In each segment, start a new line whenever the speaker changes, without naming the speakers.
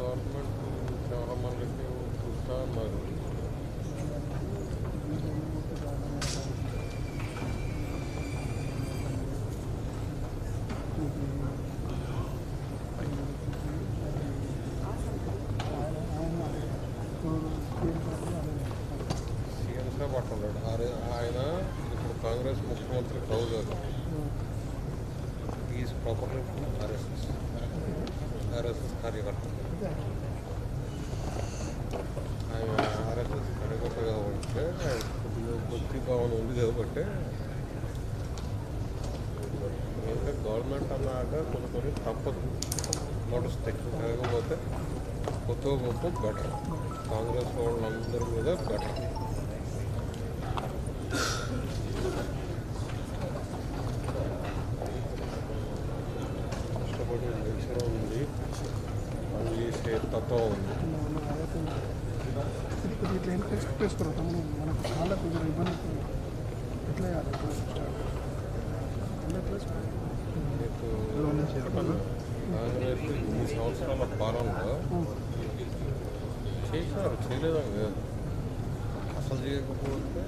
Government చాలా మందికి చూస్తూ ఉన్నారు. సీఎంగా పట్టున్నాడు ఆయన. ఇప్పుడు కాంగ్రెస్ ముఖ్యమంత్రి రావు గారు ఈజ్ ప్రాపర్లీ ఆర్ఎస్ఎస్ కార్యకర్త. ఆయన ఆర్ఎస్ఎస్ కార్యకర్త కాబట్టి ఆయన కొద్దిగా భక్తి భావన ఉంది కాబట్టి ఇంకా గవర్నమెంట్ అన్నాక కొన్ని తప్పదు, నడుస్తాయి. కాకపోతే కొత్త గొప్ప బెటర్, కాంగ్రెస్ వాళ్ళందరి మీద బెటర్. కష్టపడి నిలిచిన ఉంది, పని చేసే తత్వం ఉంది. కాంగ్రెస్ 2 సంవత్సరాల పాలనలో చేసినారు, చేయలేదని కాదు, అసలు చేయకపోతే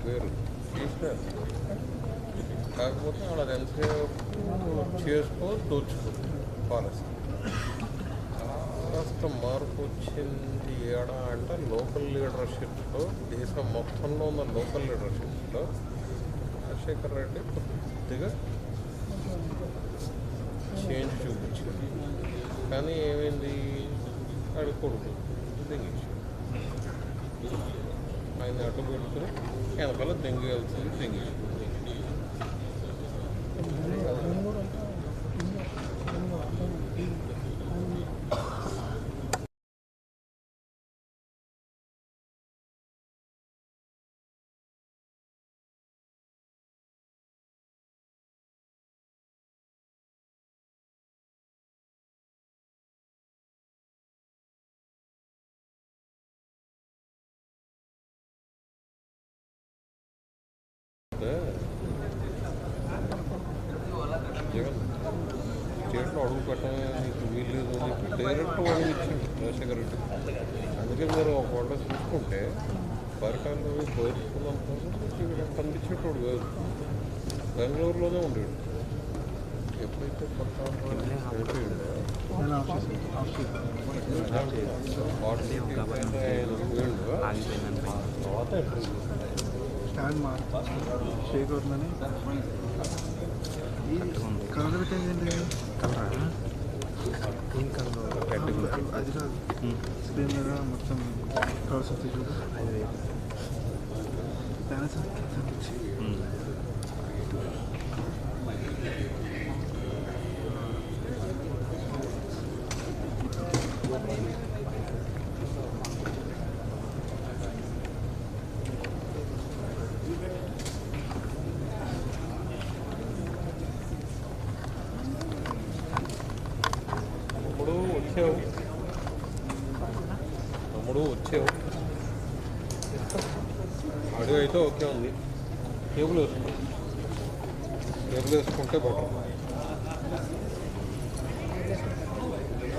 వేరు, చేసినారు. కాకపోతే వాళ్ళది ఎంతసేపు చేసుకో దోచుకుంది పాలసీ. కాస్త మార్పు వచ్చింది ఏడా అంటే లోకల్ లీడర్షిప్లో, దేశం మొత్తంలో ఉన్న లోకల్ లీడర్షిప్లో రాజశేఖర్ రెడ్డి కొద్దిగా చేంజ్ చూపించింది. కానీ ఏమైంది, ఆడి కొడుకు దెంగేసాడు. ఆయన అడ్డు పెట్టుకుని వెనకాల దెంగేయాల్సింది. జగన్ స్టేట్లో అడుగు పెట్టడానికి వీల్లేదు అని చెప్పి డైరెక్ట్ అడుగు ఇచ్చింది రాజశేఖర రెడ్డి. అందుకే మీరు ఒకవేళ చూసుకుంటే పరిటాల్లో కోరుకున్నంత కనిపించేటోడు కాదు, బెంగళూరులోనే ఉండేడు. ఎప్పుడైతే తర్వాత
స్టాండ్ చేయకూడదని కలర్ పెట్టేది ఏంటి? కలరా? ఏం కలర్? అది కాదు, స్క్రీన్ మీద మొత్తం కలర్స్ వస్తాయి చూడు, అది బ్యాలెన్స్
వచ్చావు. అడుగు అయితే ఓకే ఉంది. టేబుల్ వేసుకుంటే బెటర్.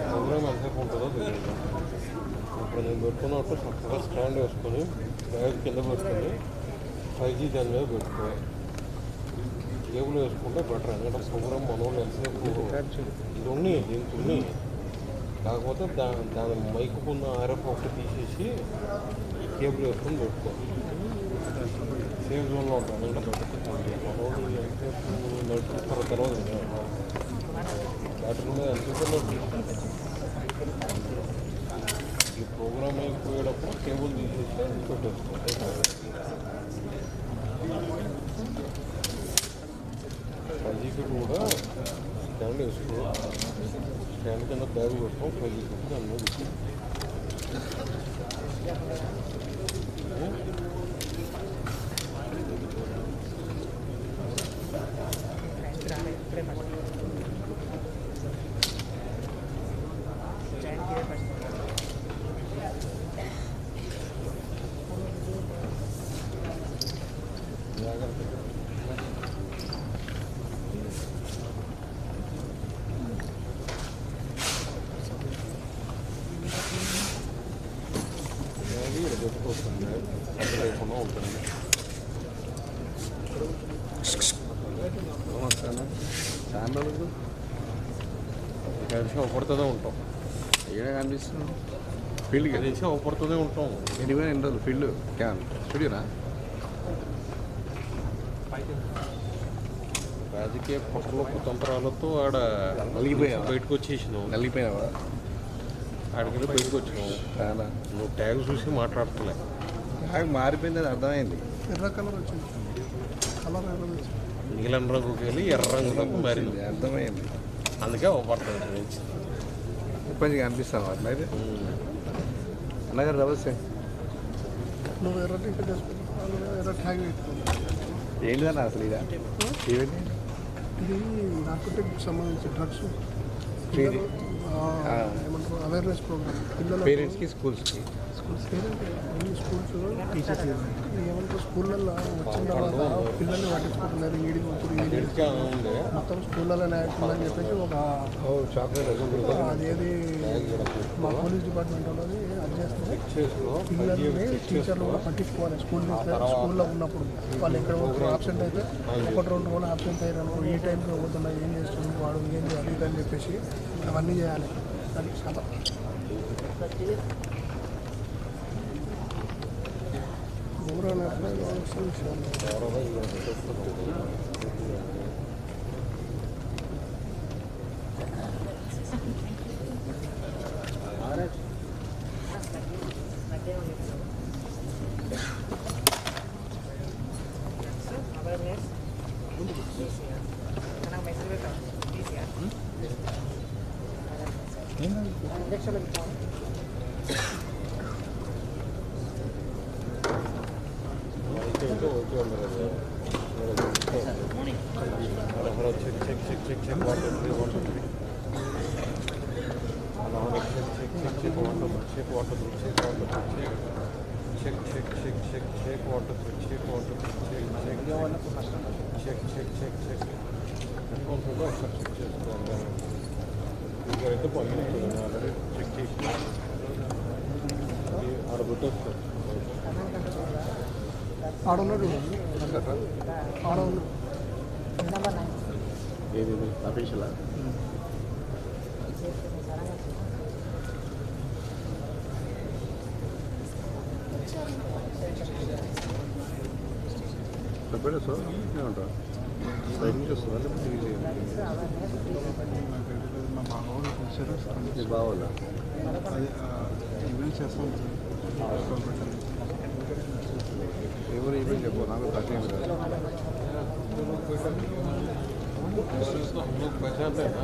ప్రోగ్రామ్ ఎంతసేపు ఉంటుందో తెలియదు. ఇప్పుడు నేను పెట్టుకున్నట్టు చక్కగా స్టాండ్ వేసుకొని బ్యాగ్ కింద పెట్టుకొని 5G దాని మీద పెట్టుకోవాలి. టేబుల్ వేసుకుంటే బెటర్. ఎందుకంటే ప్రోగ్రామ్ మన వాళ్ళు ఎంతసేపు ఇది ఉన్నాయి, దీనికి ఉన్నాయి. కాకపోతే దాని మైకుకున్న RF ఒకటి తీసేసి కేబుల్ వేసుకొని పెట్టుకోవాలి. సేఫ్ జోన్లో ఉంటాను. నడుచుకుంటారో తర్వాత బ్యాటరీ మీద ఎంతసేపు ఈ ప్రోగ్రామ్ అయిపోయేటప్పుడు కేబుల్ తీసేసి పెట్టేసుకోవాలి. 5Gకి కూడా స్టాండ్ వేసుకోవాలి. స్టాండ్ కింద బ్యాగ్ పెట్టుకోం, 5G దాని మీద ఉంటుంది.
చాలా రోజులు
కలిసి అవపడుతూనే ఉంటాం.
ఏడా కనిపిస్తున్నాం ఫీల్డ్కి
కలిసి అవపడుతూనే ఉంటాం.
ఎన్ని రోజులు ఫీల్డ్ స్టూడియోనా?
రాజకీయ కుట్రలు కుతంత్రాలతో ఆడ
నలిగిపోయావా?
బయటకు వచ్చేసినావు.
నలిగిపోయినావా?
ఆడికి బయటకు వచ్చినావు.
చాలా
నువ్వు ట్యాగ్ చూసి మాట్లాడతలే.
నాకు మారిపోయింది, అది అర్థమైంది.
ఎర్ర కలర్ వచ్చింది, కలర్ ఎర్ర వచ్చింది,
నీలం రంగుకి వెళ్ళి ఎర్ర రంగులకు మారింది.
అర్థమైంది.
అందుకే అవపడుతుంది.
కొంచెం కనిపిస్తాను అట్లయితే. అన్నగారు నమస్తే.
నువ్వు ఎర్ర టీషర్ట్ వేసుకుంటున్నావు, ఎర్ర ట్యాగ్ పెట్టుకున్నావు.
ఏంటిదన్న అసలు ఇదా? ఏమిటి
ఇది నార్కోటిక్స్ సంబంధించి డ్రగ్స్ ఏమంటారు అవేర్నెస్ ప్రోగ్రామ్ పిల్లలు
పేరెంట్స్కి స్కూల్స్కి
స్కూల్స్ స్కూల్స్ టీచర్స్ ఏమంటారు స్కూళ్ళల్లో వచ్చిన తర్వాత పిల్లల్ని పట్టించుకుంటున్నారు. ఈడికి మొత్తం స్కూళ్ళలో నేర్చుకుందని చెప్పేసి ఒక అదేది మా పోలీస్ డిపార్ట్మెంట్ వాళ్ళది అది చేస్తారు. పిల్లల్ని టీచర్లు కూడా పట్టించుకోవాలి. స్కూల్లో ఉన్నప్పుడు వాళ్ళు ఎక్కడ ఆబ్సెంట్ అయితే 1-2 రోజులు ఆబ్సెంట్ అయ్యారు, ఈ టైంకి పోతున్నా ఏం చేస్తుంది వాడు ఏం చేయాలి అని చెప్పేసి అవన్నీ చేయాలి. అది శాతం
అయితే పంపించాను ఆల్రెడీ చెక్ చేసి ఆడబెట్టేస్తారు.
ఆడన్నాడు ఆడన్నాడు
ఏది అఫీషియలా? చెప్పాడు సార్ ఏమంటారు? బయట నుంచి వస్తుందా?
మా బావోళ్ళు పిలిచారు.
మీ బావాలా?
అది ఈవెంట్ చేస్తాం.
ఎవరు ఈవెంట్ చెప్పు, నాకు ప్రత్యేకం కాదు.
पैसा आता है ना.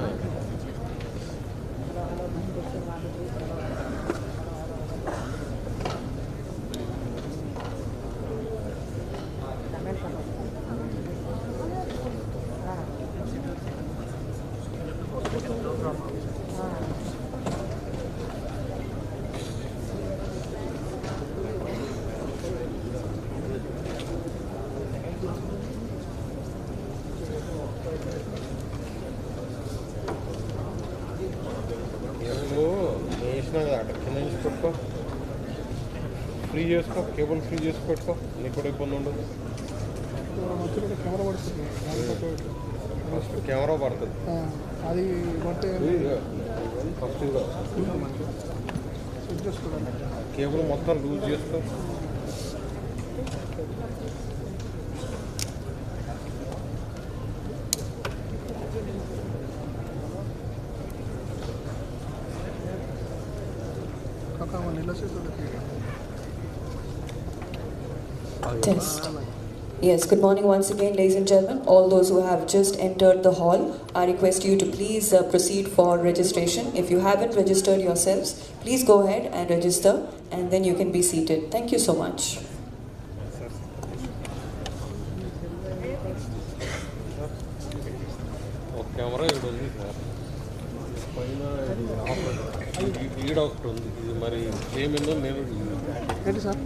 కింద నుంచి పెట్టుకో, ఫ్రీ చేసుకో, కేబుల్ ఫ్రీ చేసి పెట్టుకో, నీకు కూడా ఇబ్బంది ఉండదు.
కెమెరా పడుతుంది,
కెమెరా పడుతుంది.
అది పడితే
ఫస్ట్
సెట్ చేసుకోవాలి.
కేబుల్ మొత్తం లూజ్ చేసుకో.
Test. Yes, good morning once again, ladies and gentlemen. All those who have just entered the hall, I request you to please proceed for registration. If you haven't registered yourselves, please go ahead and register and then you can be seated. Thank you so much.
Camera ఇక్కడ ఉంది sir, పైన ఈడ ఒకటి ఉంది. ఇది మరి ఏమిందో నేను
ఏంటి సార్?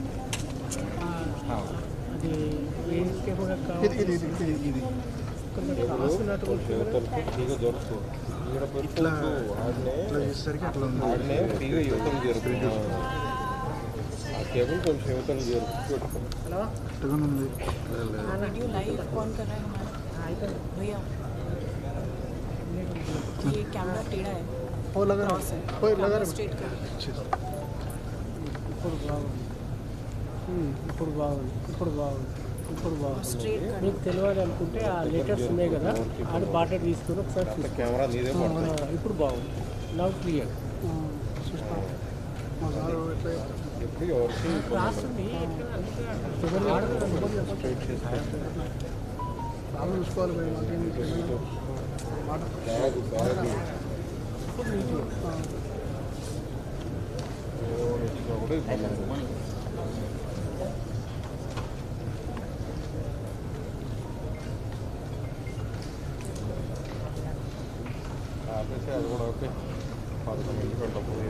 ఫ్రీగా దొరుకుతుంది. ఈడ
ఇట్లా
ఆడనే
చేసేసరికి అట్లా ఉంది.
ఆడనే ఫ్రీగా యుద్ధం జరుగుతుంది. केबल कौन से होता नहीं है
वीडियो लाइव कौन कर रहा है हमारा भैया ये कैमरा टेढ़ा है
वो लगा
क्रॉस है
कोई लगा
कैमरा स्ट्रेट कर स्ट्रेट कर
మీకు తెలియాలి అనుకుంటే ఆ లెటర్స్ ఉన్నాయి కదా ఆడ బాటర్ తీసుకొని ఒకసారి చూసుకో.
कैमरा नहीं दे पड़ता
ఇప్పుడు బాగుంది నవ్ క్లియర్
एप्पड़ी और की
రాస్తుంది
स्ट्रेट చేస్తే
బాగా చూసుకోవాలి భయ్
బ్యాగ్ కూడా ఇబ్బంది ఆపేసి అది కూడా ఓకే 11 మంది పెట్టకపోయి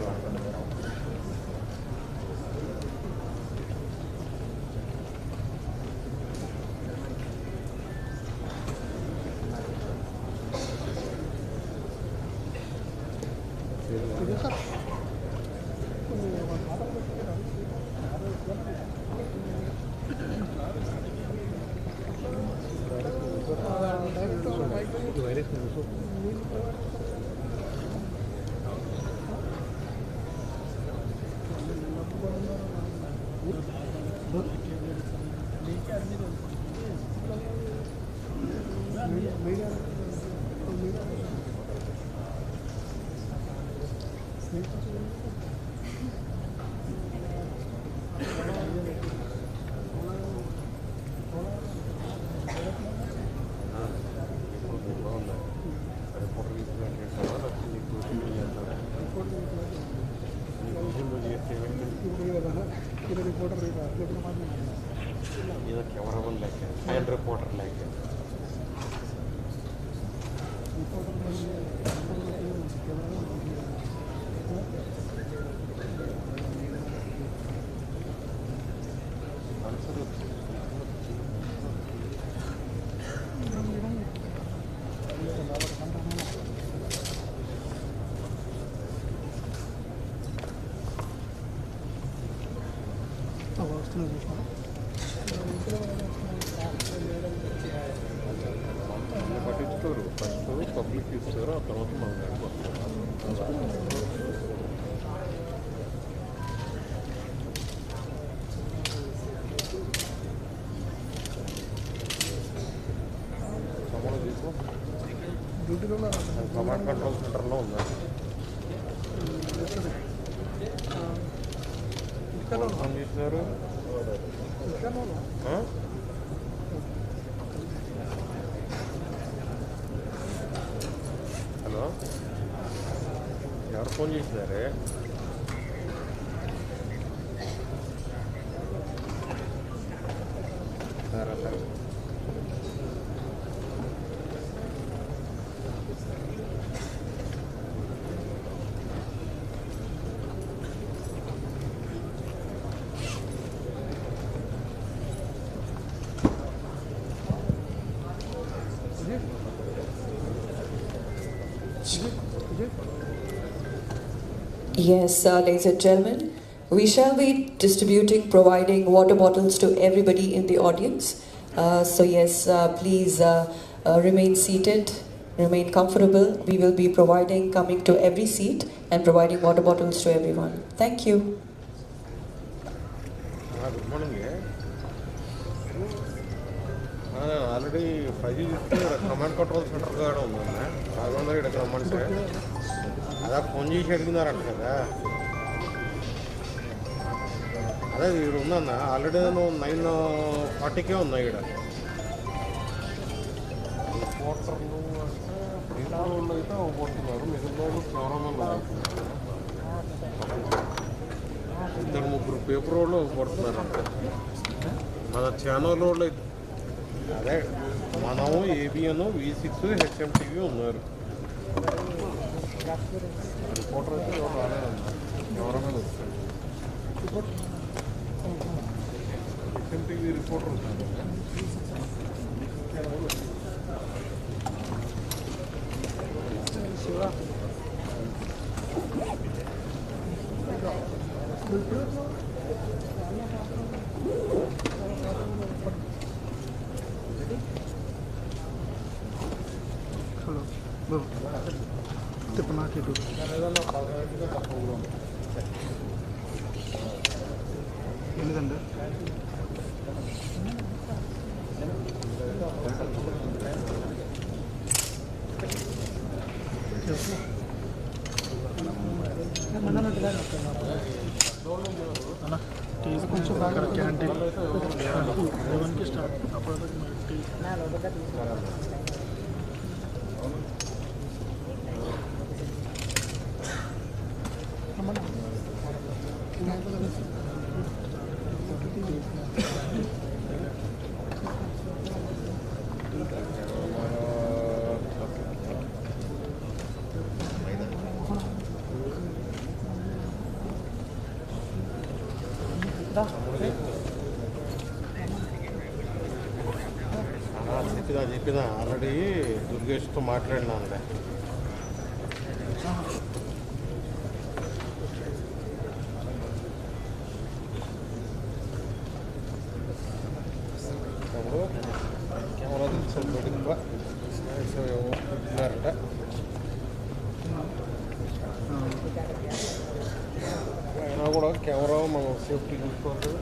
कैमरामैन लेके एंड रिपोर्टर लेके పట్టించుకోరు ఫస్ట్ పబ్లిక్ ఇస్తారు ఆ తర్వాత మన దానికి వస్తారు
డ్యూటీలో
కమాండ్ కంట్రోల్ సెంటర్లో ఉన్నారు ఫోన్ చేసినారు హలో ఎవరు ఫోన్ చేసినారే సరే సరే
Yes, ladies and gentlemen, we shall be distributing, providing water bottles to everybody in the audience. So yes, please remain seated, remain comfortable. We will be providing, coming to every seat and providing water bottles to everyone. Thank you.
Good morning already 5G తీసుకుని command control centre కూడా ఉందన్న రాఘవేంద్ర ఇక్కడికి రమ్మంటే అదా phone చేసి అడిగినారంట కదా అదే ఇక్కడ ఉందన్న ఆల్రెడీ నేను 9:40కే ఉన్నా ఇక్కడ రిపోర్టర్లు అంటే మిగతా వాళ్ళు అయితే పోతున్నారు మిగతా వాళ్ళు కెమెరామెన్లు ఇద్దరు ముగ్గురు పేపర్ వాళ్ళు పడుతున్నారు మన ఛానల్ వాళ్ళు అయితే అదే మనము ఏబిఎన్ V6 HMTV ఉన్నారు రిపోర్టర్ అయితే ఎవరు రాలేదన్న కెమెరామెన్ వస్తారు HMTV రిపోర్టర్ ఉంటారు
తిప్పు నాకు ఇటు ఎందుకంటే కొంచెం అక్కడ క్యాంటీన్ 11కి స్టార్ట్ అప్పుడు టీ
చెప్పినా ఆల్రెడీ దుర్గేష్తో మాట్లాడినా అంటే కెమెరా తీసుకుంటారంట అయినా కూడా కెమెరా మనం సేఫ్టీ చూసుకోవాలి.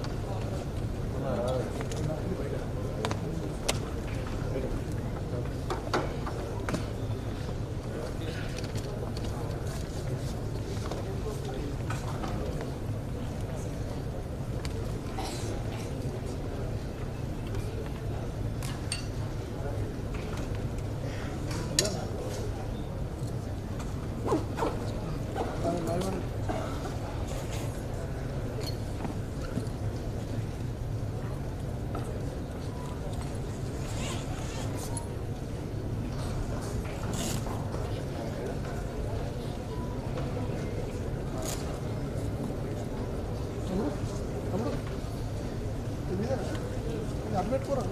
పెట్టుకోరా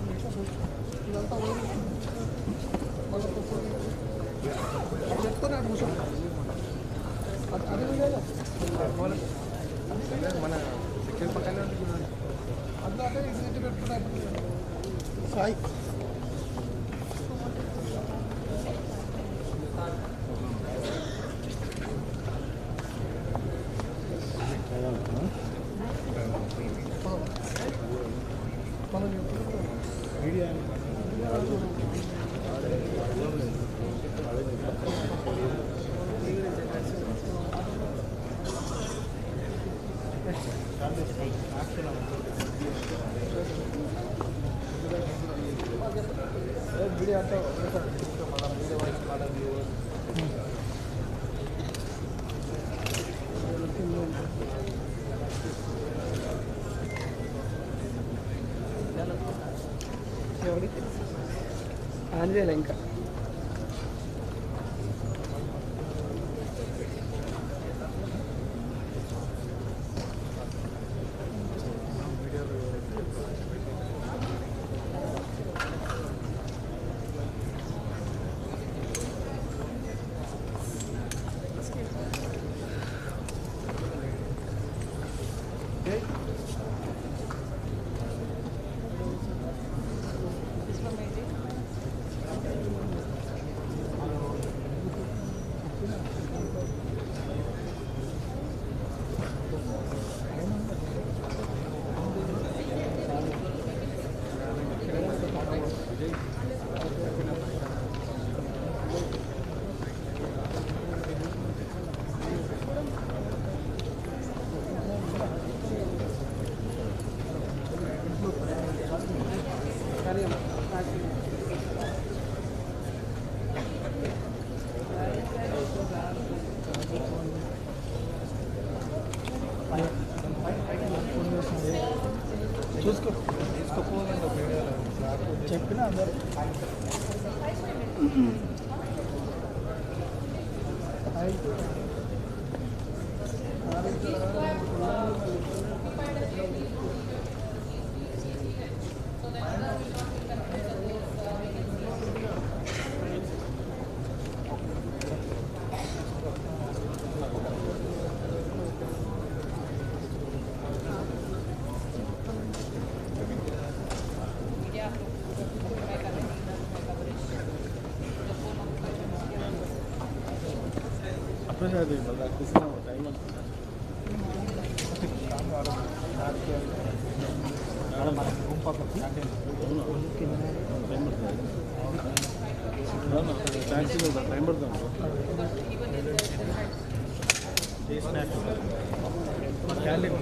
ఇదంతా చెప్తానే అటు కూర్చో అదే మన సెకండ్ పక్కనే అదే ఇది పెట్టుకున్నా సాయి మీడియా ఆన్ చేయాలి ఇంకా చూసుకో చెప్పిన అందరు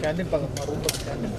క్యాంటీన్ పక్కన మా రూమ్ పక్కన క్యాంటీన్.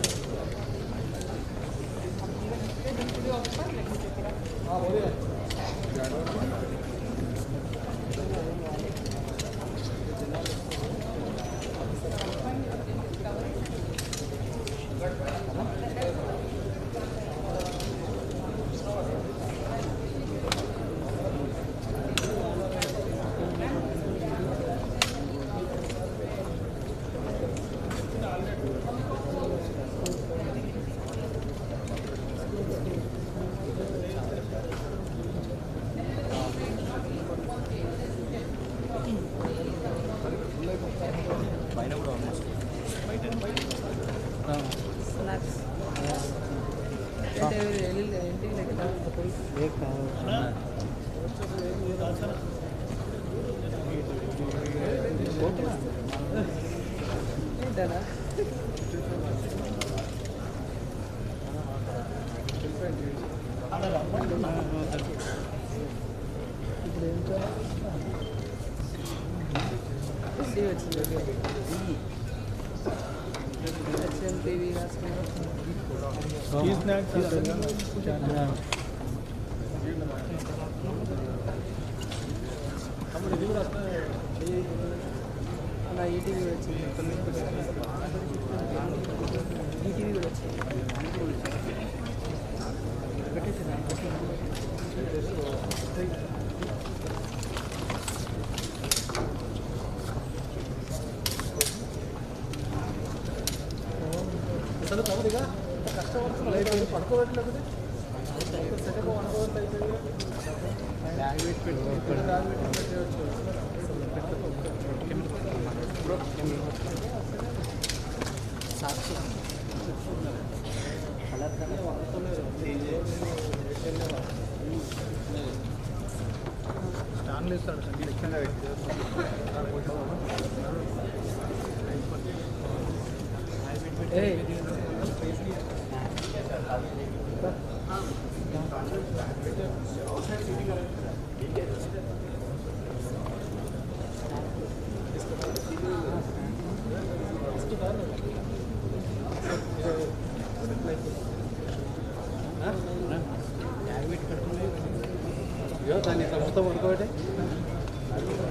దాన్ని ఇట్లా మొత్తం పడుకోబెట్టే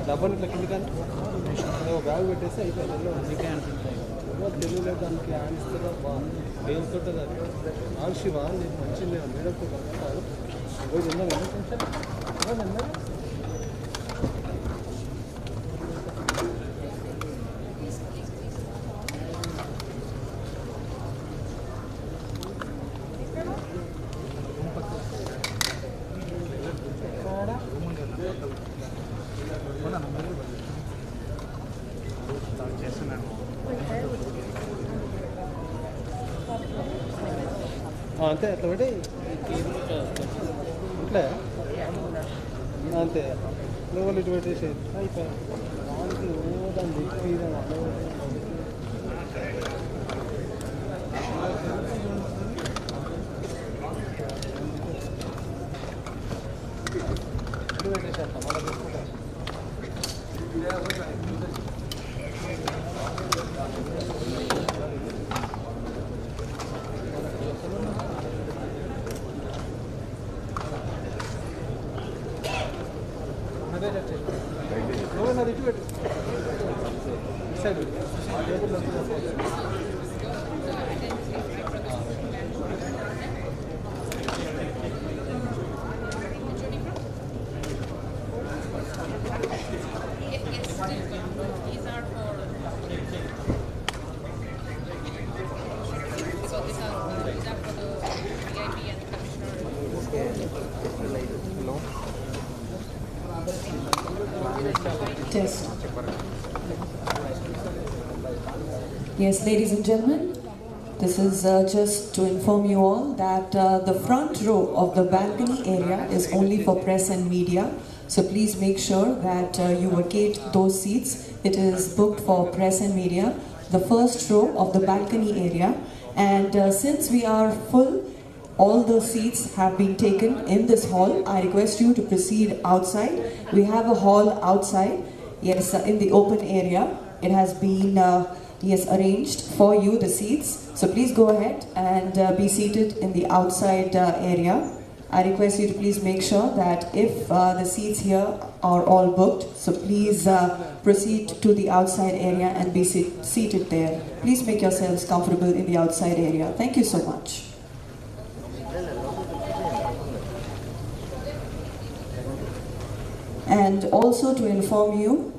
డబ్బాని ఇట్లా కింద కానీ బ్యాగ్ పెట్టేసి అయిపోయింది అందుకే అనుకుంటాయి తెలుగులో దానికి ఆడిస్తుందా దేవుతో అది ఆల్షివ నేను మంచిగా మేడంతో కలుపుతాను రోజు ఉందా కొంచెం అంతే అట్లా పెట్టి ఇట్లా అంతే లోపల ఇటు పెట్టేసి అయిపోయి దానికి దాన్ని ఇటు పెట్టేసి అంట మళ్ళీ తీసుకుంటా అది ఇటు పెట్టు side
Yes, ladies and gentlemen, This is just to inform you all that the front row of the balcony area is only for press and media. So please make sure that you vacate those seats. It is booked for press and media. The first row of the balcony area. And since we are full, all the seats have been taken in this hall. I request you to proceed outside. We have a hall outside, yes, in the open area. It has been arranged for you, the seats. So please go ahead and be seated in the outside area. I request you to please make sure that if the seats here are all booked, so please proceed to the outside area and be seated there. Please make yourselves comfortable in the outside area. Thank you so much. And also to inform you,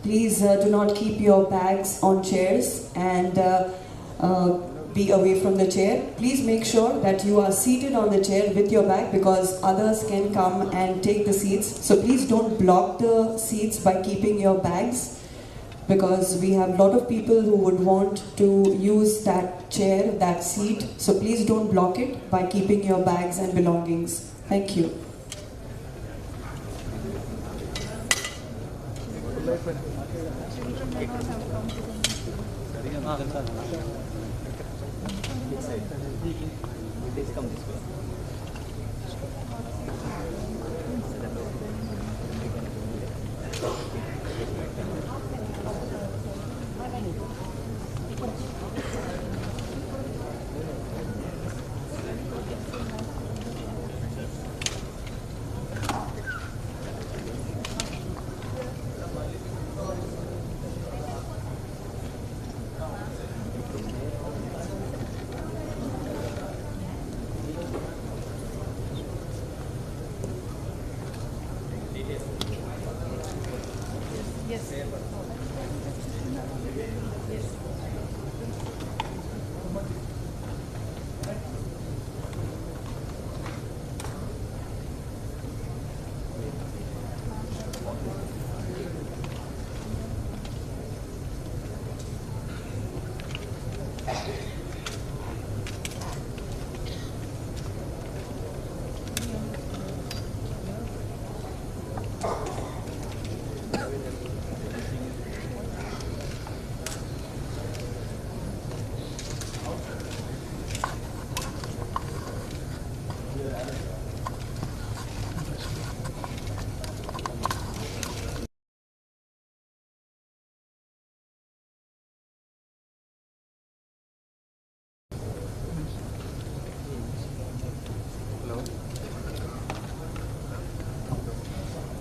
please do not keep your bags on chairs and be away from the chair. Please make sure that you are seated on the chair with your bag because others can come and take the seats. So please don't block the seats by keeping your bags because we have a lot of people who would want to use that chair, that seat. So please don't block it by keeping your bags and belongings. Thank you.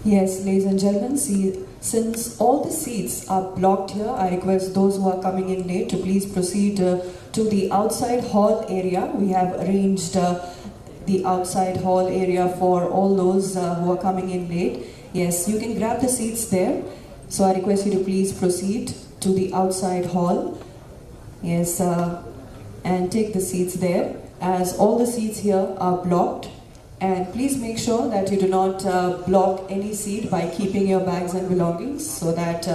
Yes, ladies and gentlemen, see, since all the seats are blocked here, I request those who are coming in late to please proceed to the outside hall area. We have arranged the outside hall area for all those who are coming in late. Yes, you can grab the seats there. So I request you to please proceed to the outside hall. Yes, and take the seats there, as all the seats here are blocked. And please make sure that you do not block any seat by keeping your bags and belongings so that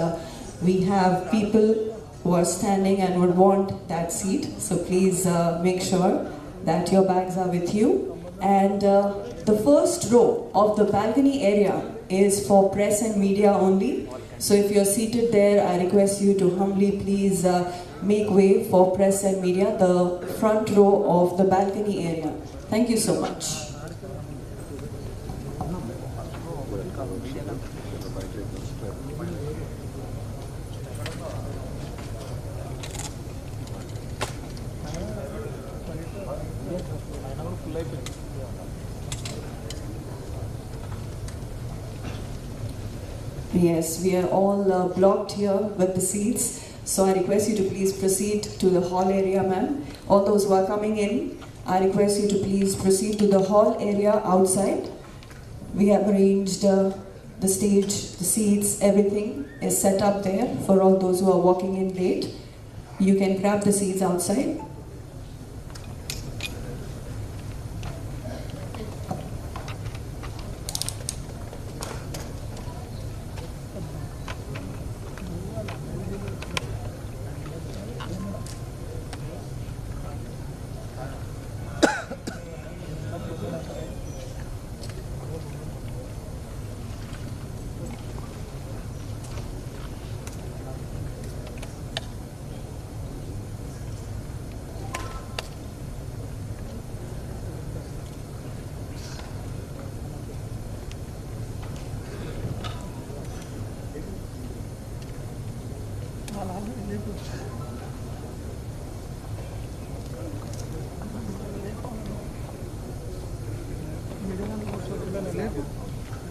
we have people who are standing and would want that seat. So please make sure that your bags are with you. And the first row of the balcony area is for press and media only. So if you're seated there, I request you to humbly please make way for press and media, the front row of the balcony area. Thank you so much. Yes, we are all blocked here with the seats. So I request you to please proceed to the hall area, ma'am. All those who are coming in, I request you to please proceed to the hall area outside. We have arranged the stage, the seats, everything is set up there for all those who are walking in late. You can grab the seats outside.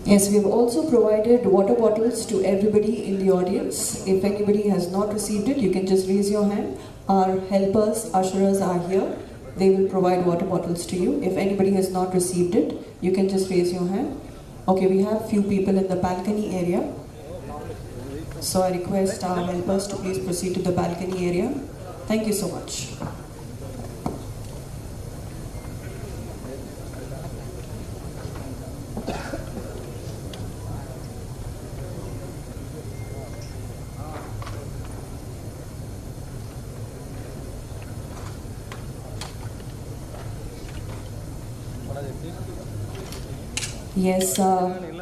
Yes, we have also provided water bottles to everybody in the audience. If anybody has not received it, you can just raise your hand. Our helpers, usherers are here. They will provide water bottles to you. If anybody has not received it, you can just raise your hand. Okay, we have few people in the balcony area. So I request our helpers to please proceed to the balcony area. Thank you so much. Yes,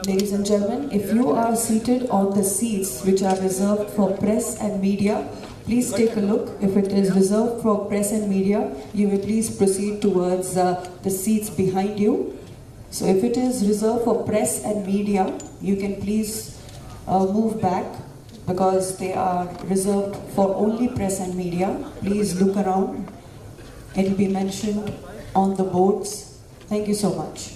ladies and gentlemen, if you are seated on the seats which are reserved for press and media, please take a look. If it is reserved for press and media, you may please proceed towards the seats behind you. So if it is reserved for press and media, you can please move back because they are reserved for only press and media. Please look around. It will be mentioned on the boards. Thank you so much.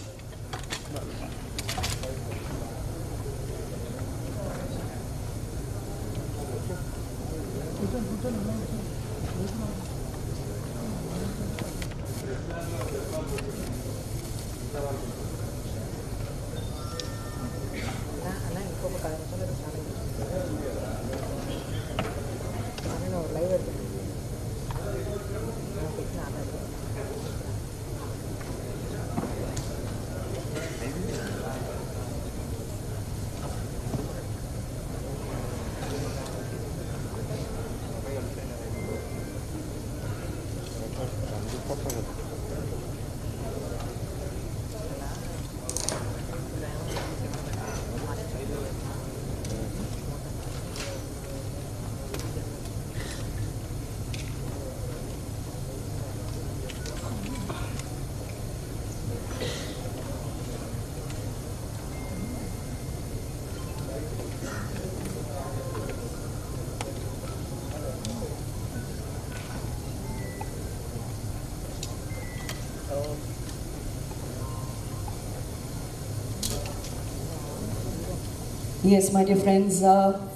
Yes, my dear friends,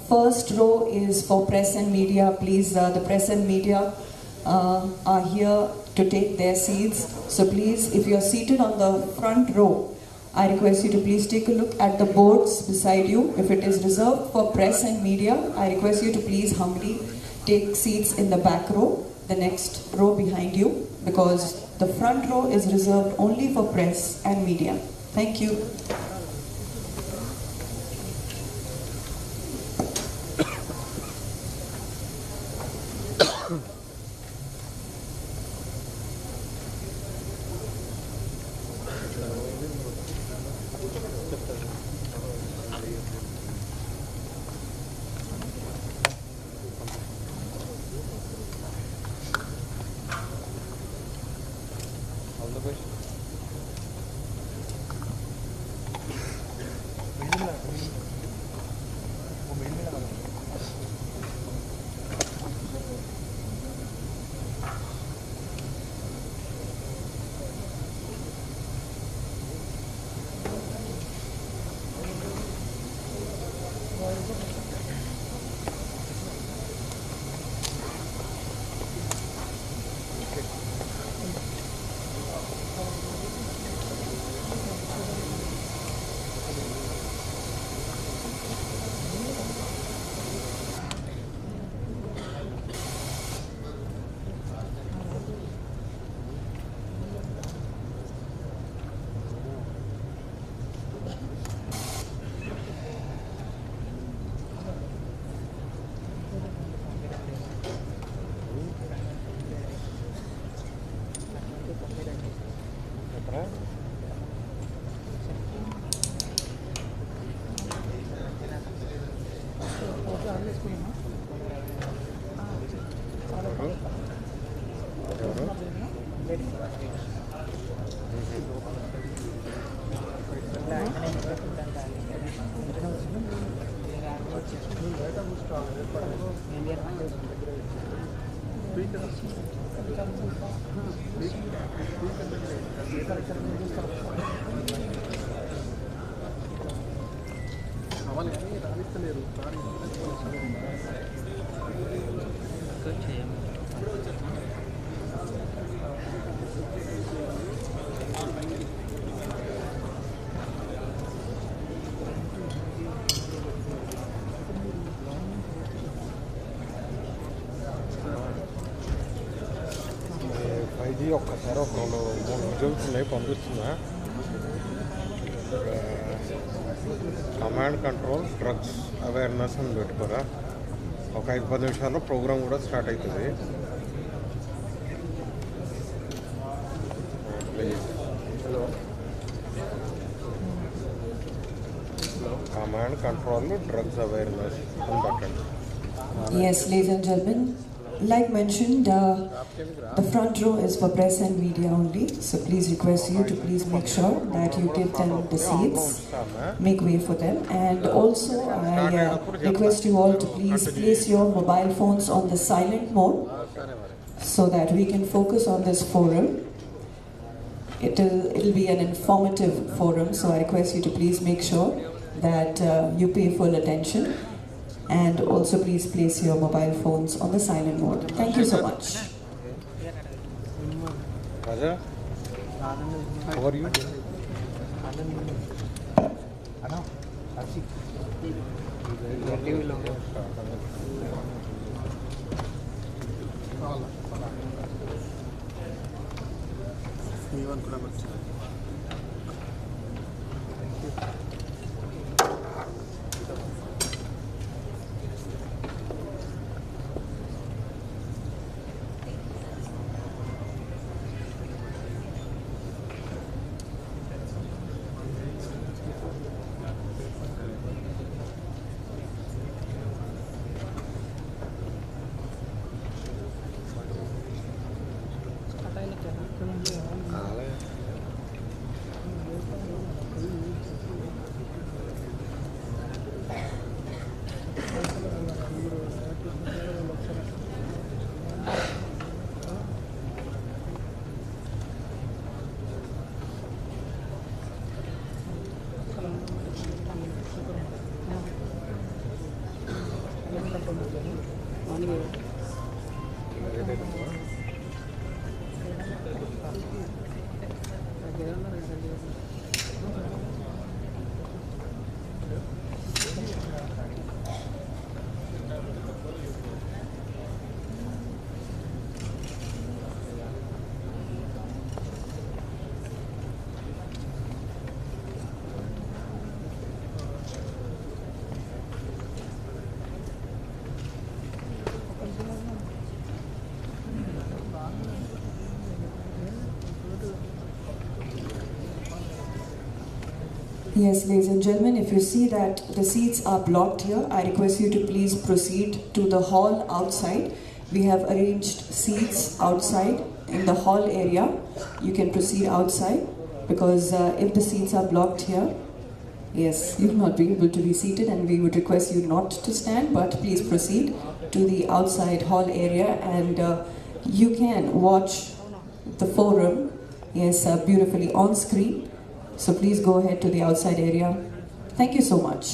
first row is for press and media. Please, the press and media are here to take their seats. So please, if you are seated on the front row, I request you to please take a look at the boards beside you. If it is reserved for press and media, I request you to please humbly take seats in the back row, the next row behind you, because the front row is reserved only for press and media. Thank you.
కావాలి కానీ రాణిస్తలేరు.
ఇది ఒక్కసారి ఒక 2-3 visuals ఉన్నాయి పంపిస్తున్నా. Command control drugs awareness అని పెట్టుకోరా. ఒక 5-10 నిమిషాల్లో ప్రోగ్రామ్ కూడా స్టార్ట్ అవుతుంది. కమాండ్ కంట్రోల్ డ్రగ్స్ అవేర్నెస్ అని పెట్టండి.
Yes, ladies and gentlemen, like mentioned, the front row is for press and media only. So please request you to please make sure that you give them the seats, make way for them. And also I request you all to please place your mobile phones on the silent mode so that we can focus on this forum. It'll be an informative forum, so I request you to please make sure that you pay full attention. And also please place your mobile phones on the silent mode. Thank you so much.
Raja, how are you?
Yes, ladies and gentlemen, if you see that the seats are blocked here, I request you to please proceed to the hall outside. We have arranged seats outside in the hall area. You can proceed outside because if the seats are blocked here, yes, you will not be able to be seated, and we would request you not to stand, but please proceed to the outside hall area, and you can watch the forum, yes, beautifully on screen. So please go ahead to the outside area. Thank you so much.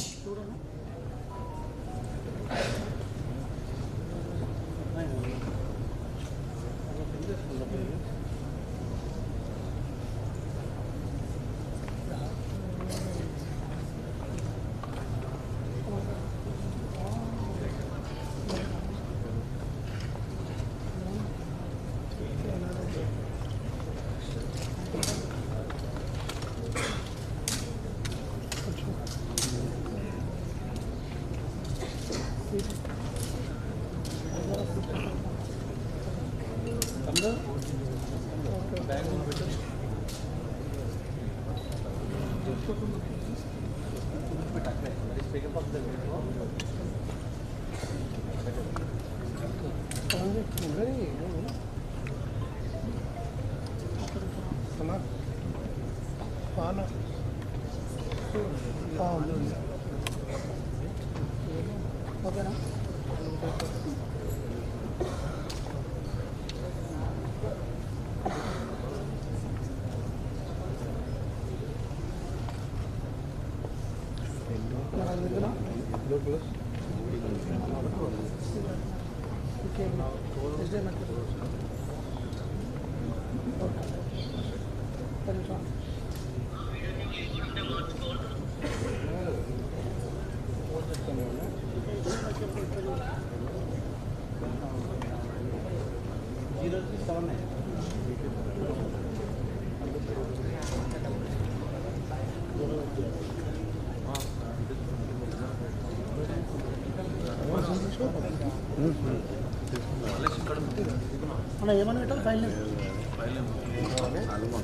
మనం ఏమన్నా పెట్టాలి file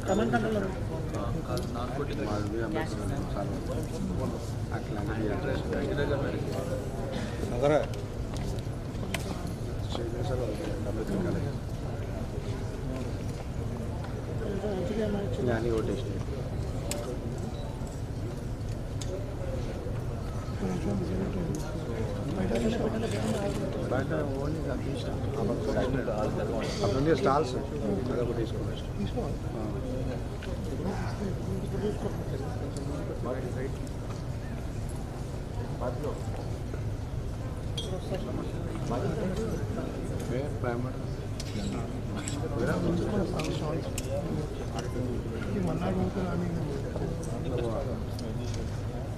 command controller
అందరే
జ్ఞాని ఓటేషన్ బయట only అప్పుడు stalls అదొకటి తీసుకోవాలి. Primer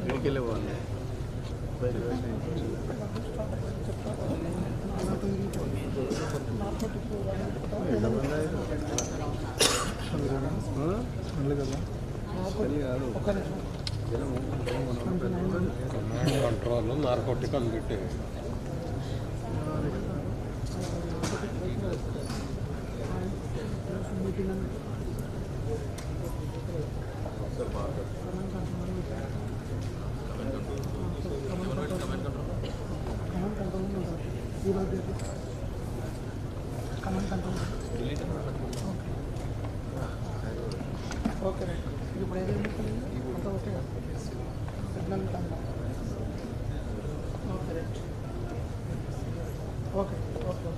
vehicle ఇవ్వాలి.
Control narcotic అని పెట్టి
ఓకే రైట్ ఇప్పుడు ఏదైనా అంతా okay okay right okay okay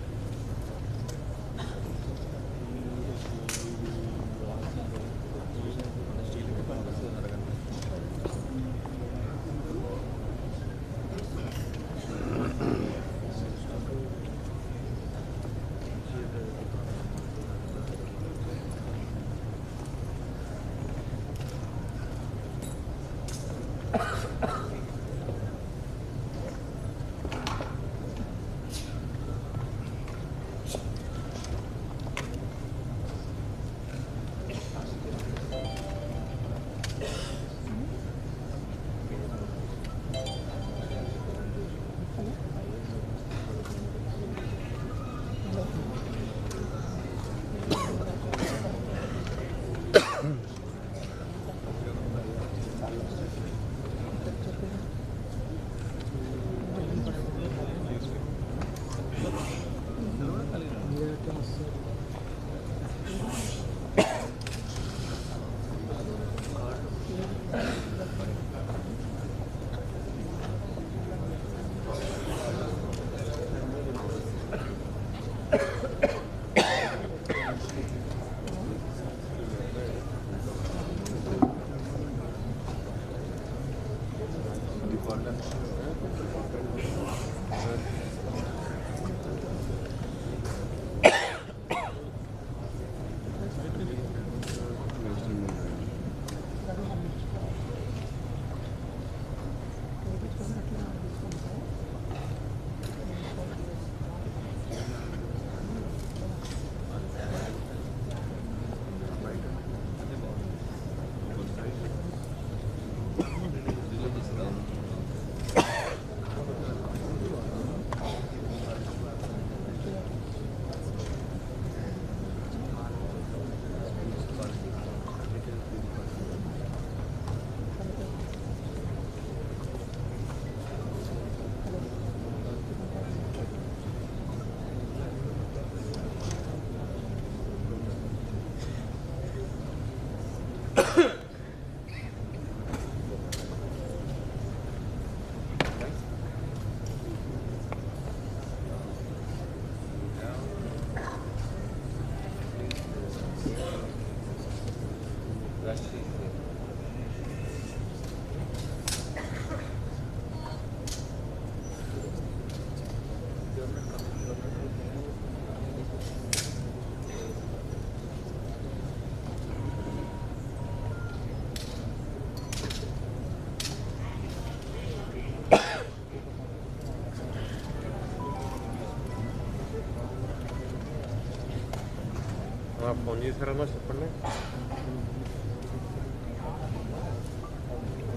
phone చేశారన్నా చెప్పండి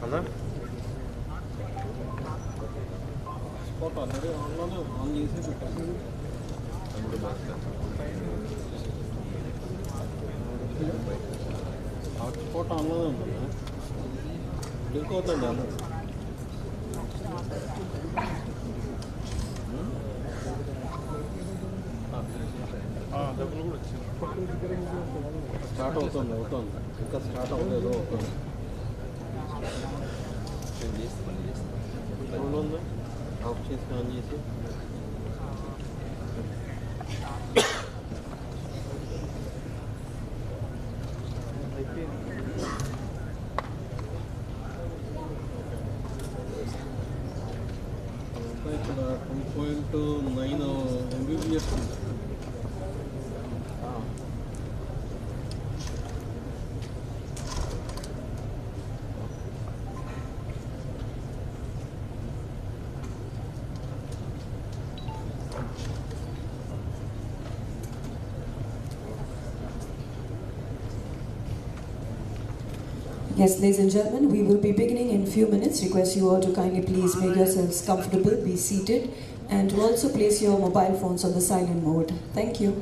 అన్నా.
స్పాట్ ఆల్రెడీ ఆన్ చేసి పెట్టాను. హాట్స్పాట్ ఆన్లోనే ఉంటుంది, లింక్ అవుతుంది అన్న.
డబ్బులు కూడా వచ్చింది.
స్టార్ట్ అవుతుంది ఇంకా స్టార్ట్ అవ్వలేదు. అవుతుంది ఆఫ్ చేసి ఆన్ చేసి ఇక్కడ 2.9 MBPS ఉంది.
Yes, ladies and gentlemen, we will be beginning in few minutes. Request you all to kindly please make yourselves comfortable, be seated, and to also place your mobile phones on the silent mode. Thank you.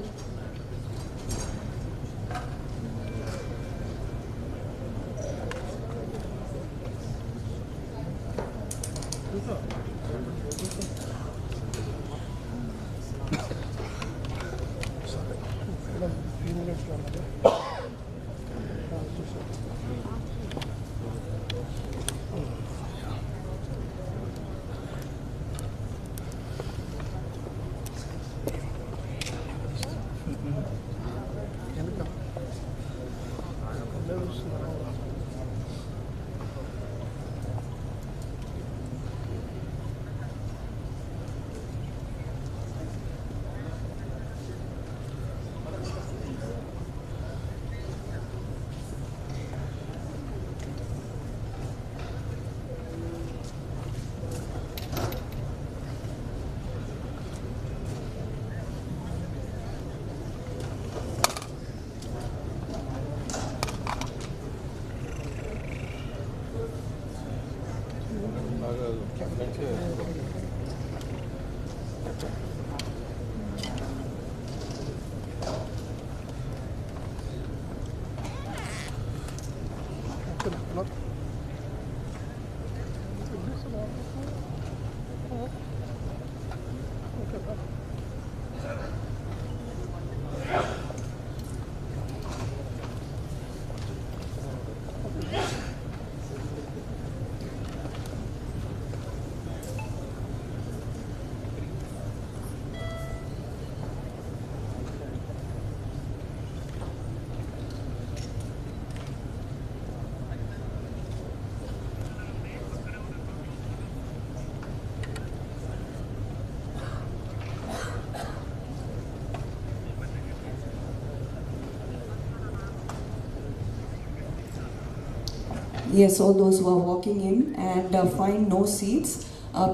Yes, all those who are walking in and find no seats,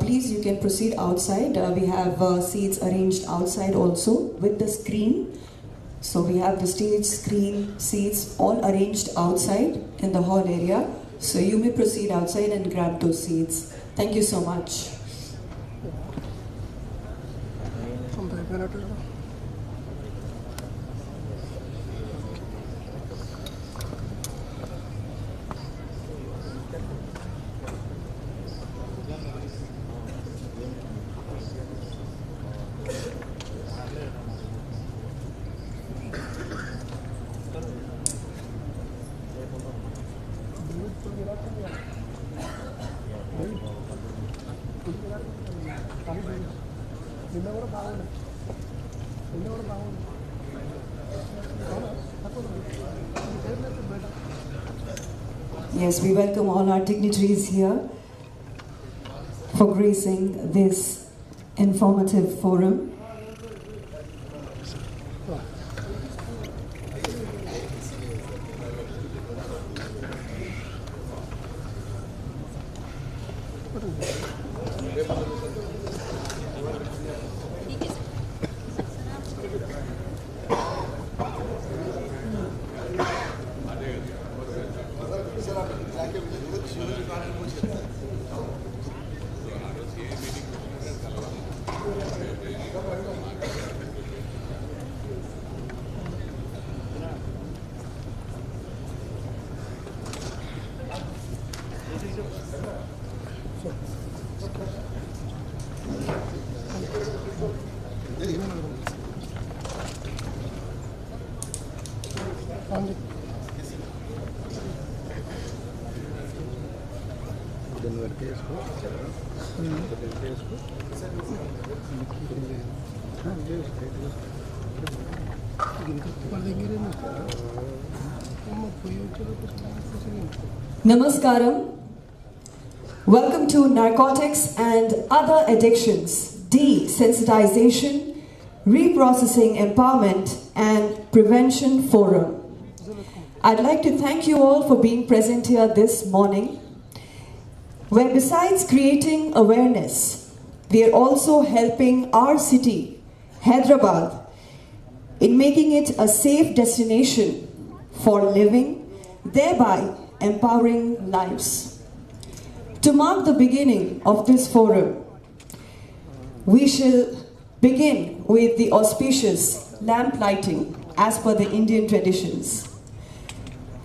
please you can proceed outside. We have seats arranged outside also with the screen. So we have the stage, screen, seats all arranged outside in the hall area. So you may proceed outside and grab those seats. Thank you so much. Yes, we welcome all our dignitaries here for gracing this informative forum.
దాన్ని వరకు వేసుకో
Namaskaram. Welcome to Narcotics and Other Addictions, Desensitization, Reprocessing Empowerment and Prevention Forum. I'd like to thank you all for being present here this morning, where besides creating awareness, we are also helping our city, Hyderabad, in making it a safe destination for living, thereby empowering lives. To mark the beginning of this forum, we shall begin with the auspicious lamp lighting as per the Indian traditions.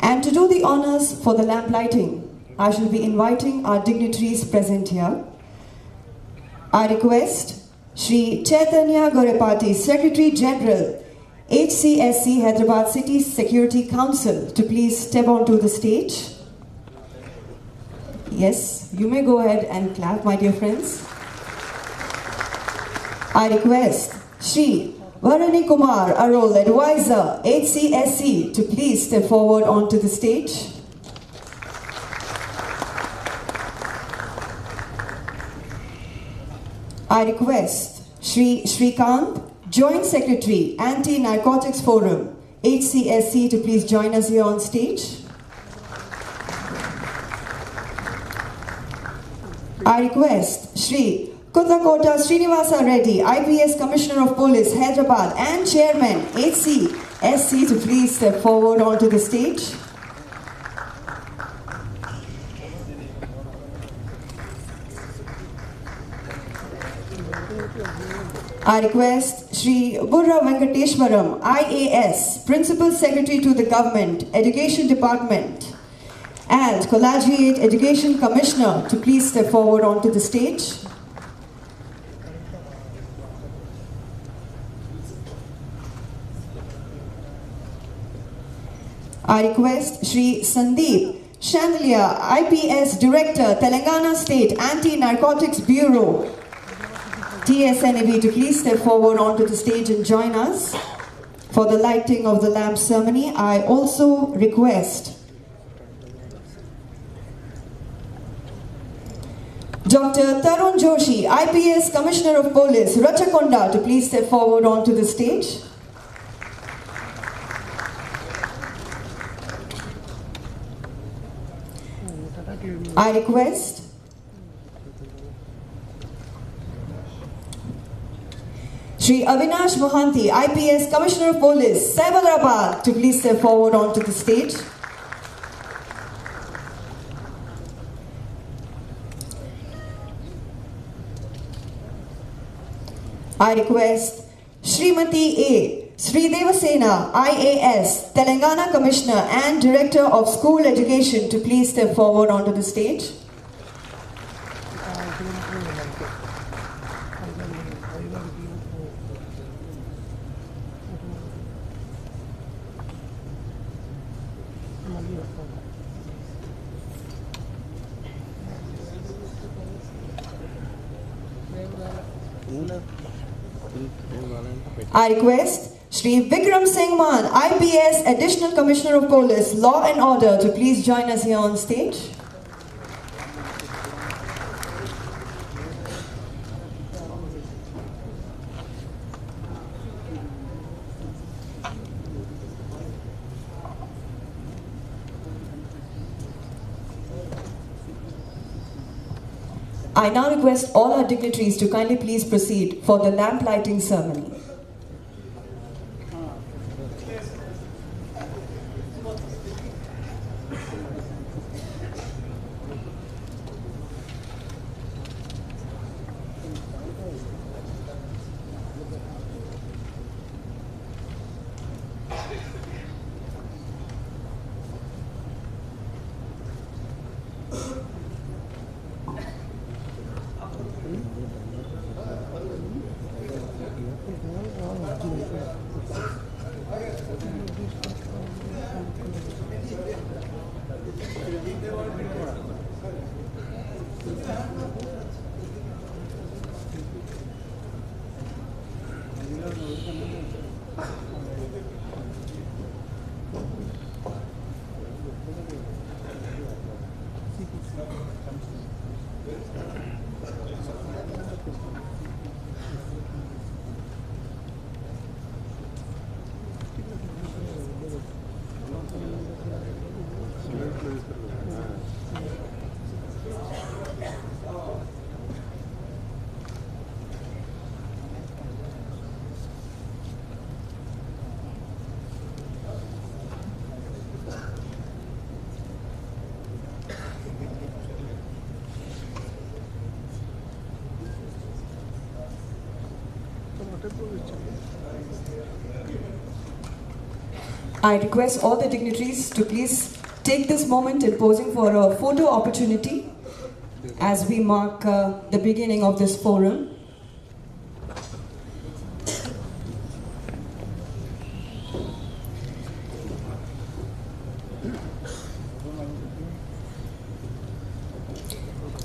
And to do the honors for the lamp lighting, I shall be inviting our dignitaries present here. I request Shri Chaitanya Gorepati, Secretary General, HCSC Hyderabad City Security Council, to please step onto the stage. Yes, you may go ahead and clap, my dear friends. I request Shri Varani Kumar Arol, Advisor, HCSC, to please step forward onto the stage. I request Shri Shrikant, Joint Secretary, Anti-narcotics Forum, HCSC, to please join us here on stage. I request Shri Kutakota Srinivasa Reddy, IPS Commissioner of Police, Hyderabad, and Chairman, HCSC, to please step forward onto the stage. I request Shri Burra Venkateshwaram, IAS, Principal Secretary to the Government, Education Department, and Collegiate Education Commissioner, to please step forward onto the stage. I request Shri Sandeep Chandelier, IPS Director, Telangana State Anti-Narcotics Bureau, TSNAB, to please step forward onto the stage and join us for the lighting of the lamp ceremony. I also request Dr. Tarun Joshi, IPS Commissioner of Police, Rachakonda, to please step forward onto the stage. I request Shri Avinash Mohanty, IPS Commissioner of Police, Cyberabad, to please step forward onto the stage. I request Srimati A. Sri Devasena, IAS, Telangana Commissioner and Director of School Education, to please step forward onto the stage. I request Shri Vikram Singh Man, IPS Additional Commissioner of Police, Law and Order, to please join us here on stage. I now request all our dignitaries to kindly please proceed for the lamp lighting ceremony. I request all the dignitaries to please take this moment in posing for a photo opportunity as we mark the beginning of this forum.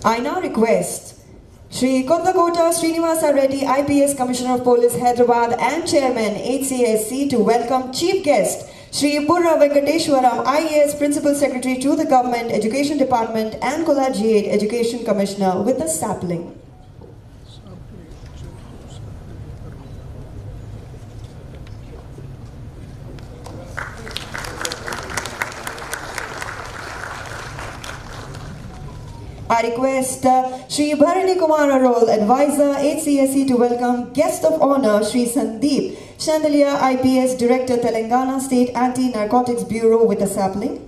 I now request Shri Kondakota Srinivasa Reddy, IPS Commissioner of Police, Hyderabad and Chairman, HCSC, to welcome Chief Guest Shri Burra Venkateshwaram, IAS Principal Secretary to the Government Education Department and Collegiate Education Commissioner, with a sapling. I request Shri Bharani Kumar Arol, Advisor, HCSC, to welcome Guest of Honor Shri Sandeep Chandelier, IPS Director, Telangana State Anti-Narcotics Bureau, with a sapling.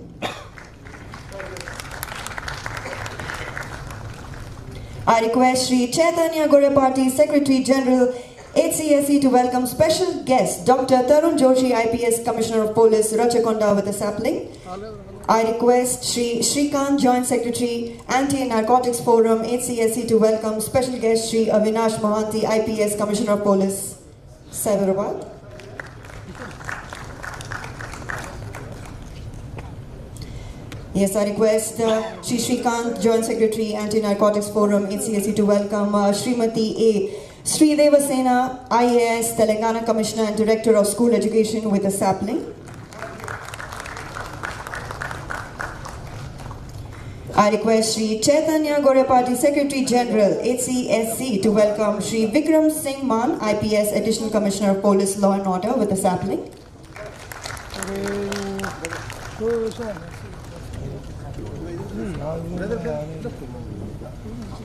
I request Shri Chaitanya Gorepati, Secretary General, HCSC, to welcome special guest Dr. Tarun Joshi, IPS Commissioner of Police, Rachakonda, with a sapling. I request Shri Shrikant, Joint Secretary, Anti-Narcotics Forum, HCSC, to welcome special guest Shri Avinash Mohanty, IPS Commissioner of Police, Cyberabad. Yes, I request Shri Shrikant, Joint Secretary, Anti-Narcotics Forum, HCSC, to welcome Srimati A. Sri Devasena, IAS, Telangana Commissioner and Director of School Education, with a sapling. I request Shri Chaitanya Gorepati, Secretary General, HCSC, to welcome Shri Vikram Singh Man, IPS Additional Commissioner of Police, Law and Order, with a sapling.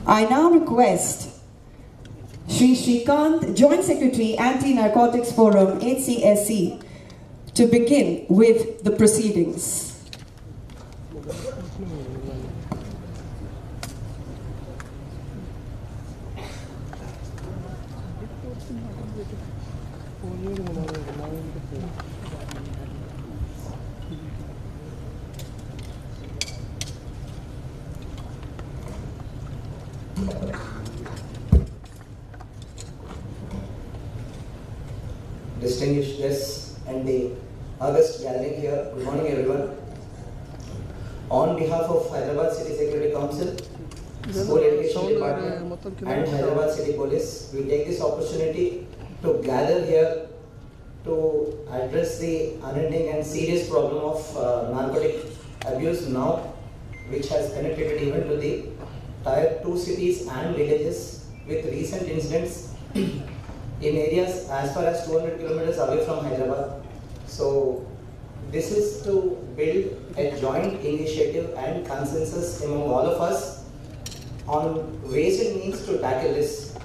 I now request Shri Shrikant, Joint Secretary, Anti-Narcotics Forum, HCSC, to begin with the proceedings.
Distinguished guests and the august gathering here, good morning everyone. On behalf of Hyderabad City Security Council, School Education Department and Hyderabad City Police, we take this opportunity to gather here to address the unending and serious problem of narcotic abuse now, which has penetrated even to the Tier 2 cities and villages, with recent incidents in areas as far as 200 kilometers away from Hyderabad. So this is to build a joint initiative and consensus among all of us on ways and means to tackle this.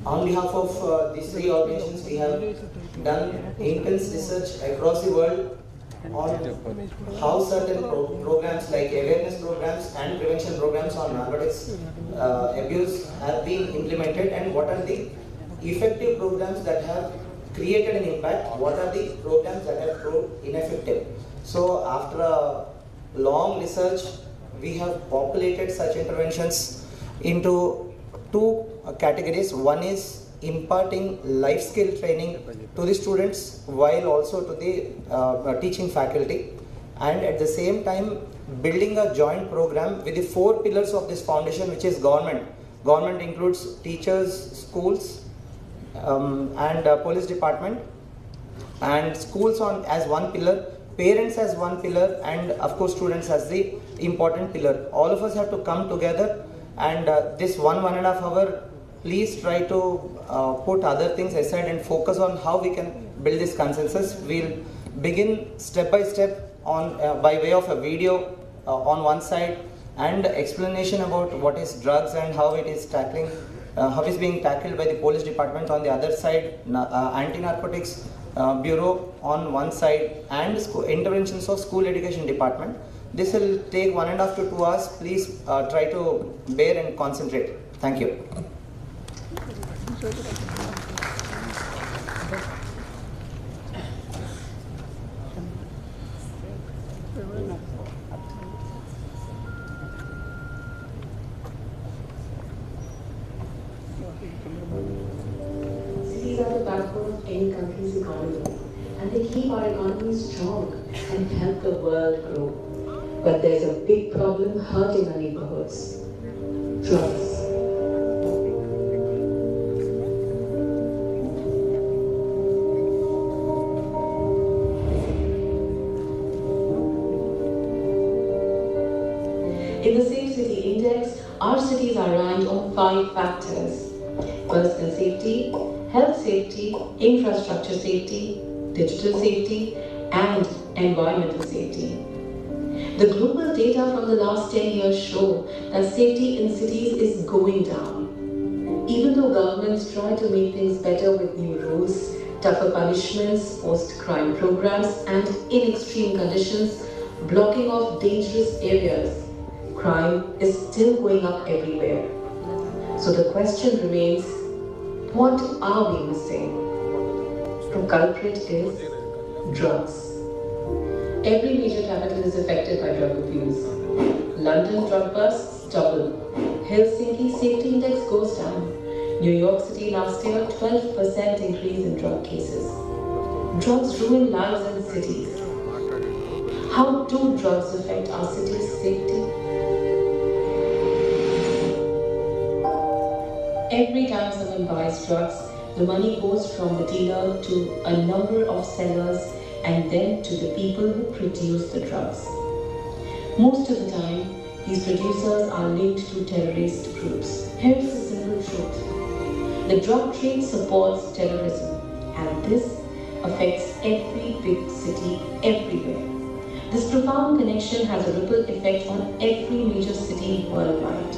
On behalf of these three organizations, we have done intense research across the world on how certain programs like awareness programs and prevention programs on narcotics abuse have been implemented, and what are the effective programs that have created an impact, what are the programs that have proved ineffective. So after a long research, we have populated such interventions into two categories. One is imparting life skill training to the students while also to the teaching faculty, and at the same time building a joint program with the 4 pillars of this foundation, which is government. Government includes teachers, schools, and police department, and schools as one pillar, parents as one pillar, and of course students as the important pillar. All of us have to come together, and this 1.5 hour, please try to put other things aside and focus on how we can build this consensus. We'll begin step by step on by way of a video on one side, and explanation about what is drugs and how it is being tackled by the police department on the other side, anti-narcotics bureau on one side, and interventions of school education department. This will take 1.5 to 2 hours. Please try to bear and concentrate. Thank you.
Cities are the backbone of any country's economy, and they keep our economy strong and help the world grow. But there's a big problem hurting our neighborhoods: drugs. In the Safe City Index, our cities are ranked on 5 factors: personal safety, health safety, infrastructure safety, digital safety, and environmental safety. The global data from the last 10 years show that safety in cities is going down. Even though governments try to make things better with new rules, tougher punishments, post-crime programs, and in extreme conditions, blocking off dangerous areas, crime is still going up everywhere. So the question remains, what are we missing? The culprit is drugs. Every major capital is affected by drug abuse. London drug busts double. Helsinki safety index goes down. New York City last year, 12% increase in drug cases. Drugs ruin lives in cities. How do drugs affect our city's safety? Every time someone buys drugs, the money goes from the dealer to a number of sellers and then to the people who produce the drugs. Most of the time, these producers are linked to terrorist groups. Here's the simple truth: the drug trade supports terrorism, and this affects every big city everywhere. This profound connection has a ripple effect on every major city worldwide.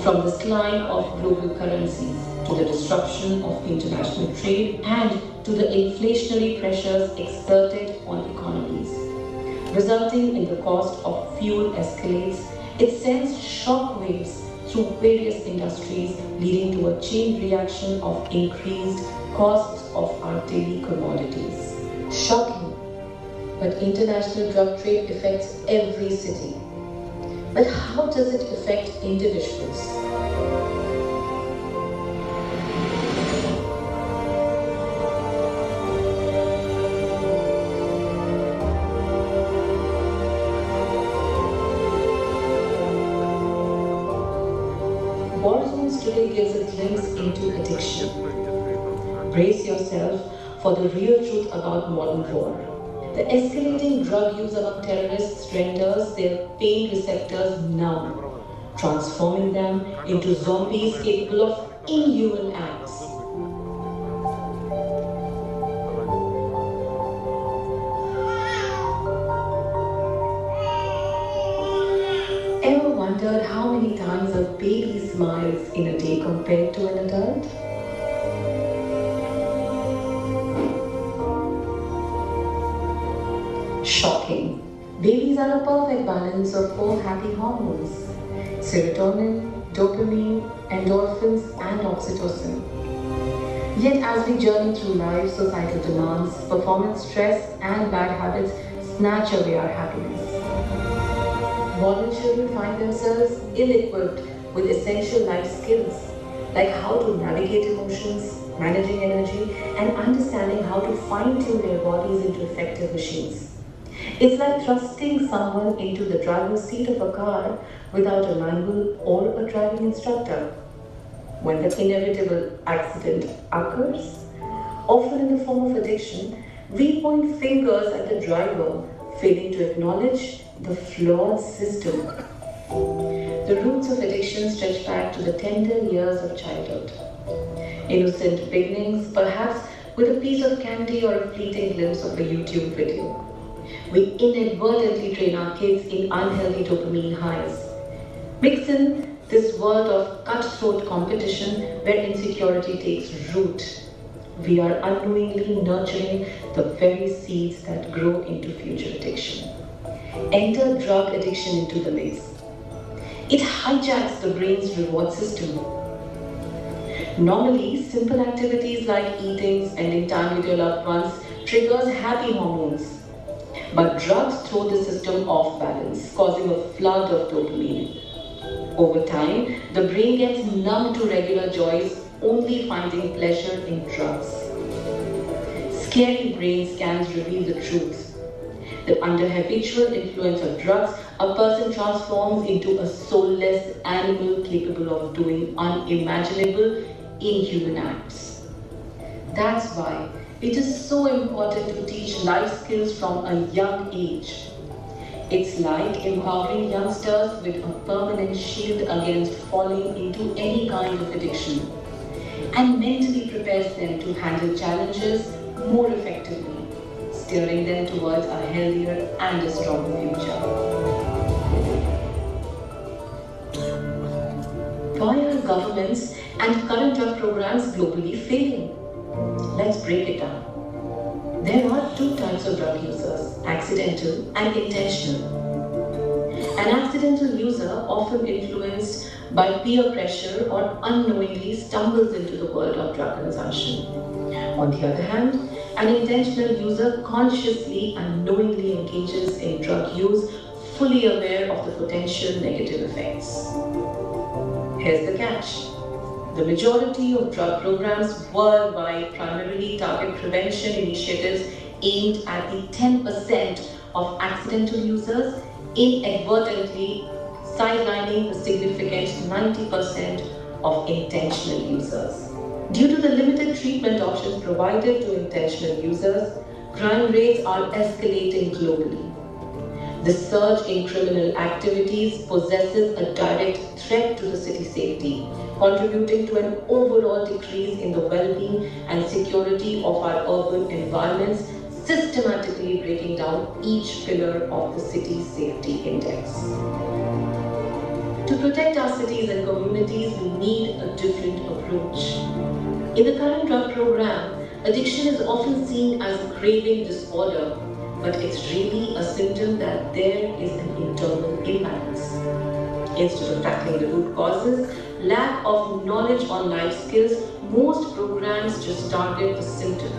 From the slime of global currencies to the disruption of international trade and to the inflationary pressures exerted on economies. Resulting in the cost of fuel escalates, it sends shock waves through various industries, leading to a chain reaction of increased costs of our daily commodities. Shocking, but international drug trade affects every city. But how does it affect individuals? War Zones today gives a glimpse into addiction. Brace yourself for the real truth about modern war. The escalating drug use among terrorists renders their pain receptors numb, transforming them into zombies capable of inhuman acts. Ever wondered how many times a baby smiles in a day compared to an adult? Shocking. Babies are a perfect balance of 4 happy hormones: serotonin, dopamine, endorphins, and oxytocin. Yet as we journey through life, societal demands, performance stress, and bad habits snatch away our happiness. Modern children find themselves ill-equipped with essential life skills, like how to navigate emotions, managing energy, and understanding how to fine-tune their bodies into effective machines. It's like thrusting someone into the driver's seat of a car without a manual or a driving instructor. When the inevitable accident occurs, often in the form of addiction, we point fingers at the driver, failing to acknowledge the flawed system. The roots of addiction stretch back to the tender years of childhood. Innocent beginnings, perhaps with a piece of candy or a fleeting glimpse of a YouTube video. We inadvertently train our kids in unhealthy dopamine highs. Mix in this world of cutthroat competition where insecurity takes root. We are unknowingly nurturing the very seeds that grow into future addiction. Enter drug addiction into the mix. It hijacks the brain's reward system. Normally, simple activities like eating, spending time with your loved ones triggers happy hormones. But drugs throw the system off balance, causing a flood of dopamine. Over time, the brain gets numb to regular joys, only finding pleasure in drugs. Scary brain scans reveal the truth. That under habitual influence of drugs, a person transforms into a soulless animal capable of doing unimaginable, inhuman acts. That's why it is so important to teach life skills from a young age. It's like empowering youngsters with a permanent shield against falling into any kind of addiction, and mentally prepares them to handle challenges more effectively, steering them towards a healthier and a stronger future. Why are governments and current drug programs globally failing? Let's break it down. There are two types of drug users, accidental and intentional. An accidental user, often influenced by peer pressure or unknowingly, stumbles into the world of drug consumption. On the other hand, an intentional user consciously and knowingly engages in drug use, fully aware of the potential negative effects. Here's the catch. The majority of drug programs worldwide primarily target prevention initiatives aimed at the 10% of accidental users, inadvertently sidelining the significant 90% of intentional users. Due to the limited treatment options provided to intentional users, crime rates are escalating globally. The surge in criminal activities possesses a direct threat to the city safety, contributing to an overall decrease in the well-being and security of our urban environments, systematically breaking down each pillar of the city's safety index. To protect our cities and communities, we need a different approach. In the current drug program, addiction is often seen as a craving disorder, but it's really a symptom that there is an internal imbalance. Instead of tackling the root causes, lack of knowledge on life skills, most programs just target the symptom.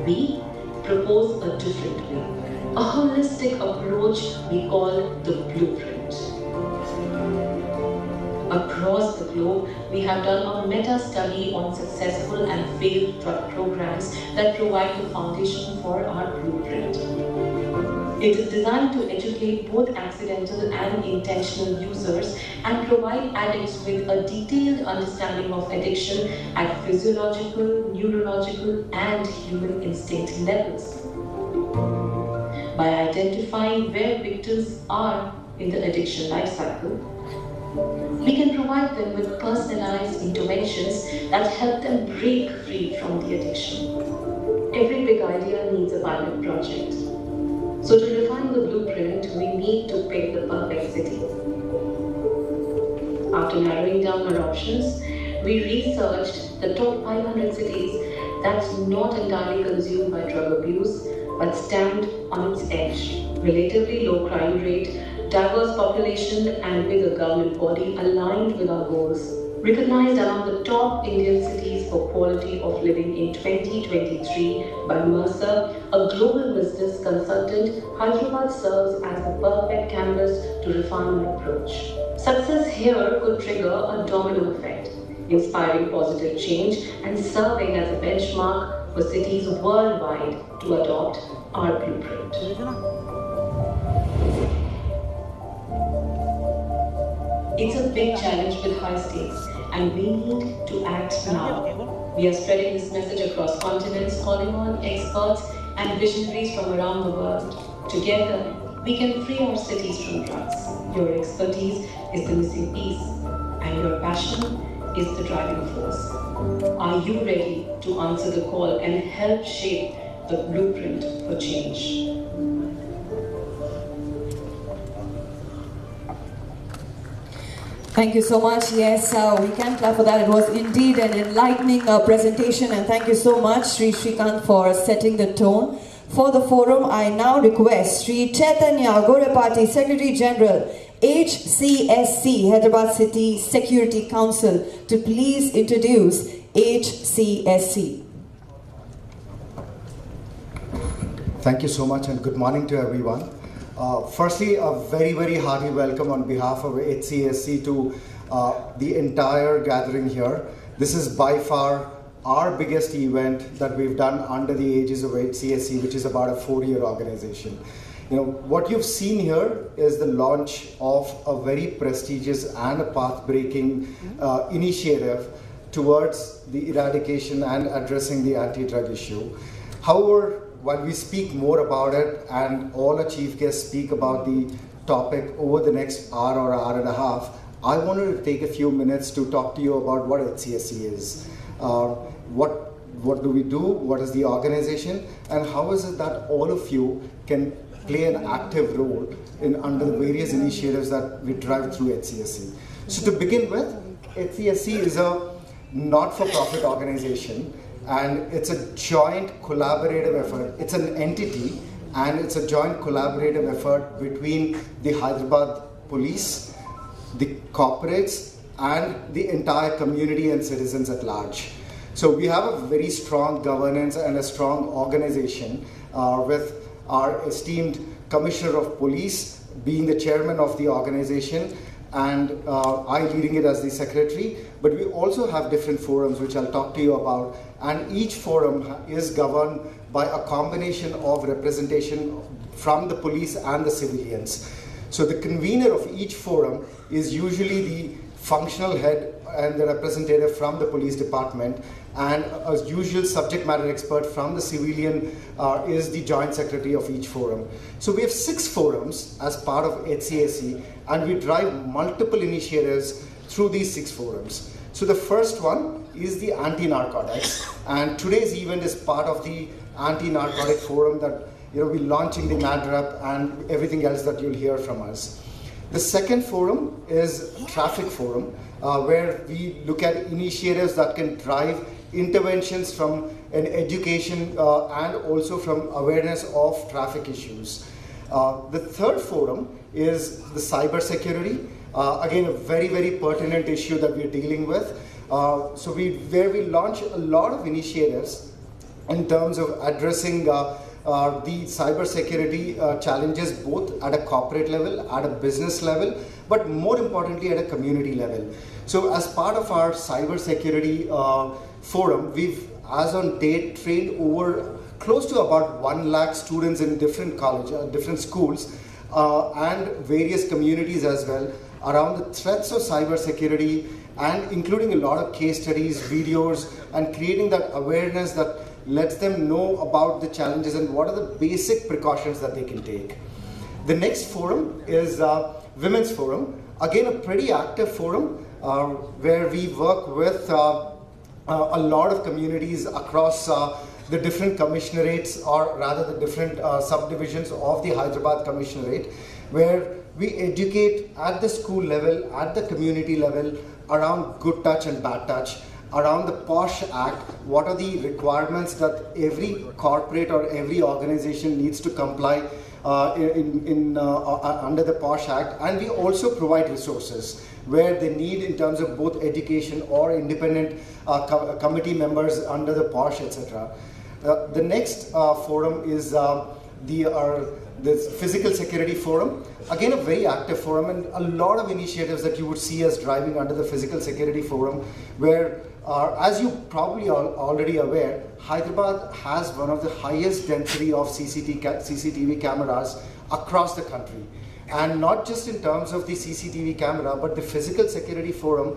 We propose a different way, a holistic approach we call the blueprint. Across the globe, we have done a meta-study on successful and failed drug programs that provide the foundation for our blueprint. It is designed to educate both accidental and intentional users and provide addicts with a detailed understanding of addiction at physiological, neurological, and human instinct levels. By identifying where victims are in the addiction life cycle, we can provide them with personalized interventions that help them break free from the addiction. Every big idea needs a pilot project. So to refine the blueprint, we need to pick the perfect city. After narrowing down our options, we researched the top 500 cities that's not entirely consumed by drug abuse, but stand on its edge. Relatively low crime rate, diverse population, and with a government body aligned with our goals. Recognized among the top Indian cities for quality of living in 2023 by Mercer, a global business consultant, Hyderabad serves as the perfect canvas to refine my approach. Success here could trigger a domino effect, inspiring positive change and serving as a benchmark for cities worldwide to adopt our blueprint. It's a big challenge with high stakes, and we need to act now. We are spreading this message across continents, calling on experts and visionaries from around the world. Together, we can free our cities from drugs. Your expertise is the missing piece, and your passion is the driving force. Are you ready to answer the call and help shape the blueprint for change?
Thank you so much. Yes, we can clap for that. It was indeed an enlightening presentation, and thank you so much, Sri Srikant, for setting the tone. For the forum, I now request Sri Chaitanya Gorapati, Secretary General, HCSC, Hyderabad City Security Council, to please introduce HCSC.
Thank you so much, and good morning to everyone. Firstly, a very hearty welcome on behalf of HCSC to the entire gathering here. This is by far our biggest event that we've done under the aegis of HCSC, which is about a 4-year organization. You know, what you've seen here is the launch of a very prestigious and a path-breaking initiative towards the eradication and addressing the anti-drug issue. However, while we speak more about it and all our chief guests speak about the topic over the next hour or hour and a half, I wanted to take a few minutes to talk to you about what HCSC is. What do we do? What is the organization? And how is it that all of you can play an active role in under the various initiatives that we drive through HCSC? So to begin with, HCSC is a not-for-profit organization, and it's a joint collaborative effort. It's an entity, and it's a joint collaborative effort between the Hyderabad police, the corporates, and the entire community and citizens at large. So we have a very strong governance and a strong organization with our esteemed Commissioner of Police being the chairman of the organization, and I leading it as the secretary. But we also have different forums which I'll talk to you about, and each forum is governed by a combination of representation from the police and the civilians. So the convener of each forum is usually the functional head and the representative from the police department, and as usual subject matter expert from the civilian is the joint secretary of each forum. So we have 6 forums as part of HCSC, and we drive multiple initiatives through these 6 forums. So the first one is the anti-narcotics, and today's event is part of the anti-narcotic forum that we're launching the NADREP and everything else that you'll hear from us. The second forum is Traffic Forum, where we look at initiatives that can drive interventions from an education and also from awareness of traffic issues. The third forum is the cyber security. Again, a very pertinent issue that we're dealing with. Where we launch a lot of initiatives in terms of addressing the cyber security challenges, both at a corporate level, at a business level, but more importantly at a community level. So as part of our cyber security forum, we've as on date trained over close to about 1 lakh students in different colleges, different schools, and various communities as well around the threats of cyber security, and including a lot of case studies, videos, and creating that awareness that lets them know about the challenges and what are the basic precautions that they can take. The next forum is Women's Forum. Again, a pretty active forum where we work with a lot of communities across the different commissionerates, or rather the different subdivisions of the Hyderabad Commissionerate, where we educate at the school level, at the community level, around good touch and bad touch, around the POSH Act, what are the requirements that every corporate or every organization needs to comply under the POSH Act, and we also provide resources where they need in terms of both education or independent committee members under the POSH, etc. The next forum is the Physical Security Forum. Again, a very active forum, and a lot of initiatives that you would see us driving under the Physical Security Forum, where as you probably already aware, Hyderabad has one of the highest density of CCTV cameras across the country. And not just in terms of the CCTV camera, but the physical security forum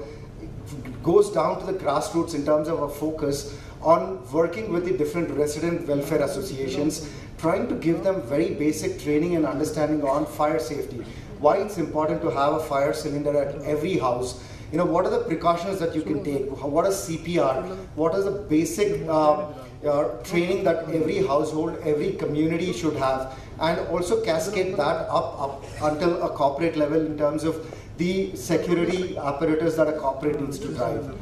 goes down to the grassroots in terms of a focus on working with the different resident welfare associations, trying to give them very basic training and understanding on fire safety. Why it's important to have a fire cylinder at every house. You know, what are the precautions that you can take? What is CPR? What is the basic training that every household, every community should have? And also cascade that up until a corporate level in terms of the security apparatus that a corporate needs to drive.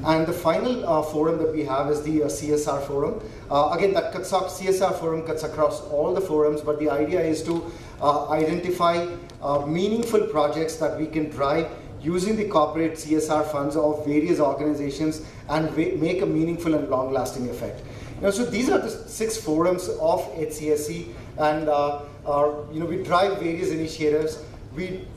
And the final forum that we have is the CSR forum. Again, that CSR forum cuts across all the forums, but the idea is to identify meaningful projects that we can drive using the corporate CSR funds of various organizations and make a meaningful and long-lasting effect. So these are the 6 forums of HCSC, and we drive various initiatives. We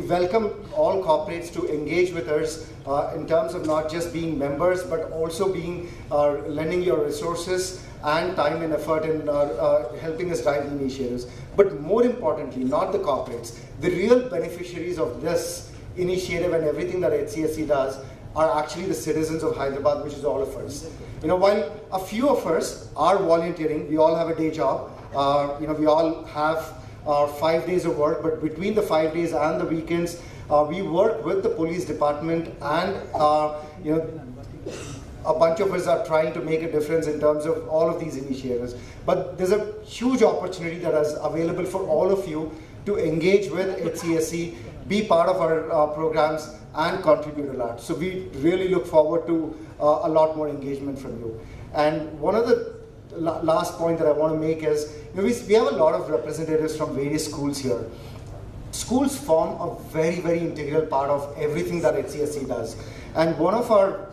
welcome all corporates to engage with us in terms of not just being members, but also being lending your resources and time and effort in helping us drive the initiatives. But more importantly, not the corporates. The real beneficiaries of this initiative and everything that HCSC does are actually the citizens of Hyderabad, which is all of us. While a few of us are volunteering, we all have a day job. We all have 5 days of work, but between the 5 days and the weekends, we work with the police department, and a bunch of us are trying to make a difference in terms of all of these initiatives. But there's a huge opportunity that is available for all of you to engage with HCSC, be part of our programs, and contribute a lot. So we really look forward to a lot more engagement from you. And one of the last point that I want to make is, we have a lot of representatives from various schools here. Schools form a very, very integral part of everything that HCSC does. And one of our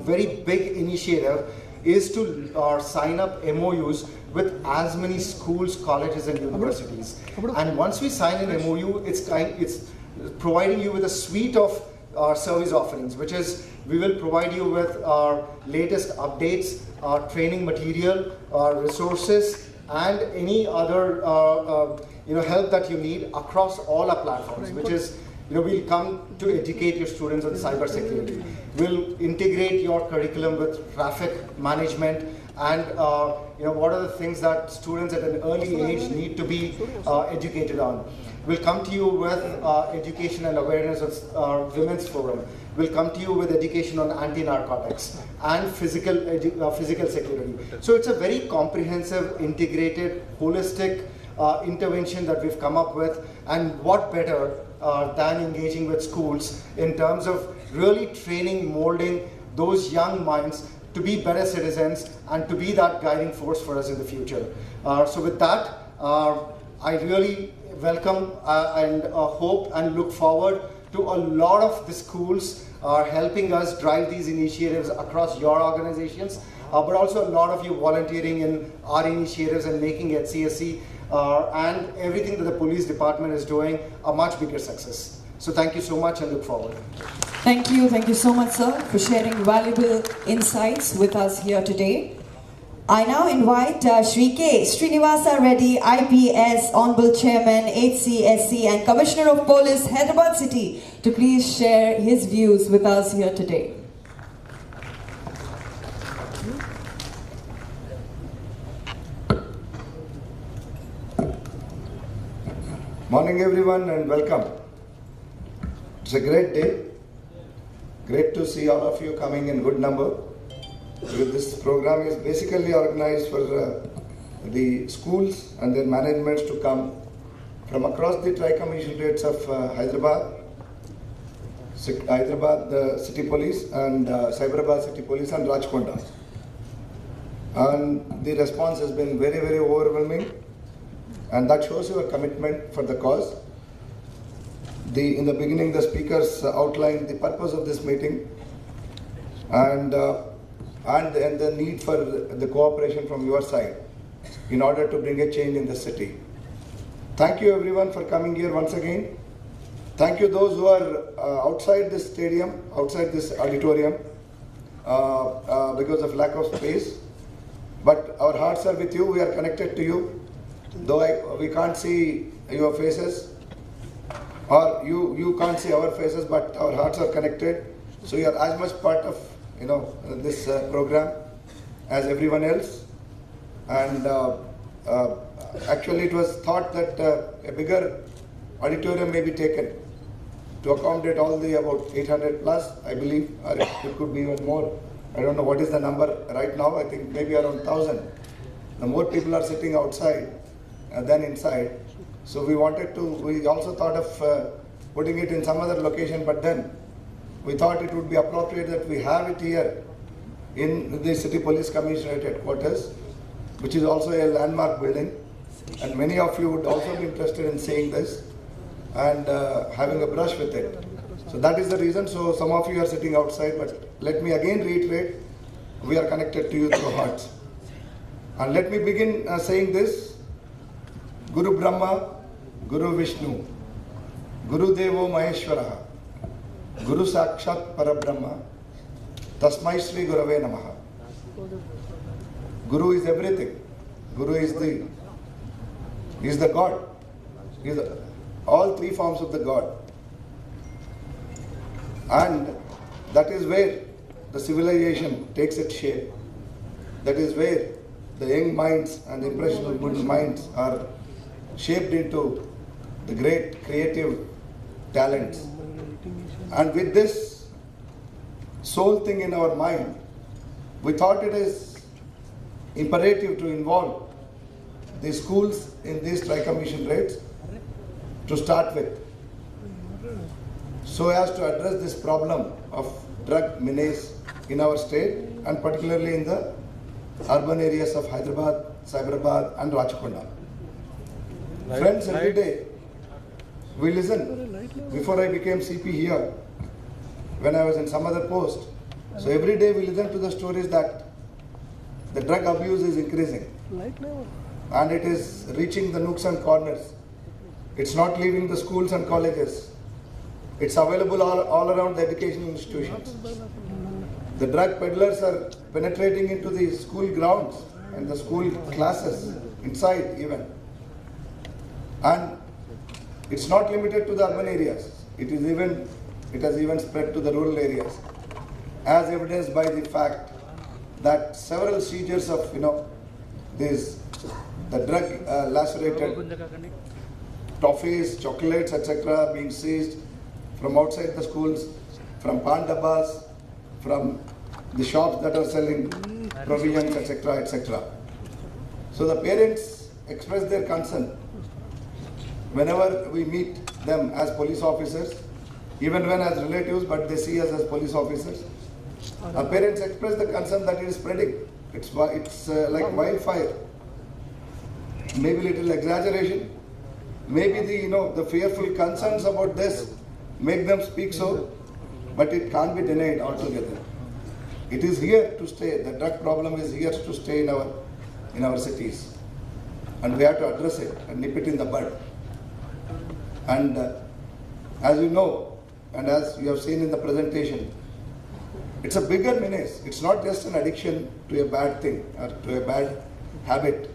very big initiative is to sign up MOUs with as many schools, colleges, and universities. And once we sign an MOU, it's providing you with a suite of service offerings, which is we will provide you with our latest updates, training material, resources, and any other help that you need across all our platforms, which is we'll come to educate your students on cyber security. We'll integrate your curriculum with traffic management, and what are the things that students at an early age need to be educated on. We'll come to you with education and awareness of Women's Forum. We'll come to you with education on anti-narcotics and physical security. So it's a very comprehensive, integrated, holistic intervention that we've come up with, and what better than engaging with schools in terms of really training, molding those young minds to be better citizens and to be that guiding force for us in the future. So with that, I really welcome and hope and look forward to a lot of the schools helping us drive these initiatives across your organizations, but also a lot of you volunteering in our initiatives and making HCSC and everything that the police department is doing a much bigger success. So thank you so much and look forward.
Thank you so much, sir, for sharing valuable insights with us here today. I now invite Shri K. Srinivasa Reddy, IPS, Honorable Chairman, HCSC, and Commissioner of Police, Hyderabad City, to please share his views with us here today.
Morning everyone and welcome. It's a great day. Great to see all of you coming in good number. This program is basically organized for the schools and their managements to come from across the tri-commissionates of Hyderabad, the City Police, and Cyberabad City Police, and Rajkonda. And the response has been very, very overwhelming, and that shows your commitment for the cause. In the beginning, the speakers outlined the purpose of this meeting and the need for the cooperation from your side in order to bring a change in the city. Thank you everyone for coming here once again. Thank you those who are outside this stadium, outside this auditorium because of lack of space. But our hearts are with you, we are connected to you. Though we can't see your faces, or you can't see our faces, but our hearts are connected. So you are as much part of this program as everyone else. And actually, it was thought that a bigger auditorium may be taken to accommodate all the about 800 plus, I believe, or it could be even more. I don't know what is the number right now. I think maybe around 1,000. The more people are sitting outside than inside. So we also thought of putting it in some other location, but then we thought it would be appropriate that we have it here in the City Police Commissionerate headquarters, which is also a landmark building. And many of you would also be interested in seeing this and having a brush with it. So that is the reason. So some of you are sitting outside, but let me again reiterate, we are connected to you through hearts. And let me begin saying this: Guru Brahma, Guru Vishnu, Guru Devo Maheshwara, Guru Sakshat Parabrahma, Tasmai Shri Gurave Namaha. Guru is everything. Guru is the God. He is all three forms of the God. And that is where the civilization takes its shape. That is where the young minds and the impressionable minds are shaped into the great creative talents. And with this soul thing in our mind, we thought it is imperative to involve the schools in these tri-commission rates to start with, so as to address this problem of drug menace in our state, and particularly in the urban areas of Hyderabad, Cyberabad and Rachakonda. Friends, every day we listen. Before I became CP here, when I was in some other post, so every day we listen to the stories that the drug abuse is increasing and it is reaching the nooks and corners. It's not leaving the schools and colleges. It's available all around the educational institutions. The drug peddlers are penetrating into the school grounds and the school classes, inside even. And it's not limited to the urban areas. It has even spread to the rural areas, as evidenced by the fact that several seizures of the drug lacerated toffees, chocolates, etc. being seized from outside the schools, from pan dabbas, from the shops that are selling provisions, etc., etc. So the parents express their concern whenever we meet them as police officers, even when as relatives, but they see us as police officers. Our parents express the concern that it is spreading. It's like wildfire. Maybe little exaggeration. Maybe the fearful concerns about this make them speak so, but it can't be denied altogether. It is here to stay. The drug problem is here to stay in our cities, and we have to address it and nip it in the bud. And as you know, and as you have seen in the presentation, it's a bigger menace. It's not just an addiction to a bad thing or to a bad habit.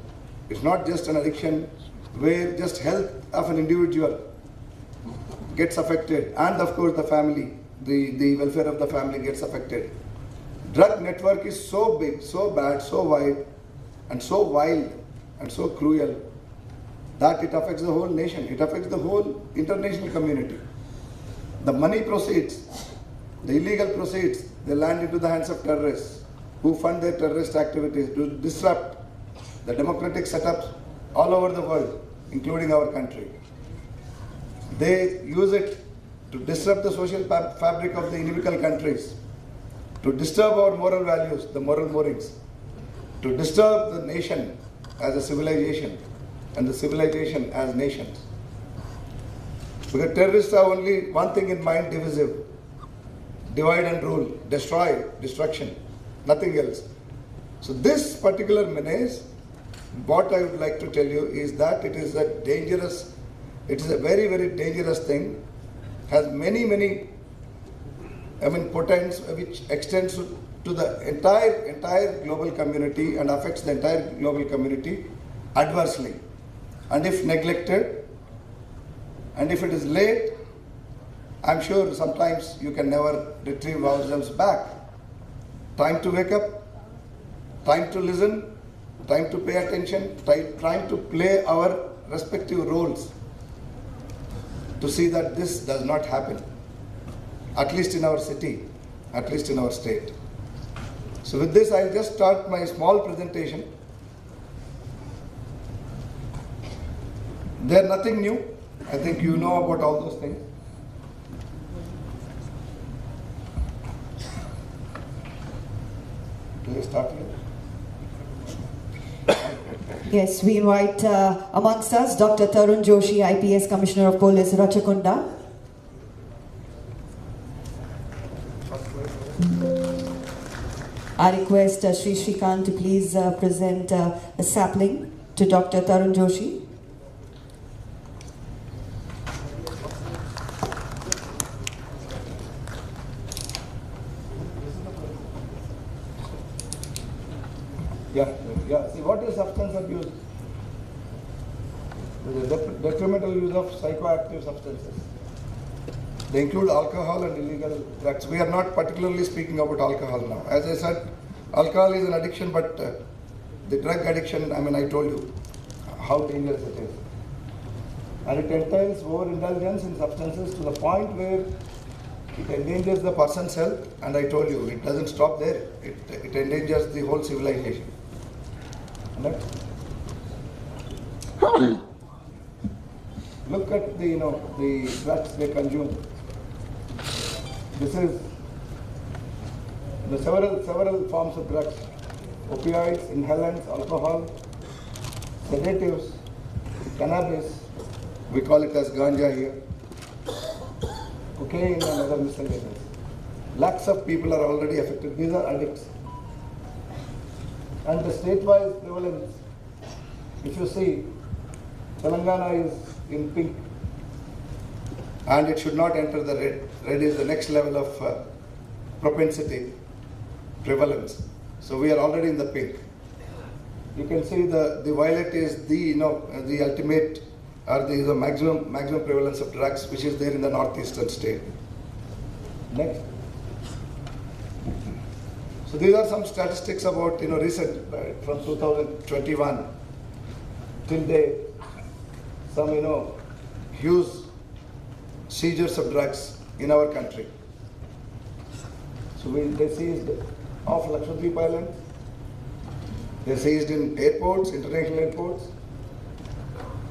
It's not just an addiction where just health of an individual gets affected, and of course the family, the welfare of the family gets affected. Drug network is so big, so bad, so wide, and so wild, and so cruel that it affects the whole nation. It affects the whole international community. The money proceeds, the illegal proceeds, they land into the hands of terrorists who fund their terrorist activities to disrupt the democratic setups all over the world, including our country. They use it to disrupt the social fabric of the inimical countries, to disturb our moral values, the moral moorings, to disturb the nation as a civilization and the civilization as nations. Because terrorists have only one thing in mind: divisive, divide and rule, destroy, destruction, nothing else. So this particular menace, what I would like to tell you is that it is a very, very dangerous thing, has many potence which extends to the entire global community and affects the entire global community adversely. And if neglected, And if it is late, I'm sure sometimes you can never retrieve ourselves back. Time to wake up, time to listen, time to pay attention, trying to play our respective roles to see that this does not happen, at least in our city, at least in our state. So with this, I'll just start my small presentation. They're nothing new. I think you know about all those things. Do you start here?
Yes, we invite amongst us Dr. Tarun Joshi, IPS Commissioner of Police, Ratchakunda. I request Sri Srikant to please present a sapling to Dr. Tarun Joshi.
Yeah. See, what is substance abuse? The detrimental use of psychoactive substances. They include alcohol and illegal drugs. We are not particularly speaking about alcohol now. As I said, alcohol is an addiction, but the drug addiction, I told you how dangerous it is. And it entails overindulgence in substances to the point where it endangers the person's health, and I told you, it doesn't stop there. It endangers the whole civilization. Next. Look at the drugs they consume. This is the several forms of drugs: opioids, inhalants, alcohol, sedatives, cannabis. We call it as ganja here. Cocaine and other miscellaneous. Lakhs of people are already affected. These are addicts. And the state-wise prevalence, if you see, Telangana is in pink, and it should not enter the red. Red is the next level of propensity, prevalence. So we are already in the pink. You can see the violet is the ultimate or the maximum prevalence of drugs, which is there in the northeastern state. Next. So these are some statistics about recent from 2021 till date. Some huge seizures of drugs in our country. So they seized off Lakshadweep Island. They seized in airports, international airports,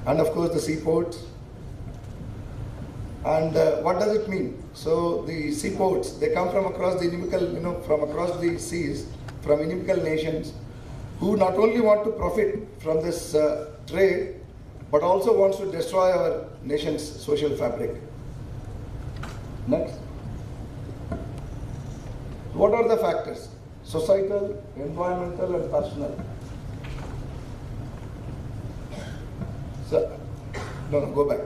and of course the seaports. And what does it mean? So the seaports, they come from across the inimical, from across the seas, from inimical nations, who not only want to profit from this trade, but also wants to destroy our nation's social fabric. Next. What are the factors? Societal, environmental, and personal. So, no, go back.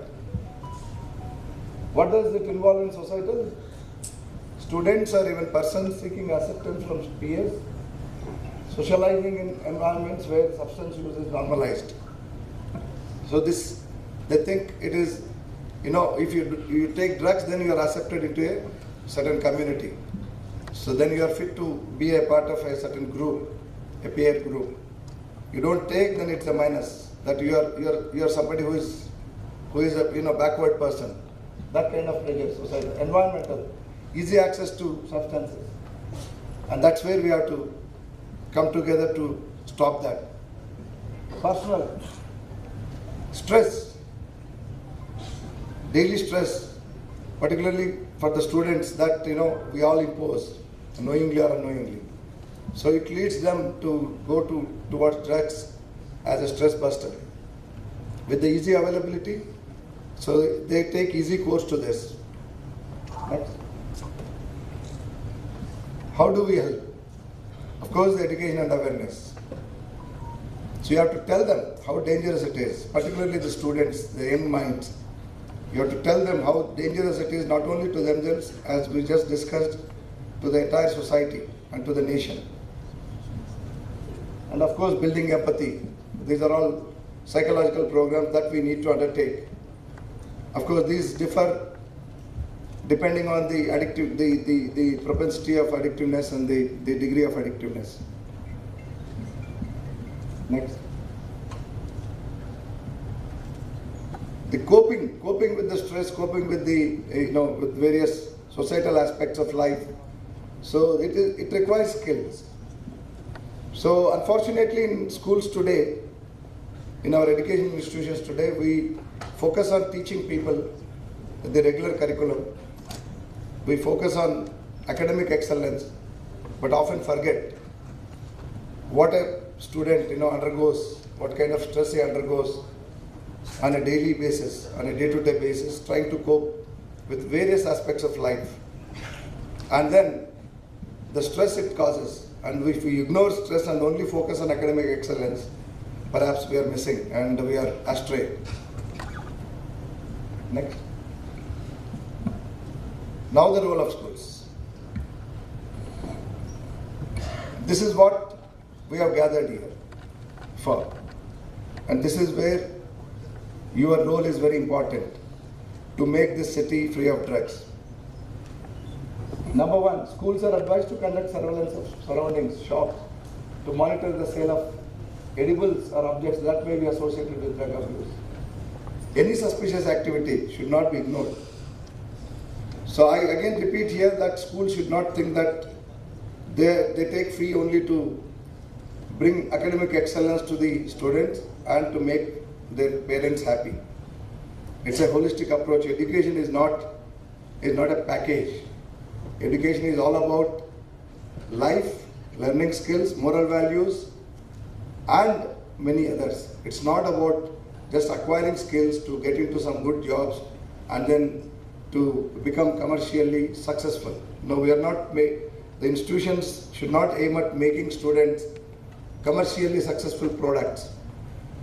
What does it involve in societal? Students or even persons seeking acceptance from peers, socializing in environments where substance use is normalized. So they think it is, if you take drugs, then you are accepted into a certain community. So then you are fit to be a part of a certain group, a peer group. You don't take, then it's a minus. That you are somebody who is a backward person. That kind of pressure, society. Environmental, easy access to substances. And that's where we have to come together to stop that. Personal, stress, daily stress, particularly for the students that we all impose, knowingly or unknowingly. So it leads them to go towards drugs as a stress buster. With the easy availability, so they take easy course to this. Next. How do we help? Of course, the education and awareness. So you have to tell them how dangerous it is, particularly the students, the young minds. You have to tell them how dangerous it is, not only to themselves, as we just discussed, to the entire society and to the nation. And of course, building empathy. These are all psychological programs that we need to undertake. Of course, these differ depending on the propensity of addictiveness and the degree of addictiveness. Next. The coping with the stress, coping with the with various societal aspects of life. So it requires skills. So unfortunately, in schools today, in our education institutions today, we focus on teaching people the regular curriculum. We focus on academic excellence, but often forget what a student undergoes, what kind of stress he undergoes on a daily basis, on a day-to-day basis, trying to cope with various aspects of life. And then the stress it causes, and if we ignore stress and only focus on academic excellence, perhaps we are missing and we are astray. Next. Now the role of schools. This is what we have gathered here for. And this is where your role is very important to make this city free of drugs. Number one, schools are advised to conduct surveillance of surroundings, shops, to monitor the sale of edibles or objects that may be associated with drug abuse. Any suspicious activity should not be ignored. So I again repeat here that schools should not think that they take fee only to bring academic excellence to the students and to make their parents happy. It's a holistic approach. Education is not a package. Education is all about life, learning skills, moral values, and many others. It's not about just acquiring skills to get into some good jobs and then to become commercially successful. No, we are not. The institutions should not aim at making students commercially successful products.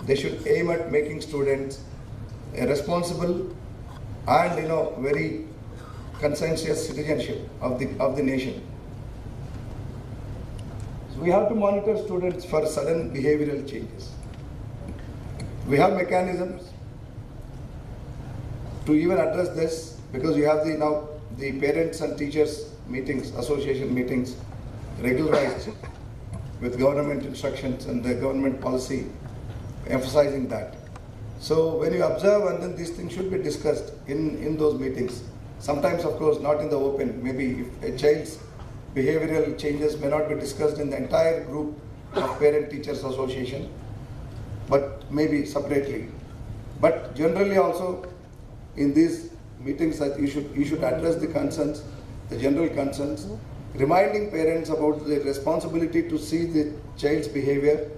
They should aim at making students a responsible and very conscientious citizenship of the nation. So we have to monitor students for sudden behavioral changes. We have mechanisms to even address this, because we have the parents and teachers meetings, association meetings, regularized with government instructions and the government policy emphasizing that. So when you observe, and then these things should be discussed in those meetings. Sometimes, of course, not in the open. Maybe if a child's behavioral changes may not be discussed in the entire group of parent-teachers association, but maybe separately. But generally also in these meetings that you should address the concerns, the general concerns, reminding parents about the responsibility to see the child's behavior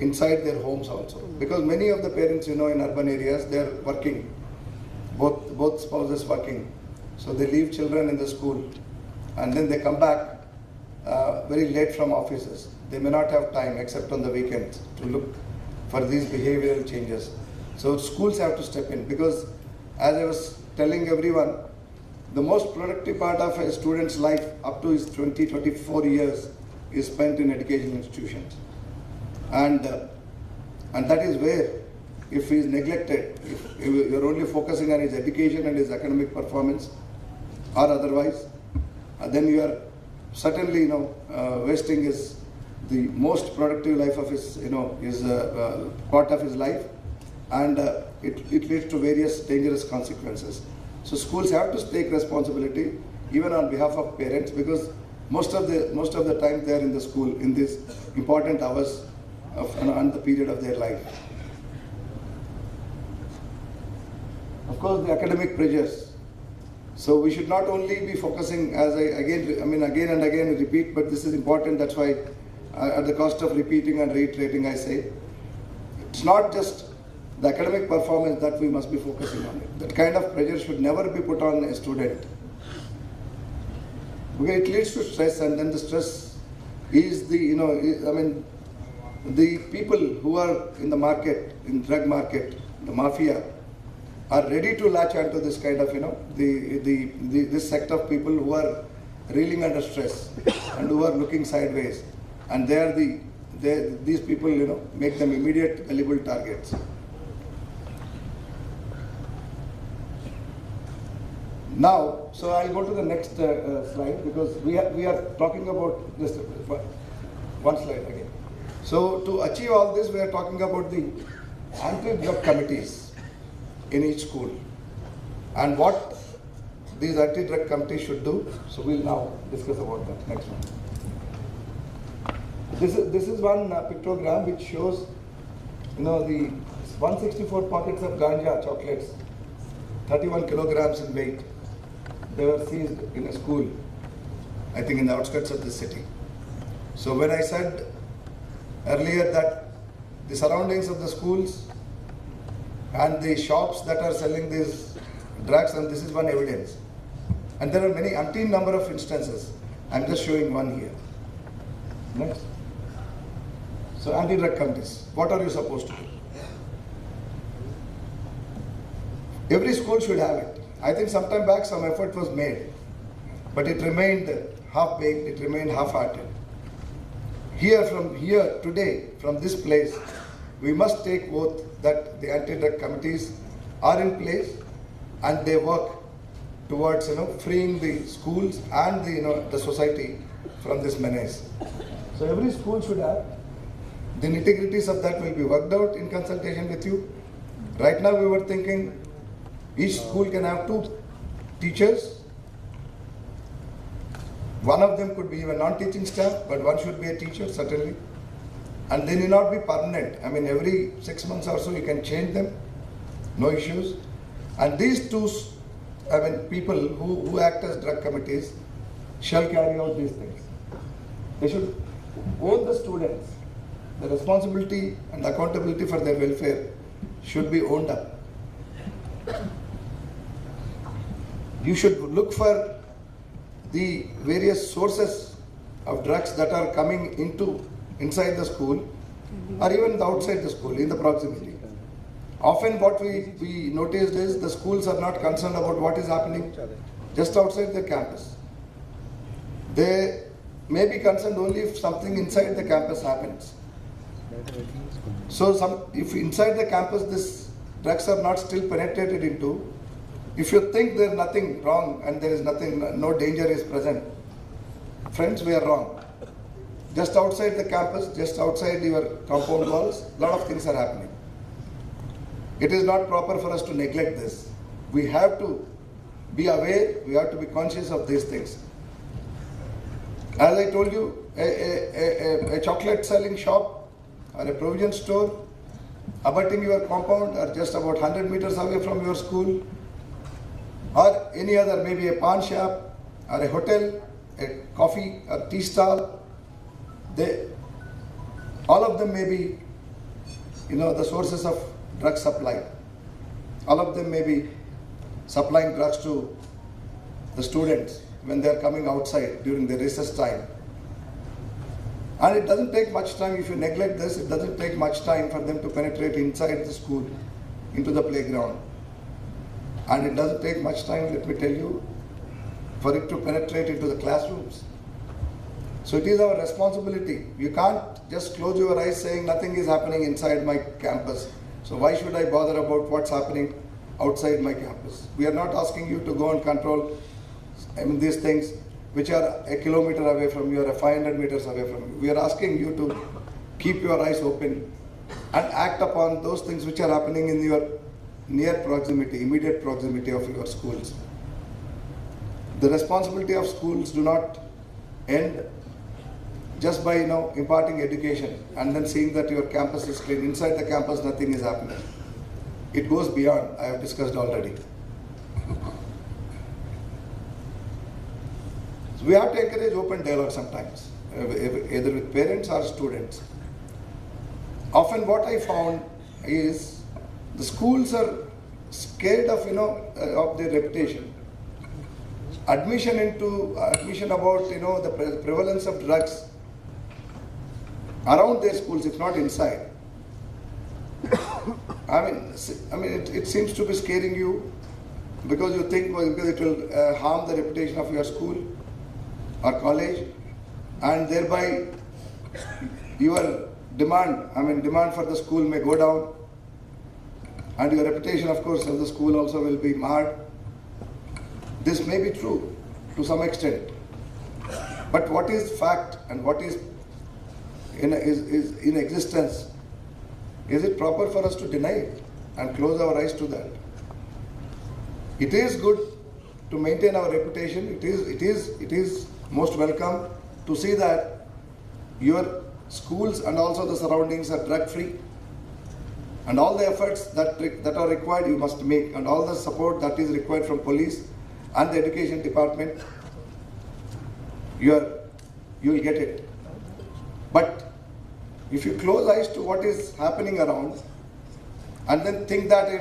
inside their homes also. Because many of the parents, in urban areas, they are working, both spouses working. So they leave children in the school and then they come back very late from offices. They may not have time except on the weekends to look for these behavioral changes. So schools have to step in, because as I was telling everyone, the most productive part of a student's life up to his 20-24 years is spent in educational institutions. And that is where, if he is neglected, if you're only focusing on his education and his academic performance or otherwise, then you are certainly wasting the most productive life of his part of his life, and it leads to various dangerous consequences. So schools have to take responsibility even on behalf of parents, because most of the time they are in the school in these important hours on the period of their life. Of course, the academic pressures. So we should not only be focusing, as again and again repeat, but this is important. That's why, at the cost of repeating and reiterating, I say, it's not just the academic performance that we must be focusing on. That kind of pressure should never be put on a student, because it leads to stress, and then the stress is the people who are in the market, in drug market, the mafia, are ready to latch onto this kind of this sect of people who are reeling under stress and who are looking sideways, and these people make them immediate gullible targets. Now, so I'll go to the next slide because we are talking about just one slide again. So to achieve all this, we are talking about the anti-drug committees in each school and what these anti-drug committees should do. So we'll now discuss about that. Next one. This is one pictogram which shows, the 164 pockets of ganja chocolates, 31 kilograms in weight. They were seized in a school, I think in the outskirts of the city. So when I said earlier that the surroundings of the schools and the shops that are selling these drugs, and this is one evidence. And there are many umpteen number of instances. I'm just showing one here. Next. So anti-drug committees, what are you supposed to do? Every school should have it. I think some time back some effort was made, but it remained half-baked, it remained half-hearted. Today, from this place, we must take oath that the anti-drug committees are in place and they work towards freeing the schools and the society from this menace. So every school should have. The nitty-gritties of that will be worked out in consultation with you. Right now we were thinking each school can have 2 teachers. One of them could be even non-teaching staff, but one should be a teacher, certainly. And they need not be permanent. I mean, every 6 months or so you can change them, no issues. And these 2 people who act as drug committees shall carry out these things. They should own the students. The responsibility and accountability for their welfare should be owned up. You should look for the various sources of drugs that are coming inside the school or even outside the school, in the proximity. Often what we noticed is the schools are not concerned about what is happening just outside the campus. They may be concerned only if something inside the campus happens. So if inside the campus these drugs are not still penetrated into, if you think there is nothing wrong and there is nothing, no danger is present, friends, we are wrong. Just outside the campus, just outside your compound walls, a lot of things are happening. It is not proper for us to neglect this. We have to be aware, we have to be conscious of these things. As I told you, a chocolate selling shop or a provision store abutting your compound or just about 100 meters away from your school, or any other, maybe a pawn shop or a hotel, a coffee or tea stall, all of them may be the sources of drug supply. All of them may be supplying drugs to the students when they are coming outside during the recess time. And it doesn't take much time, if you neglect this, it doesn't take much time for them to penetrate inside the school, into the playground. And it doesn't take much time, let me tell you, for it to penetrate into the classrooms. So it is our responsibility. You can't just close your eyes saying nothing is happening inside my campus. So why should I bother about what's happening outside my campus? We are not asking you to go and control these things which are a kilometer away from you or 500 meters away from you. We are asking you to keep your eyes open and act upon those things which are happening in your near proximity, immediate proximity of your schools. The responsibility of schools do not end just by imparting education and then seeing that your campus is clean. Inside the campus nothing is happening. It goes beyond, I have discussed already. So we have to encourage open dialogue sometimes, either with parents or students. Often what I found is the schools are scared of their reputation. Admission about the prevalence of drugs around their schools, if not inside. It seems to be scaring you because you think because it will harm the reputation of your school or college, and thereby your demand for the school may go down, and your reputation, of course, of the school also will be marred. this may be true to some extent. But what is fact and what is in existence, is it proper for us to deny it and close our eyes to that? It is good to maintain our reputation. It is most welcome to see that your schools and also the surroundings are drug-free, and all the efforts that are required you must make, and all the support that is required from police and the education department, you will get it. But if you close eyes to what is happening around and then think that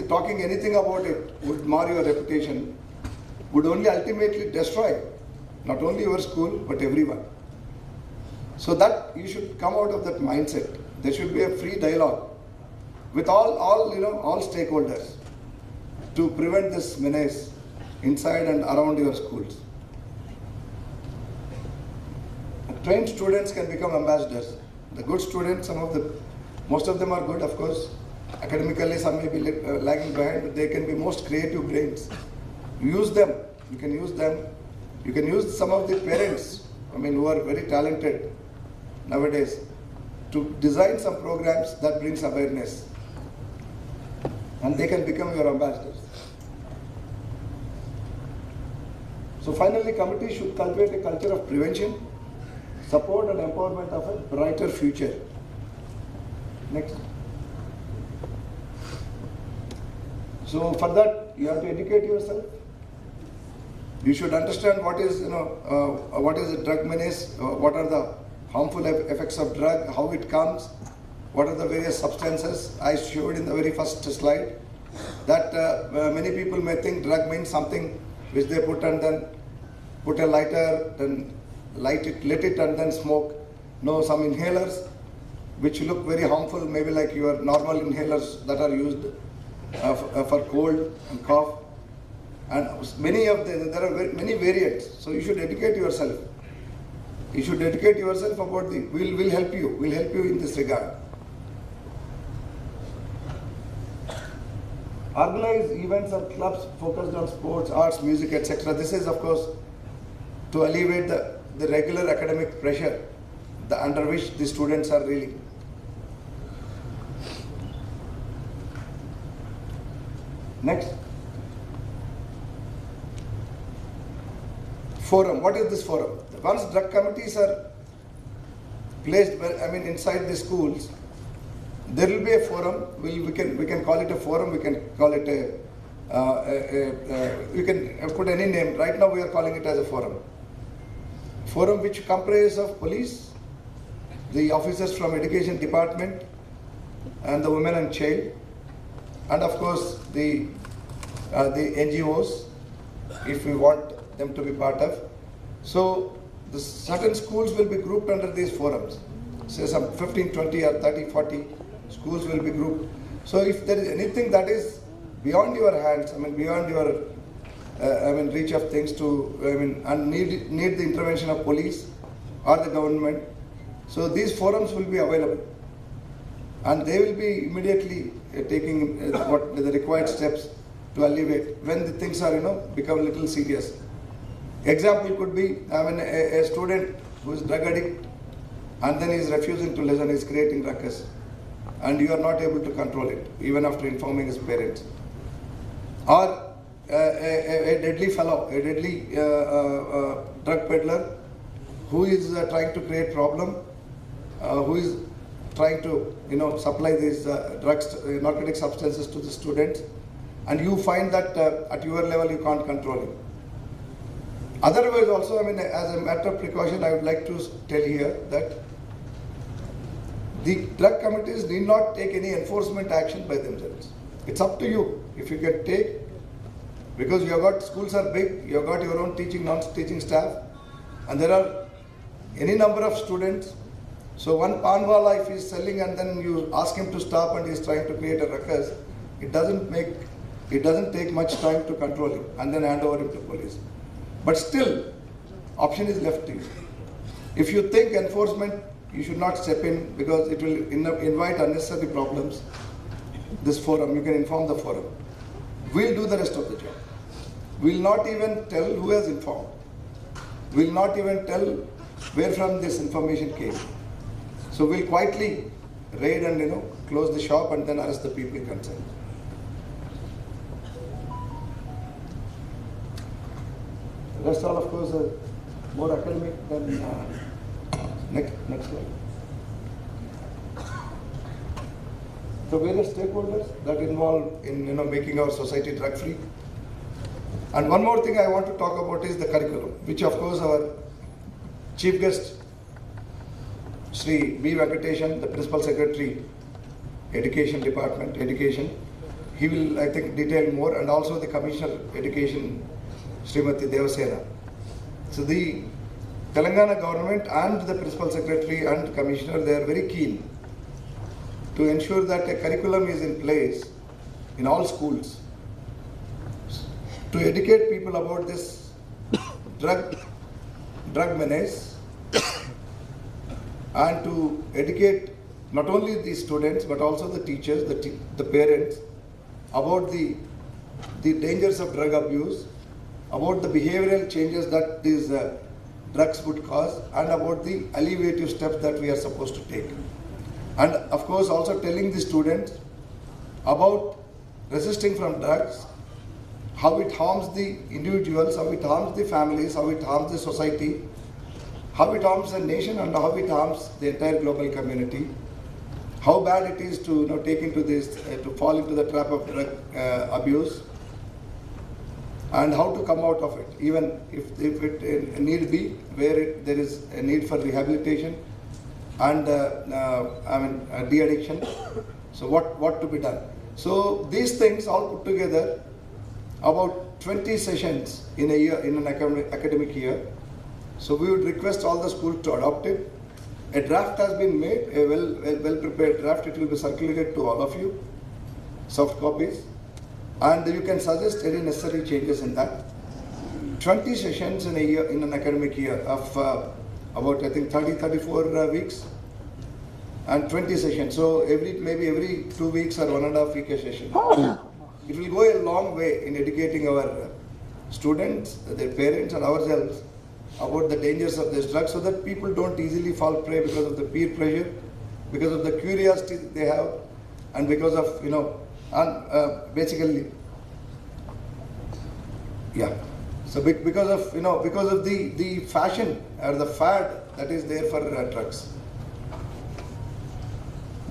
talking anything about it would mar your reputation, would only ultimately destroy not only your school but everyone. So that you should come out of that mindset. There should be a free dialogue with all stakeholders to prevent this menace inside and around your schools. Trained students can become ambassadors. The good students, most of them are good, of course. Academically, some may be lagging behind, but they can be most creative brains. Use them. You can use them. You can use some of the parents, who are very talented nowadays, to design some programs that brings awareness, and they can become your ambassadors. So finally, committee should cultivate a culture of prevention, support and empowerment of a brighter future. Next. So for that, you have to educate yourself. You should understand what is a drug menace, what are the harmful effects of drug, how it comes, what are the various substances. I showed in the very first slide that many people may think drug means something which they put and then put a lighter, then lit it and then smoke. No, some inhalers which look very harmful, maybe like your normal inhalers that are used for cold and cough. And there are many variants. So you should educate yourself. You should educate yourself about we'll help you in this regard. Organize events and clubs focused on sports, arts, music, etc. This is, of course, to alleviate the regular academic pressure under which the students are reeling. Next. Forum. What is this forum? Once drug committees are placed, inside the schools, there will be a forum. We can call it a forum. We can call it we can put any name. Right now we are calling it as a forum. Forum which comprises of police, the officers from education department, and the women and child, and of course the NGOs, if we want them to be part of. So the certain schools will be grouped under these forums. Say some 15, 20 or 30, 40 schools will be grouped. So if there is anything that is beyond your hands, beyond your reach of things and need the intervention of police or the government, so these forums will be available, and they will be immediately taking what the required steps to alleviate when the things are become a little serious. Example could be a student who is drug addict and then he is refusing to listen, he is creating ruckus, and you are not able to control it even after informing his parents. Or a deadly fellow, a deadly drug peddler who is trying to create problem, who is trying to supply these drugs, narcotic substances to the students, and you find that at your level you can't control it. Otherwise also, as a matter of precaution, I would like to tell here that the drug committees need not take any enforcement action by themselves. It's up to you if you can take, because you have got, schools are big, you have got your own teaching, non-teaching staff, and there are any number of students. So one panwala, if he is selling and then you ask him to stop and he is trying to create a ruckus, it doesn't take much time to control him and then hand over him to police. But still, option is left to you. If you think enforcement, you should not step in because it will invite unnecessary problems. This forum, you can inform the forum. We'll do the rest of the job. will not even tell who has informed, will not even tell where from this information came. So we'll quietly raid and close the shop and then arrest the people concerned. The rest all, of course, are more academic than next slide. The various stakeholders that involve in making our society drug free. And one more thing I want to talk about is the curriculum, which of course our chief guest, Sri B. Venkateshan, the Principal Secretary, Education Department, Education, he will, I think, detail more, and also the Commissioner Education, Srimati Devasena. So the Telangana government and the Principal Secretary and Commissioner, they are very keen to ensure that a curriculum is in place in all schools to educate people about this drug menace and to educate not only the students but also the teachers, the parents about the dangers of drug abuse, about the behavioral changes that these drugs would cause, and about the alleviative steps that we are supposed to take. And of course also telling the students about resisting from drugs, how it harms the individuals, how it harms the families, how it harms the society, how it harms the nation, and how it harms the entire global community, how bad it is to take into this, to fall into the trap of drug abuse, and how to come out of it, even if it need be, where there is a need for rehabilitation and de-addiction. So what to be done? So these things all put together, about 20 sessions in a year, in an academic year. So we would request all the schools to adopt it. A draft has been made, a well prepared draft. It will be circulated to all of you, soft copies, and you can suggest any necessary changes in that. 20 sessions in a year, in an academic year of about, I think, 34 weeks, and 20 sessions. So maybe every 2 weeks or 1.5 week a session. It will go a long way in educating our students, their parents, and ourselves about the dangers of this drug, so that people don't easily fall prey because of the peer pressure, because of the curiosity they have, and because of basically, yeah. So because of the fashion or the fad that is there for drugs.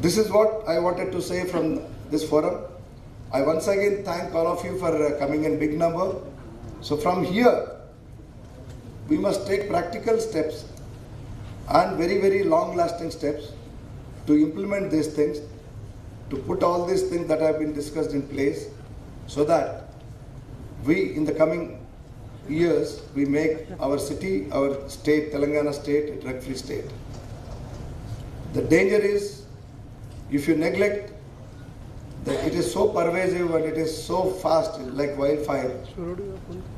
This is what I wanted to say from this forum. I once again thank all of you for coming in big number. So from here, we must take practical steps and very, very long-lasting steps to implement these things, to put all these things that have been discussed in place, so that we, in the coming years, we make our city, our state, Telangana state, a drug-free state. The danger is, if you neglect, it is so pervasive and it is so fast, like wildfire,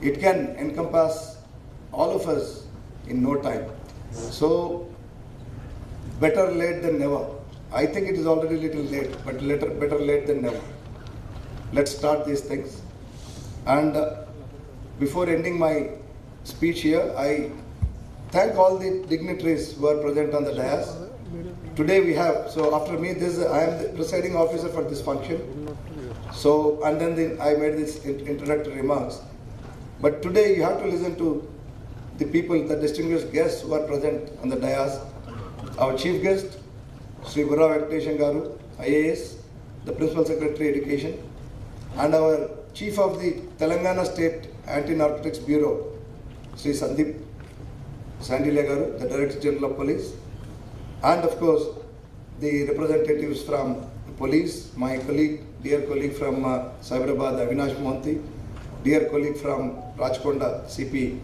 it can encompass all of us in no time. So, better late than never. I think it is already little late, but better late than never. Let's start these things. And before ending my speech here, I thank all the dignitaries who are present on the dais. Today we have, so after me, I am the presiding officer for this function. So, and then I made this introductory remarks. But today you have to listen to the people, the distinguished guests who are present on the dais. Our chief guest, Sri Burra Venkateshan Garu, IAS, the Principal Secretary Education, and our Chief of the Telangana State Anti-narcotics Bureau, Sri Sandeep Sandile Garu, the Director General of Police, and of course the representatives from the police, my colleague, dear colleague from Cyberabad, Avinash Mohanty, dear colleague from Rajkonda, CP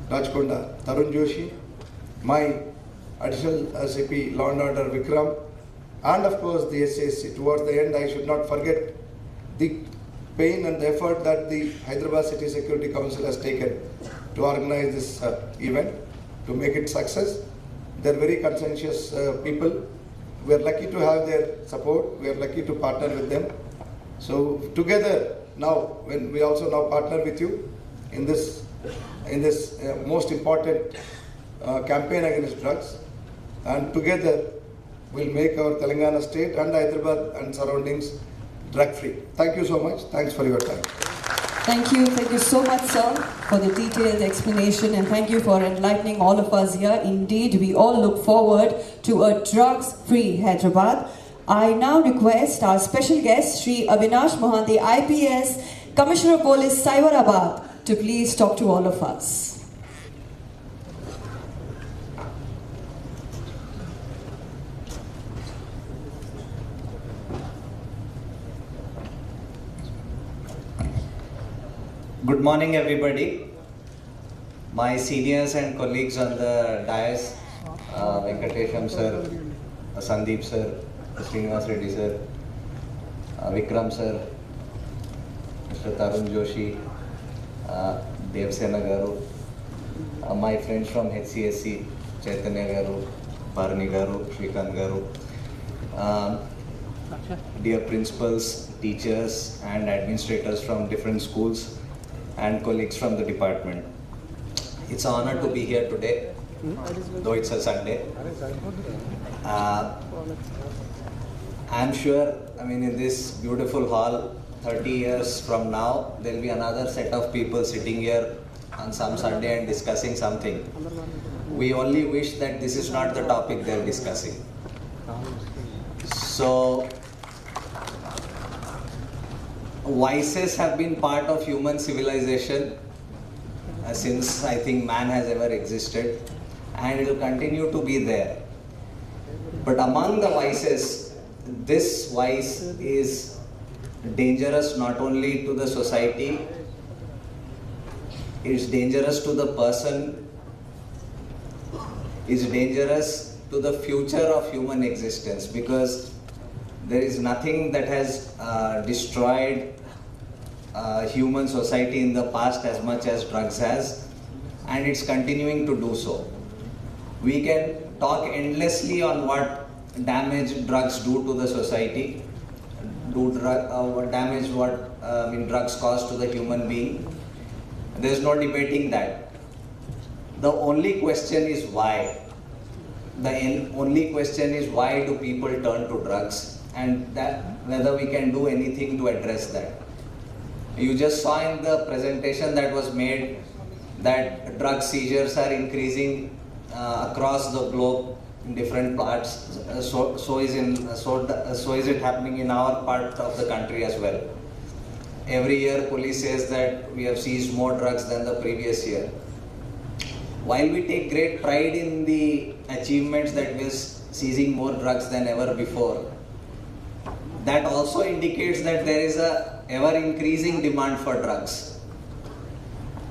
Rajkonda, Tarun Joshi, my additional CP Law and Order Vikram, and of course the HCSC. Towards the end, I should not forget the pain and the effort that the Hyderabad City Security Council has taken to organize this event, to make it success. They are very conscientious people. We are lucky to have their support. We are lucky to partner with them. So together now, when we also now partner with you, in this most important campaign against drugs, and together we'll make our Telangana state and Hyderabad and surroundings drug-free. Thank you so much. Thanks for your time.
Thank you so much, sir, for the detailed explanation, and thank you for enlightening all of us here. Indeed, we all look forward to a drugs-free Hyderabad. I now request our special guest, Shri Avinash Mohanty, IPS, Commissioner of Police, Cyberabad, to please talk to all of us.
Good morning, everybody. My seniors and colleagues on the dais, Venkatesham sir, Sandeep sir, Srinivas Reddy sir, Vikram sir, Mr. Tarun Joshi, Devsena Garu, my friends from HCSC, Chaitanya Garu, Bharani Garu, Shrikant Garu, dear principals, teachers and administrators from different schools, and colleagues from the department. It's an honor to be here today, though it's a Sunday. I'm sure, in this beautiful hall, 30 years from now, there'll be another set of people sitting here on some Sunday and discussing something. We only wish that this is not the topic they're discussing. So, vices have been part of human civilization since I think man has ever existed, and it will continue to be there. But among the vices, this vice is dangerous not only to the society, it's dangerous to the person, it's dangerous to the future of human existence, because there is nothing that has destroyed human society in the past as much as drugs has, and it's continuing to do so. We can talk endlessly on what damage drugs do to the society, what drugs cause to the human being. There's no debating that. The only question is why. The only question is why do people turn to drugs, and that whether we can do anything to address that. You just saw in the presentation that was made that drug seizures are increasing across the globe in different parts. So is it happening in our part of the country as well. Every year police says that we have seized more drugs than the previous year. While we take great pride in the achievements that we are seizing more drugs than ever before, that also indicates that there is a ever increasing demand for drugs.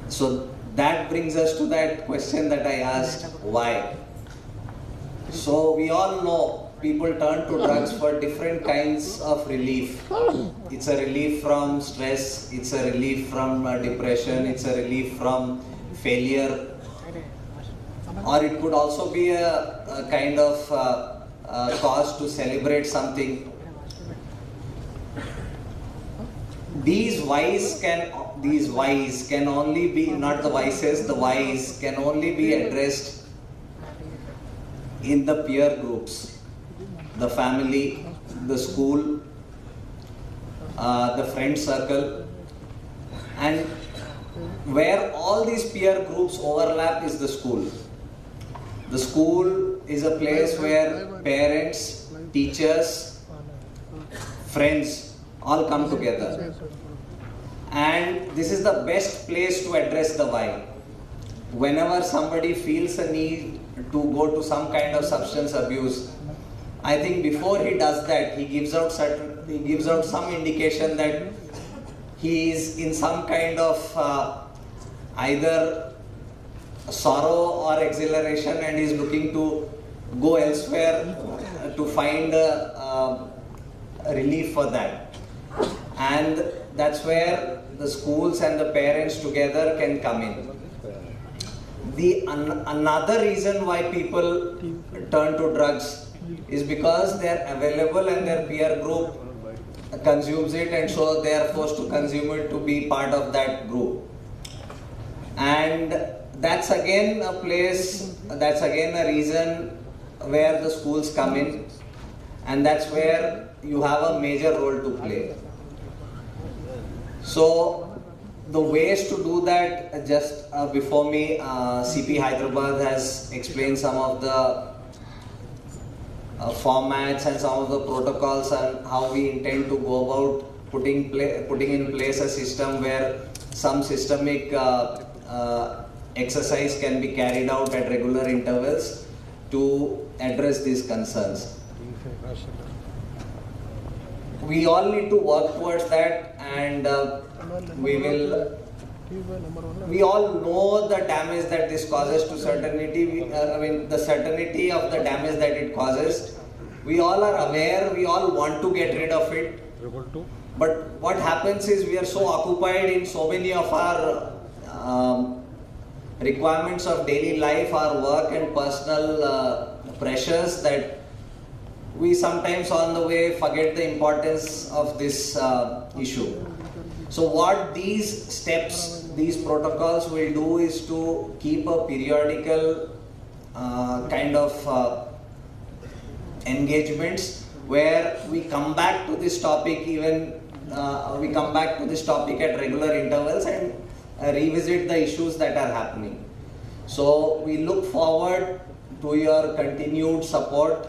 So that brings us to that question that I asked, why? So we all know people turn to drugs for different kinds of relief. It's a relief from stress, it's a relief from depression, it's a relief from failure, or it could also be a kind of cause to celebrate something. These whys can only be, not the vices, the whys can only be addressed in the peer groups, the family, the school, the friend circle, and where all these peer groups overlap is the school. The school is a place where parents, teachers, friends all come together. And this is the best place to address the why. Whenever somebody feels a need to go to some kind of substance abuse, I think before he does that, he gives out some indication that he is in some kind of either sorrow or exhilaration, and is looking to go elsewhere to find a relief for that. And that's where the schools and the parents together can come in. Another reason why people turn to drugs is because they're available and their peer group consumes it, and so they are forced to consume it to be part of that group. And that's again a place, that's again a reason where the schools come in, and that's where you have a major role to play. So the ways to do that, just before me, CP Hyderabad has explained some of the formats and some of the protocols and how we intend to go about putting in place a system where some systemic exercise can be carried out at regular intervals to address these concerns. We all need to work towards that, and we all know the damage that this causes to certainty. The certainty of the damage that it causes. We all are aware, we all want to get rid of it. But what happens is we are so occupied in so many of our requirements of daily life, our work and personal pressures, that we sometimes on the way forget the importance of this issue. So what these steps, these protocols will do is to keep a periodical kind of engagements where we come back to this topic we come back to this topic at regular intervals and revisit the issues that are happening. So we look forward to your continued support,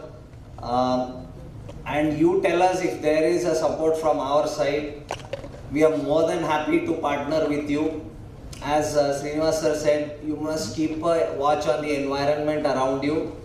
and you tell us if there is a support from our side. We are more than happy to partner with you. As Srinivas sir said, you must keep a watch on the environment around you,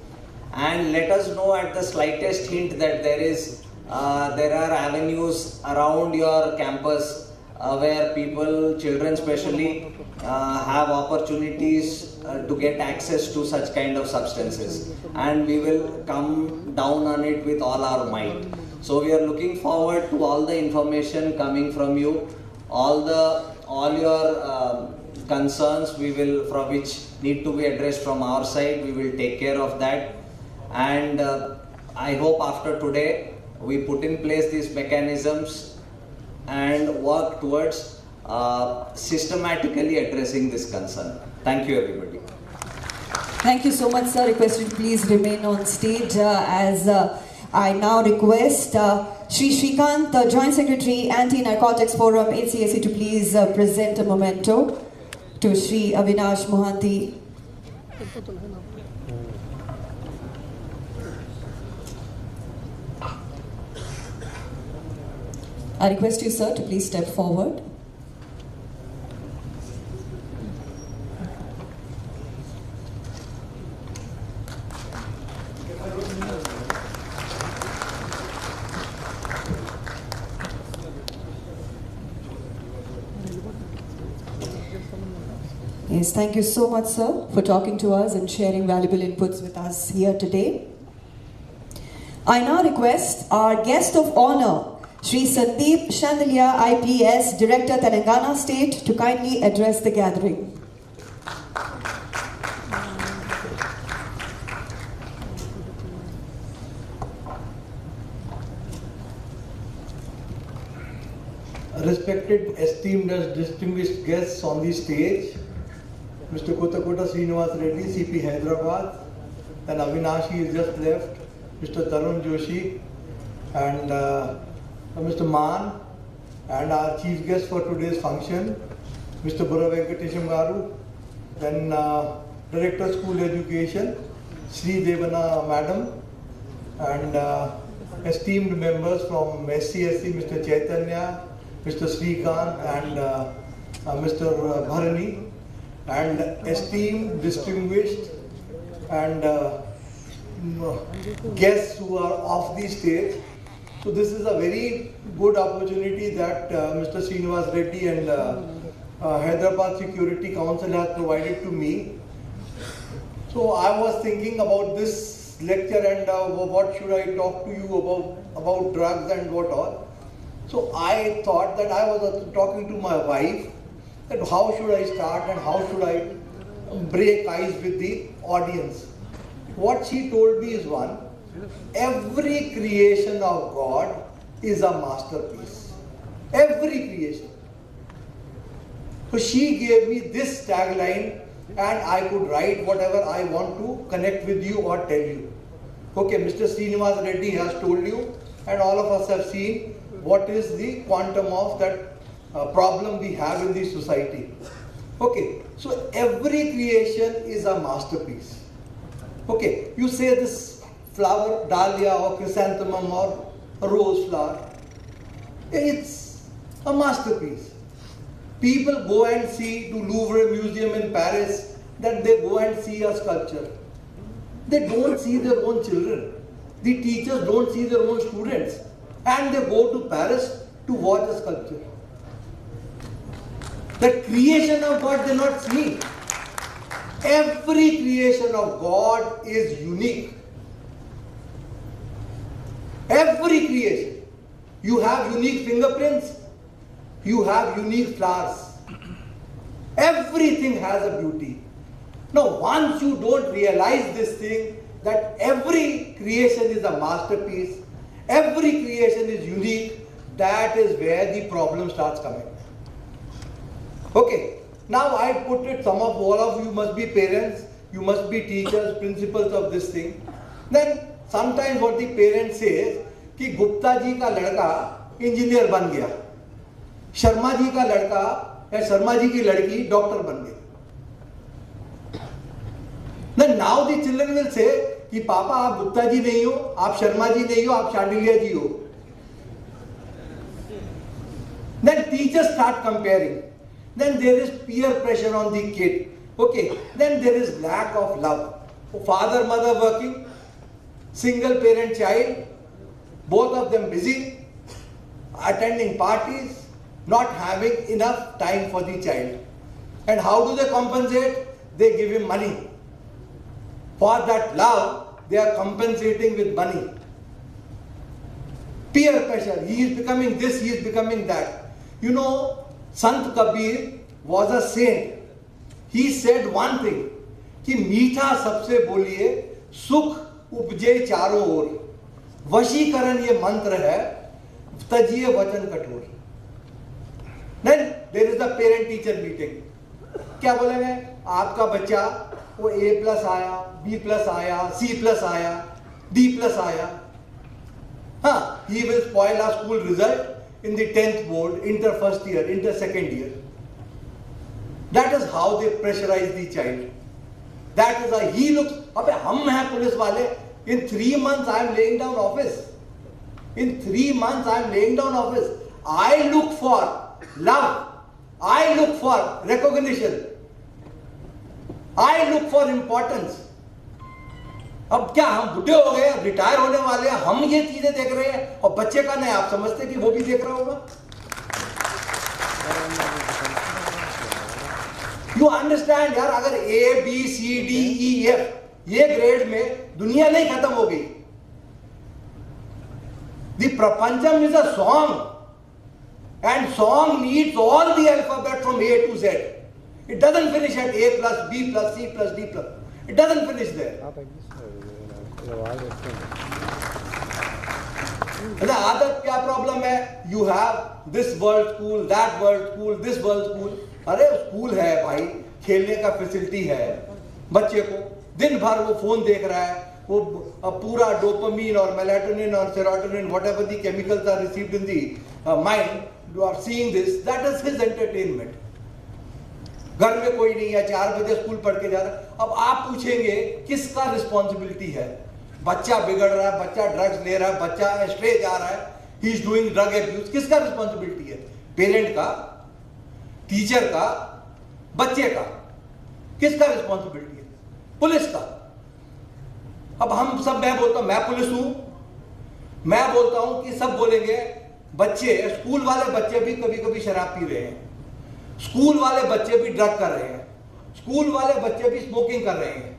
and let us know at the slightest hint that there are avenues around your campus where people, children especially, have opportunities to get access to such kind of substances, and we will come down on it with all our might. So we are looking forward to all the information coming from you, all your concerns from which need to be addressed from our side. We will take care of that, and I hope after today we put in place these mechanisms and work towards systematically addressing this concern. Thank you, everybody.
Thank you so much, sir. Request you to please remain on stage as I now request Shri Shrikant, the Joint Secretary, Anti-Narcotics Forum, HCSC, to please present a memento to Shri Avinash Mohanty. I request you, sir, to please step forward. Yes, thank you so much, sir, for talking to us and sharing valuable inputs with us here today. I now request our guest of honor, Shri Sandeep Shandalia, IPS, Director, Telangana State, to kindly address the gathering.
Respected, esteemed, and distinguished guests on the stage, Mr. Kotakota Srinivas Reddy, CP Hyderabad, and Avinashi is just left, Mr. Tarun Joshi, and Mr. Maan, and our chief guest for today's function, Mr. Burra Venkatesham Garu, then Director School Education, Sri Devana Madam, and esteemed members from HCSC, Mr. Chaitanya, Mr. Srikant, and Mr. Bharani, and esteemed, distinguished, and guests who are off the stage. So this is a very good opportunity that Mr. Srinivas Reddy and Hyderabad Security Council has provided to me. So I was thinking about this lecture and what should I talk to you about drugs and what all. So I thought that I was talking to my wife that how should I start and how should I break ice with the audience. What she told me is one, every creation of God is a masterpiece. Every creation. So she gave me this tagline, and I could write whatever I want to connect with you or tell you. Okay, Mr. Srinivas Reddy has told you, and all of us have seen what is the quantum of that problem we have in the society. Okay, so every creation is a masterpiece. Okay, you say this flower, dahlia or chrysanthemum or a rose flower, it's a masterpiece. People go and see to Louvre Museum in Paris, that they go and see a sculpture. They don't see their own children. The teachers don't see their own students. And they go to Paris to watch a sculpture. The creation of God they not see. Every creation of God is unique. Every creation. You have unique fingerprints. You have unique flowers. Everything has a beauty. Now, once you don't realize this thing, that every creation is a masterpiece, every creation is unique, that is where the problem starts coming. Okay, now I put it, all of you must be parents, you must be teachers, principals of this thing. Then sometimes what the parent says, कि गुप्ता जी का लड़का engineer बन गया, शर्मा जी का लड़का या शर्मा जी की लड़की डॉक्टर बन गई. Then now the children will say कि पापा आप गुप्ता जी नहीं हो, आप शर्मा जी नहीं हो, आप शांडिलिया जी हो. Then teachers start comparing. Then there is peer pressure on the kid. Okay. Then there is lack of love. Father, mother working, single parent child, both of them busy, attending parties, not having enough time for the child. And how do they compensate? They give him money. For that love, they are compensating with money. Peer pressure. He is becoming this, he is becoming that. You know, Sant Kabir was a saint. He said one thing, कि मीठा सबसे बोलिए, सुख उपजे चारों ओर. वशीकरण ये मंत्र है, तजिए वचन कठोर. Then there is a parent-teacher meeting. क्या बोलेंगे? आपका बच्चा वो A+ आया, B+ आया, C+ आया, D+ आया. हाँ, he will spoil our school result in the 10th board, inter first year, inter second year. That is how they pressurize the child. That is how he looks. अबे हम हैं police वाले. In 3 months I am laying down office. In 3 months I am laying down office. I look for love. I look for recognition. I look for importance. अब क्या हम बुढ़े हो गए, रिटायर होने वाले हैं, हम ये चीजें देख रहे हैं और बच्चे का नहीं, आप समझते कि वो भी देख रहा होगा? You understand यार, अगर A, B, C, D, E, F ये ग्रेड में दुनिया नहीं खत्म हो गई. The Prapancham is a song, and song needs all the alphabet from A to Z. It doesn't finish at A+, B+, C+, D+. It doesn't finish there. The आदत क्या problem है? You have this world school, that world school, this world school. अरे school है भाई, खेलने का facility है. बच्चे को दिन भर वो फोन देख रहा है, वो पूरा डोपामिन और मेलाटोनिन और serotonin, whatever the chemicals are received in the mind, you are seeing this. That is his entertainment. घर में कोई नहीं है, 4 बजे स्कूल पढ़ के जा रहा है. अब आप पूछेंगे किसका रिस्पॉन्सिबिलिटी है? बच्चा बिगड़ रहा है, बच्चा ड्रग्स ले रहा है, बच्चा स्ट्रे जा रहा है, he is doing drug abuse. किसका रिस्पॉन्सिबिलिटी है? पेरेंट का, टीचर का, बच्चे का? किसका रिस्पॉन्सिबिलिटी है? पुलिस का. अब हम सब, मैं बोलता हूं मैं पुलिस हूं, मैं बोलता हूं कि सब बोलेंगे बच्चे, स्कूल वाले बच्चे भी कभी कभी शराब पी रहे हैं, स्कूल वाले बच्चे भी ड्रग कर रहे हैं, स्कूल वाले बच्चे भी स्मोकिंग कर रहे हैं.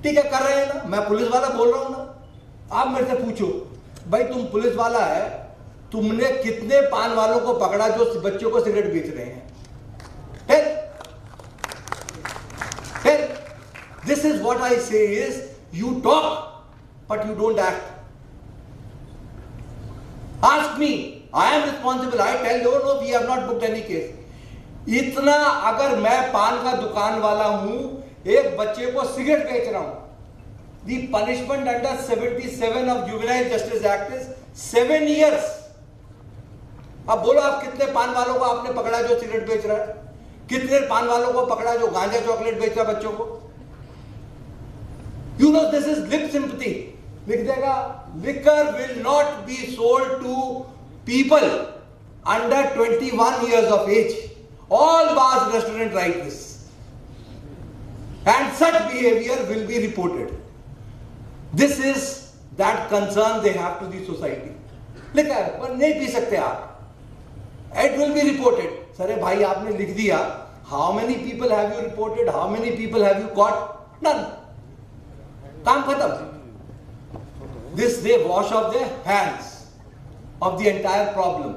ठीक है, कर रहे हैं ना, मैं पुलिस वाला बोल रहा हूं ना. आप मेरे से पूछो, भाई तुम पुलिस वाला है, तुमने कितने पान वालों को पकड़ा जो बच्चों को सिगरेट बेच रहे हैं? फिर दिस इज व्हाट आई से is, you talk but you don't act. Ask me, I am responsible. I tell you, no, we have not booked any case. इतना अगर मैं पान का दुकान वाला हूं, एक बच्चे को सिगरेट बेच रहा हूं, the punishment under 77 of Juvenile Justice Act is 7 years. अब बोलो आप कितने पान वालों को आपने पकड़ा जो सिगरेट बेच रहा है, कितने पान वालों को पकड़ा जो गांजा चॉकलेट बेच रहा है बच्चों को. You know this is lip sympathy. लिख देगा, liquor will not be sold to people under 21 years of age. All bars, restaurant write this. And such behavior will be reported. This is that concern they have to the society. लिखा है, पर नहीं P सकते आप. It will be reported. सरे भाई आपने लिख दिया. How many people have you reported? How many people have you caught? None. काम खत्म. This they wash off their hands of the entire problem.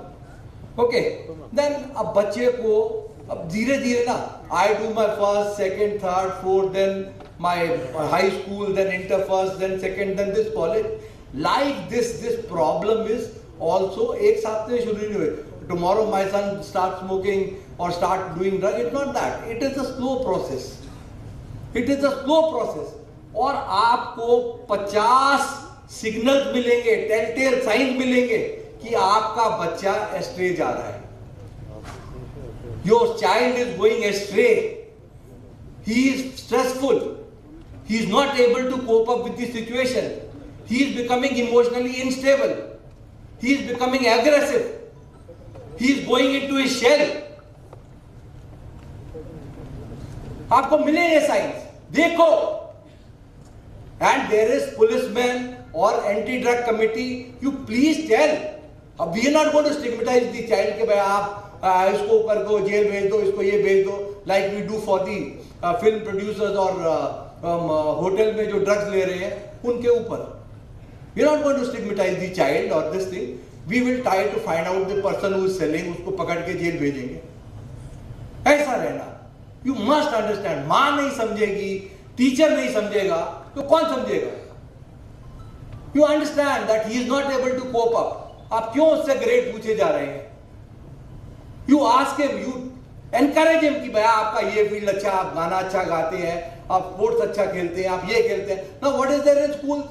Okay. Then अब बच्चे को अब धीरे धीरे ना, I do my first, second, third, fourth, then my high school, then inter first, then second, then this college. Like this problem is also एक साथ में शुरू नहीं हुए. Tomorrow my son starts smoking or start doing drugs. It's not that. It is a slow process. It is a slow process. और आपको 50 signals मिलेंगे, telltale science मिलेंगे कि आपका बच्चा एस्ट्रे जा रहा है. Your child is going astray. He is stressful. He is not able to cope up with the situation. He is becoming emotionally unstable. He is becoming aggressive. He is going into his shell. आपको मिलेंगे science, देखो. And there is policemen or anti-drug committee. You please tell. We are not going to stigmatize the child कि भाई आप इसको कर दो, jail भेज दो, इसको ये भेज दो, like we do for the film producers और होटल में जो ड्रग्स ले रहे हैं उनके ऊपर. We are not going to stigmatize the child or this thing. We will try to find out the person who is selling, उसको पकड़ के जेल भेजेंगे. ऐसा रहना. You must understand. माँ नहीं समझेगी, टीचर नहीं समझेगा, तो कौन समझेगा? You understand that he is not able to cope up. आप क्यों उससे ग्रेड पूछे जा रहे हैं? You ask him, you encourage him कि भैया आपका ये फील्ड अच्छा, आप गाना अच्छा गाते हैं, आप स्पोर्ट्स अच्छा खेलते हैं, आप ये खेलते हैं. Now what is there in schools?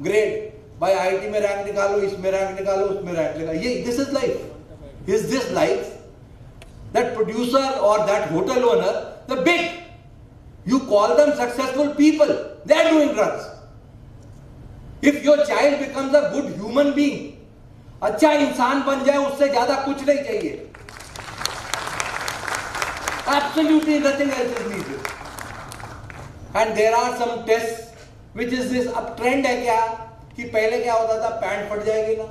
Grade. भाई IIT में रैंक निकालो, इसमें रैंक निकालो, उसमें रैंक निकालो. ये this is life. Is this life? That producer or that hotel owner, the big, you call them successful people. They are doing drugs. If your child becomes a good human being, अच्छा इंसान बन जाए, उससे ज्यादा कुछ नहीं चाहिए. Absolutely nothing else is needed. And there are some tests which is this. अब ट्रेंड है क्या कि पहले क्या होता था, पैंट फट जाएगी ना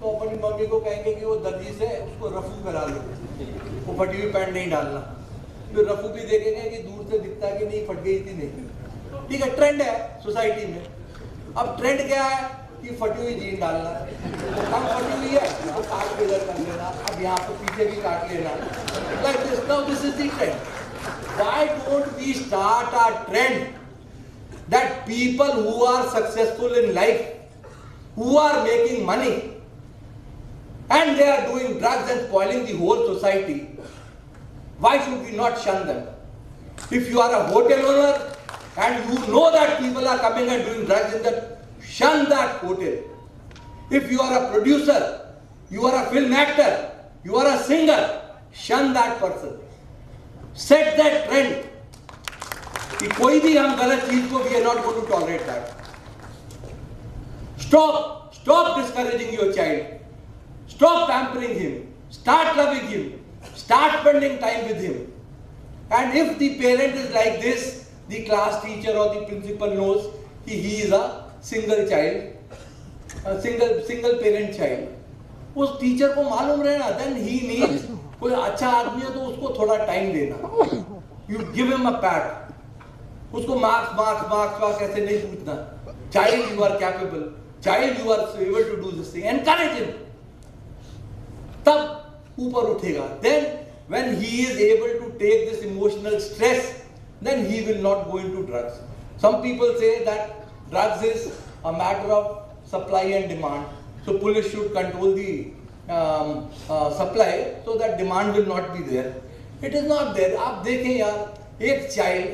तो अपनी मम्मी को कहेंगे कि वो दर्जी से उसको रफू करा लो, वो फटी हुई पैंट नहीं डालना. फिर रफू भी देखेंगे कि दूर से दिखता कि नहीं फट गई थी नहीं. ठीक है, ट्रेंड है सोसाइटी में. अब ट्रेंड क्या है कि फटी हुई जीन डालना, हम फटी हुई है तो काट के इधर कर लेना, अब यहाँ पे पीछे भी काट लेना. Like this. Now this is the trend. Why don't we start a trend that people who are successful in life, who are making money, and they are doing drugs and spoiling the whole society, why should we not shun them? If you are a hotel owner and you know that people are coming and doing drugs in that, shun that hotel. If you are a producer, you are a film actor, you are a singer, shun that person. Set that trend. कि कोई भी हम गलत चीज को, we are not going to tolerate that. Stop discouraging your child. Stop pampering him. Start loving him. Start spending time with him. And if the parent is like this, the class teacher or the principal knows that he is a single child, a single parent child. उस teacher को मालूम रहना, then he needs, कोई अच्छा आदमी है तो उसको थोड़ा टाइम देना. You give him a pat. उसको मार्क्स ऐसे नहीं पूछना. Child, you are capable. Child, you are able to do this thing. Encourage him. तब ऊपर उठेगा. Then when he is able to take this emotional stress, then he will not go into drugs. Some people say that drugs is a matter of supply and demand. So police should control the supply so that demand will not be there. It is not there. आप देखें यार, एक child,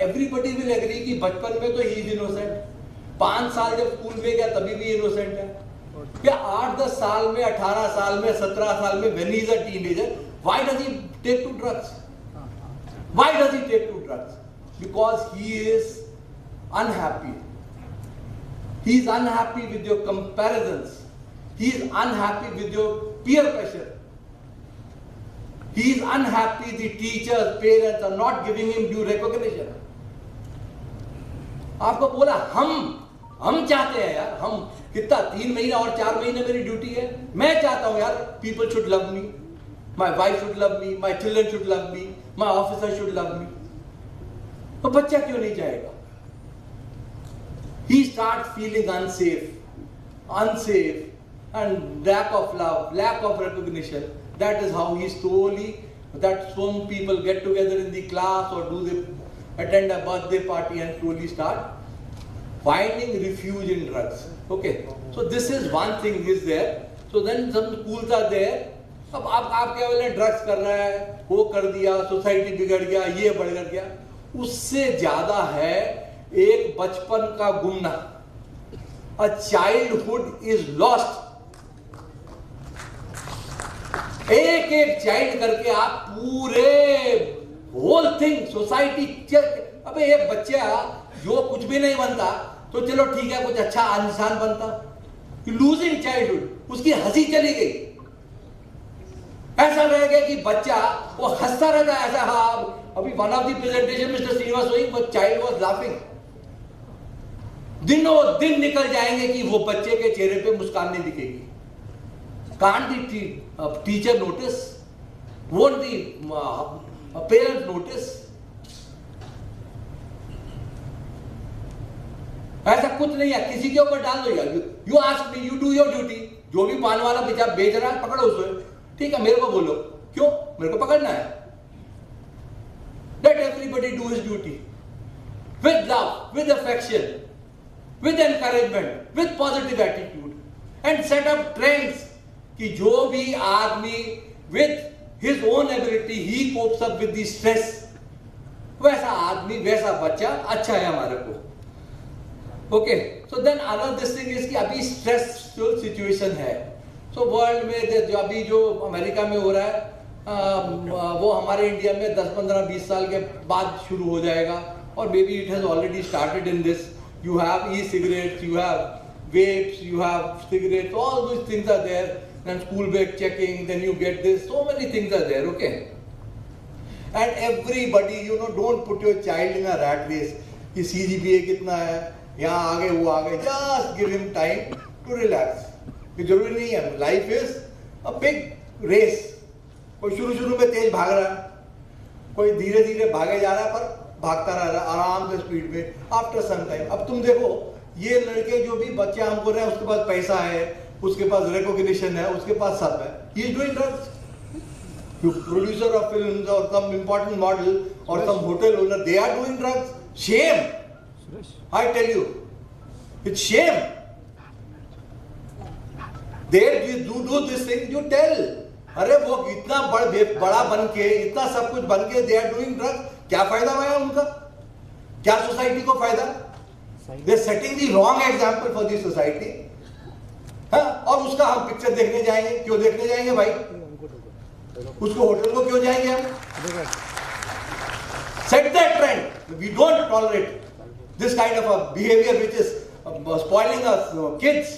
everybody will agree कि बचपन में तो he is innocent. 5 साल जब स्कूल में गया तभी भी innocent है. या 8-10 साल में, 18 साल में, 17 साल में, when he is a teenager, why does he take to drugs? Why does he take to drugs? Because he is unhappy. He is unhappy with your comparisons. He is unhappy with your peer pressure. He is unhappy the teachers, parents are not giving him due recognition. आपको बोला हम चाहते हैं यार, हम कितना 3 महीना और 4 महीने मेरी ड्यूटी है, मैं चाहता हूं यार people should love me, my wife should love me, my children should love me, my officer should love me. तो बच्चा क्यों नहीं चाहेगा? He starts feeling unsafe and lack of love, lack of recognition. That is how he slowly, that some people get together in the class or attend a birthday party and slowly start finding refuge in drugs. Okay, so this is one thing is there. So then some schools are there. अब आप क्या बोले drugs कर रहा है, वो कर दिया, सोसाइटी बिगड़ गया, ये बढ़ गया. उससे ज्यादा है एक बचपन का गुमना. A childhood is lost. एक चाइल्ड करके आप पूरे होल थिंग सोसाइटी. अबे एक बच्चा जो कुछ भी नहीं बनता तो चलो ठीक है, कुछ अच्छा इंसान बनता. लूजिंग चाइल्डहुड, उसकी हंसी चली गई. ऐसा रह गया कि बच्चा वो हंसता रहता है. ऐसा हाँ, अभी one of the presentation mister Srinivas going, वो चाइल्ड वाज लाफिंग. दिनों दिन निकल जाएंगे कि वो बच्चे के चेहरे पे मुस्कान नहीं दिखेगी. Can't the teacher notice? Won't the parents notice? ऐसा कुछ नहीं है, किसी के ऊपर डाल दो यार. You ask me, you do your duty. जो भी पान वाला बेचा बेच रहा है पकड़ो उसे, ठीक है, मेरे को बोलो क्यों, मेरे को पकड़ना है. Let everybody do his duty with love, with affection, with encouragement, with positive attitude, and set up trends. कि जो भी आदमी with his own ability he copes up with the stress, वैसा आदमी, वैसा बच्चा अच्छा है हमारे को. Okay, so then another this thing is कि अभी स्ट्रेसफुल सिचुएशन है. सो वर्ल्ड में जो अभी जो अमेरिका में हो रहा है वो हमारे इंडिया में 10, 15, 20 साल के बाद शुरू हो जाएगा. और may be it has already started in this. You have E cigarettes, you have vapes, you have cigarettes, all these things are there. Then school break checking, then you get this, so many things are there. Okay, and everybody, you know, don't put your child in a rat race कि CGPA कितना है, यहाँ आगे वो आगे. Just give him time to relax. ये जरूरी नहीं है. Life is a big race. कोई शुरू में तेज भाग रहा है, कोई धीरे धीरे भागे जा रहा है, पर भागता रह रहा है आराम से स्पीड में. आफ्टर सम टाइम, अब तुम देखो ये लड़के जो भी बच्चे हमको रहे हैं, उसके पास पैसा है, उसके पास रिकॉग्निशन है, उसके पास सब है. He is doing drugs. You producer of films or some important model or some hotel owner, they are doing drugs. Shame. I tell you, it's shame. They do this thing. You tell. अरे वो इतना बड़ा बन के, इतना सब कुछ बन के, they are doing drugs. क्या फायदा हुआ उनका? क्या सोसाइटी को फायदा? They are setting the wrong example for the society. हाँ, और उसका हम पिक्चर देखने जाएंगे. क्यों देखने जाएंगे भाई? उसको होटल को क्यों जाएंगे हम? Set that trend. We don't tolerate this kind of a behavior which is spoiling us kids,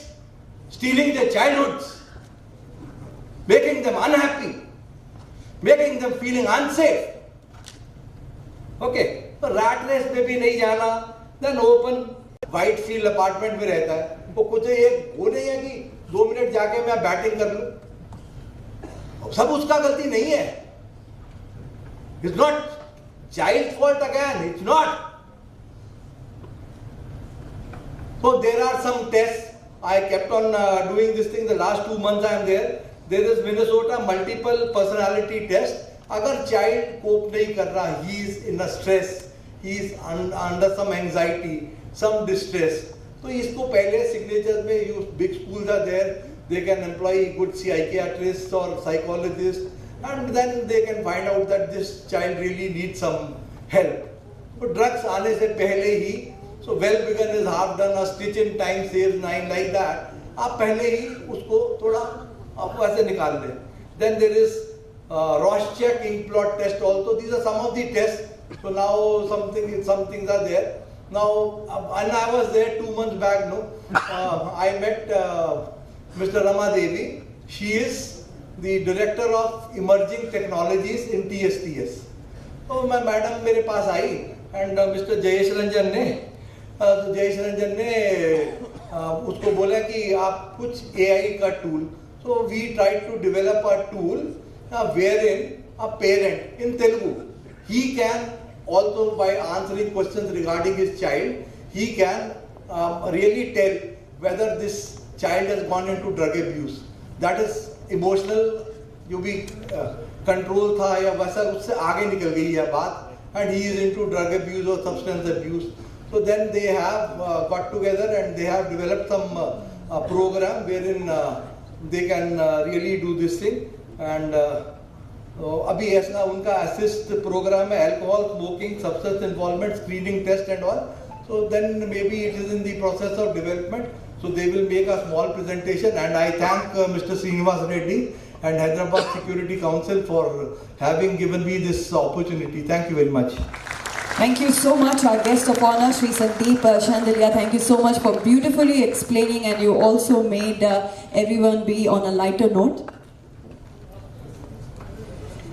stealing their childhoods, making them unhappy, making them feeling unsafe. Okay, तो rat race में भी नहीं जाना. Then open white field apartment में रहता है, वो कुछ एक वो नहीं है कि 2 मिनट जाके मैं बैटिंग कर लूं. सब उसका गलती नहीं है. It's not child's fault again. It's not. So there are some tests. I kept on doing this thing. The last 2 months I am there. There is Minnesota multiple personality test. अगर child cope नहीं कर रहा, he is in a stress, he is under some anxiety, some distress. तो इसको पहले signatures में big schools are there. They can employ good psychiatrists or psychologists and then they can find out that this child really needs some help. But drugs आने से पहले ही, so well begun is half done, a stitch in time saves 9, like that. आप पहले ही उसको थोड़ा आपको ऐसे निकाल दें. Then there is Rorschach ink blot test also. These are some of the tests. So now some things are there. Now, and I was there 2 months back. I met Mr. Rama Devi. She is the director of emerging technologies in TSTS. So my madam मेरे पास आई and Mr. Jayesh Ranjan ने उसको बोला कि आप कुछ AI का tool. So we tried to develop a tool wherein a parent in Telugu, he can also, by answering questions regarding his child, he can really tell whether this child has gone into drug abuse. That is emotional, जो भी control था या वैसा उससे आगे निकल गई है बात, and he is into drug abuse or substance abuse. So then they have got together and they have developed some program wherein they can really do this thing. And अभी ऐसा उनका assist program है, alcohol, smoking, substance involvement, screening test and all. So then maybe it is in the process of development. So they will make a small presentation, and I thank Mr. Srinivas Reddy and Hyderabad Security Council for having given me this opportunity. Thank you very much.
Thank you so much, our guest of honor, Sri Sandeep Shandilya. Thank you so much for beautifully explaining, and you also made everyone be on a lighter note.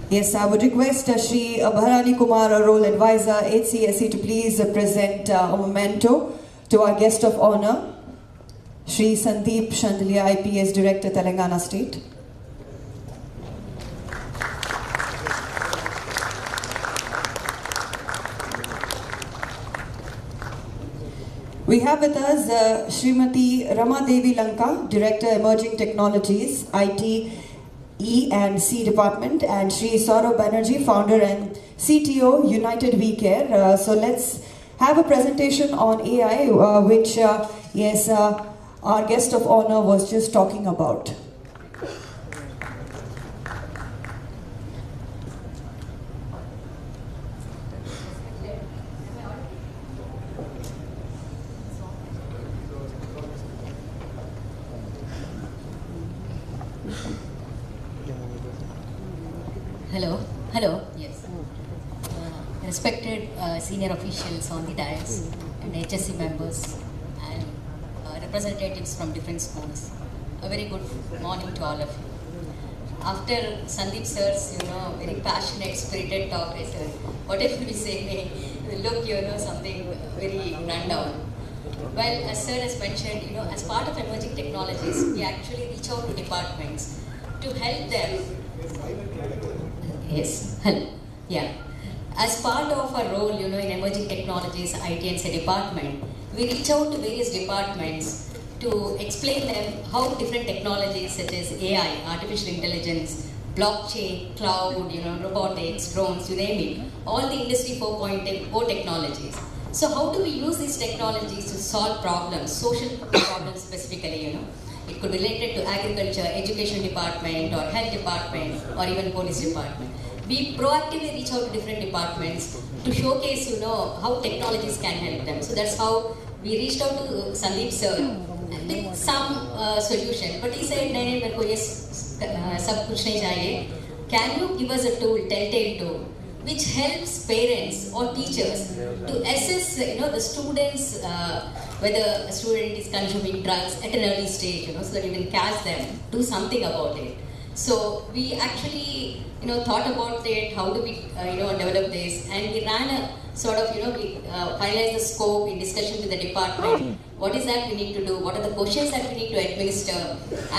Yes, I would request Sri Bharani Kumar, a role advisor, HCSC, to please present a memento to our guest of honor, Sri Sandeep Shandilya, IPS Director, Telangana State. We have with us Srimati Rama Devi Lanka, Director, Emerging Technologies, IT, E and C Department, and Sri Saurabh Banerjee, Founder and CTO, United We Care. So let's have a presentation on AI, which, yes, our guest of honor was just talking about.
Hello, yes. Respected senior officials on the dais and HSC members and representatives from different schools. A very good morning to all of you. After Sandeep sir's, very passionate, spirited talk, I said, whatever we say may look, something very rundown. Well, as sir has mentioned, as part of emerging technologies, we actually reach out to departments to help them. Yes, hello. Yeah. As part of our role, in emerging technologies, IT and C department, we reach out to various departments to explain them how different technologies such as AI, artificial intelligence, blockchain, cloud, robotics, drones, you name it, all the industry 4.0 technologies. So how do we use these technologies to solve problems, social problems specifically, It could be related to agriculture, education department, or health department, or even police department. We proactively reach out to different departments to showcase, how technologies can help them. So that's how we reached out to Sandeep sir with some solution. But he said, "No, yes, sab kuch nahi chahiye. Can you give us a tool, telltale tool, which helps parents or teachers to assess, the students, whether a student is consuming drugs at an early stage, so that you can catch them, do something about it." So we actually, thought about it, how do we, develop this, and we ran a sort of, we finalized the scope in discussion with the department. What is that we need to do? What are the questions that we need to administer?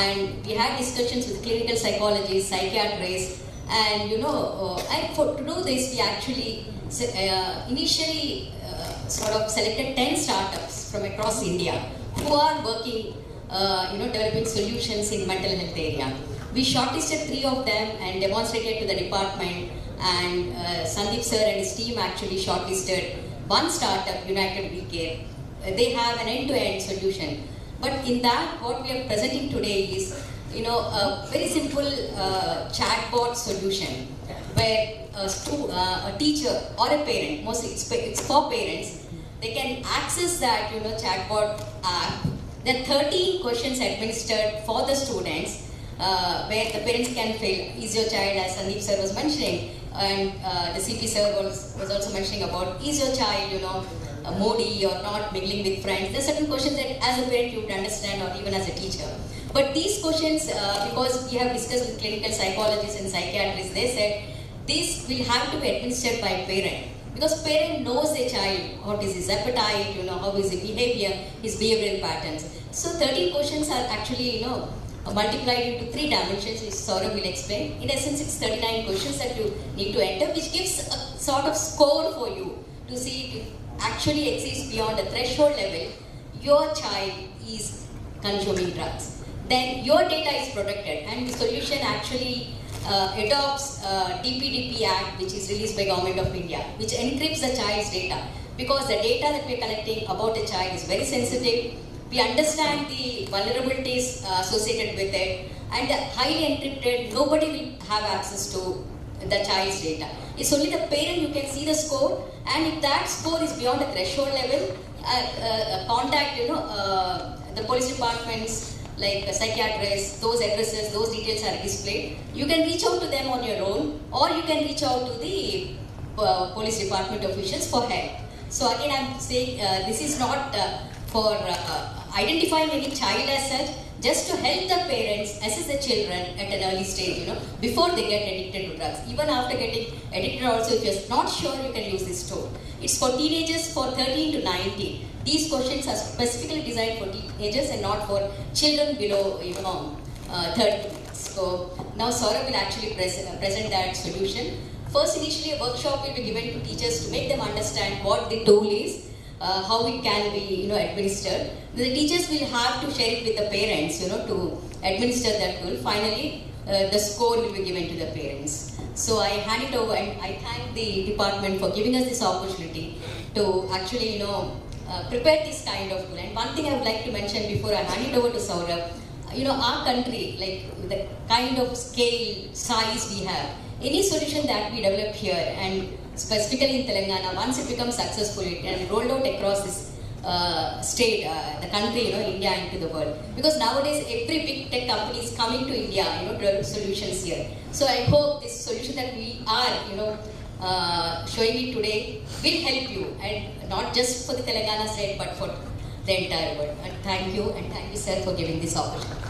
And we had discussions with clinical psychologists, psychiatrists, and and to do this, we actually initially sort of selected 10 startups from across India who are working, developing solutions in mental health area. We shortlisted 3 of them and demonstrated to the department, and Sandeep sir and his team actually shortlisted one startup, United We Care. They have an end-to-end solution. But in that, what we are presenting today is, a very simple chatbot solution where a teacher or a parent, mostly it's for parents, they can access that chatbot app. There are 13 questions administered for the students where the parents can fill. Is your child, as Sandeep sir was mentioning, and the CP sir was also mentioning about, is your child moody or not mingling with friends. There are certain questions that as a parent you would understand, or even as a teacher. But these questions, because we have discussed with clinical psychologists and psychiatrists, they said this will have to be administered by a parent. Because parent knows their child, what is his appetite, how is his behavior, his behavioral patterns. So 13 questions are actually, multiplied into 3 dimensions, which Saurabh will explain. In essence, it's 39 questions that you need to enter, which gives a sort of score for you to see if it actually exists beyond a threshold level. Your child is consuming drugs. Then your data is protected, and the solution actually adopts DPDP Act, which is released by Government of India, which encrypts the child's data. Because the data that we are collecting about the child is very sensitive. We understand the vulnerabilities associated with it, and highly encrypted, nobody will have access to the child's data. It's only the parent you can see the score, and if that score is beyond the threshold level, contact the police departments, like psychiatrists, those addresses, those details are displayed. You can reach out to them on your own, or you can reach out to the police department officials for help. So again, I'm saying this is not for identifying any child as such, just to help the parents assess the children at an early stage, before they get addicted to drugs. Even after getting addicted also, if you're not sure, you can use this tool. It's for teenagers for 13 to 19. These questions are specifically designed for teenagers and not for children below 30. So now Saurabh will actually present that solution. First, initially a workshop will be given to teachers to make them understand what the tool is, how it can be administered. The teachers will have to share it with the parents to administer that tool. Finally, the score will be given to the parents. So I hand it over, and I thank the department for giving us this opportunity to actually prepare this kind of tool. And one thing I would like to mention before I hand it over to Saurabh, our country, like the kind of scale, size we have, any solution that we develop here, and specifically in Telangana, once it becomes successful, it can roll out across this state, the country, India, into the world. Because nowadays every big tech company is coming to India, to develop solutions here. So I hope this solution that we are, showing it today will help you, and not just for the Telangana state, but for the entire world. And thank you sir for giving this opportunity.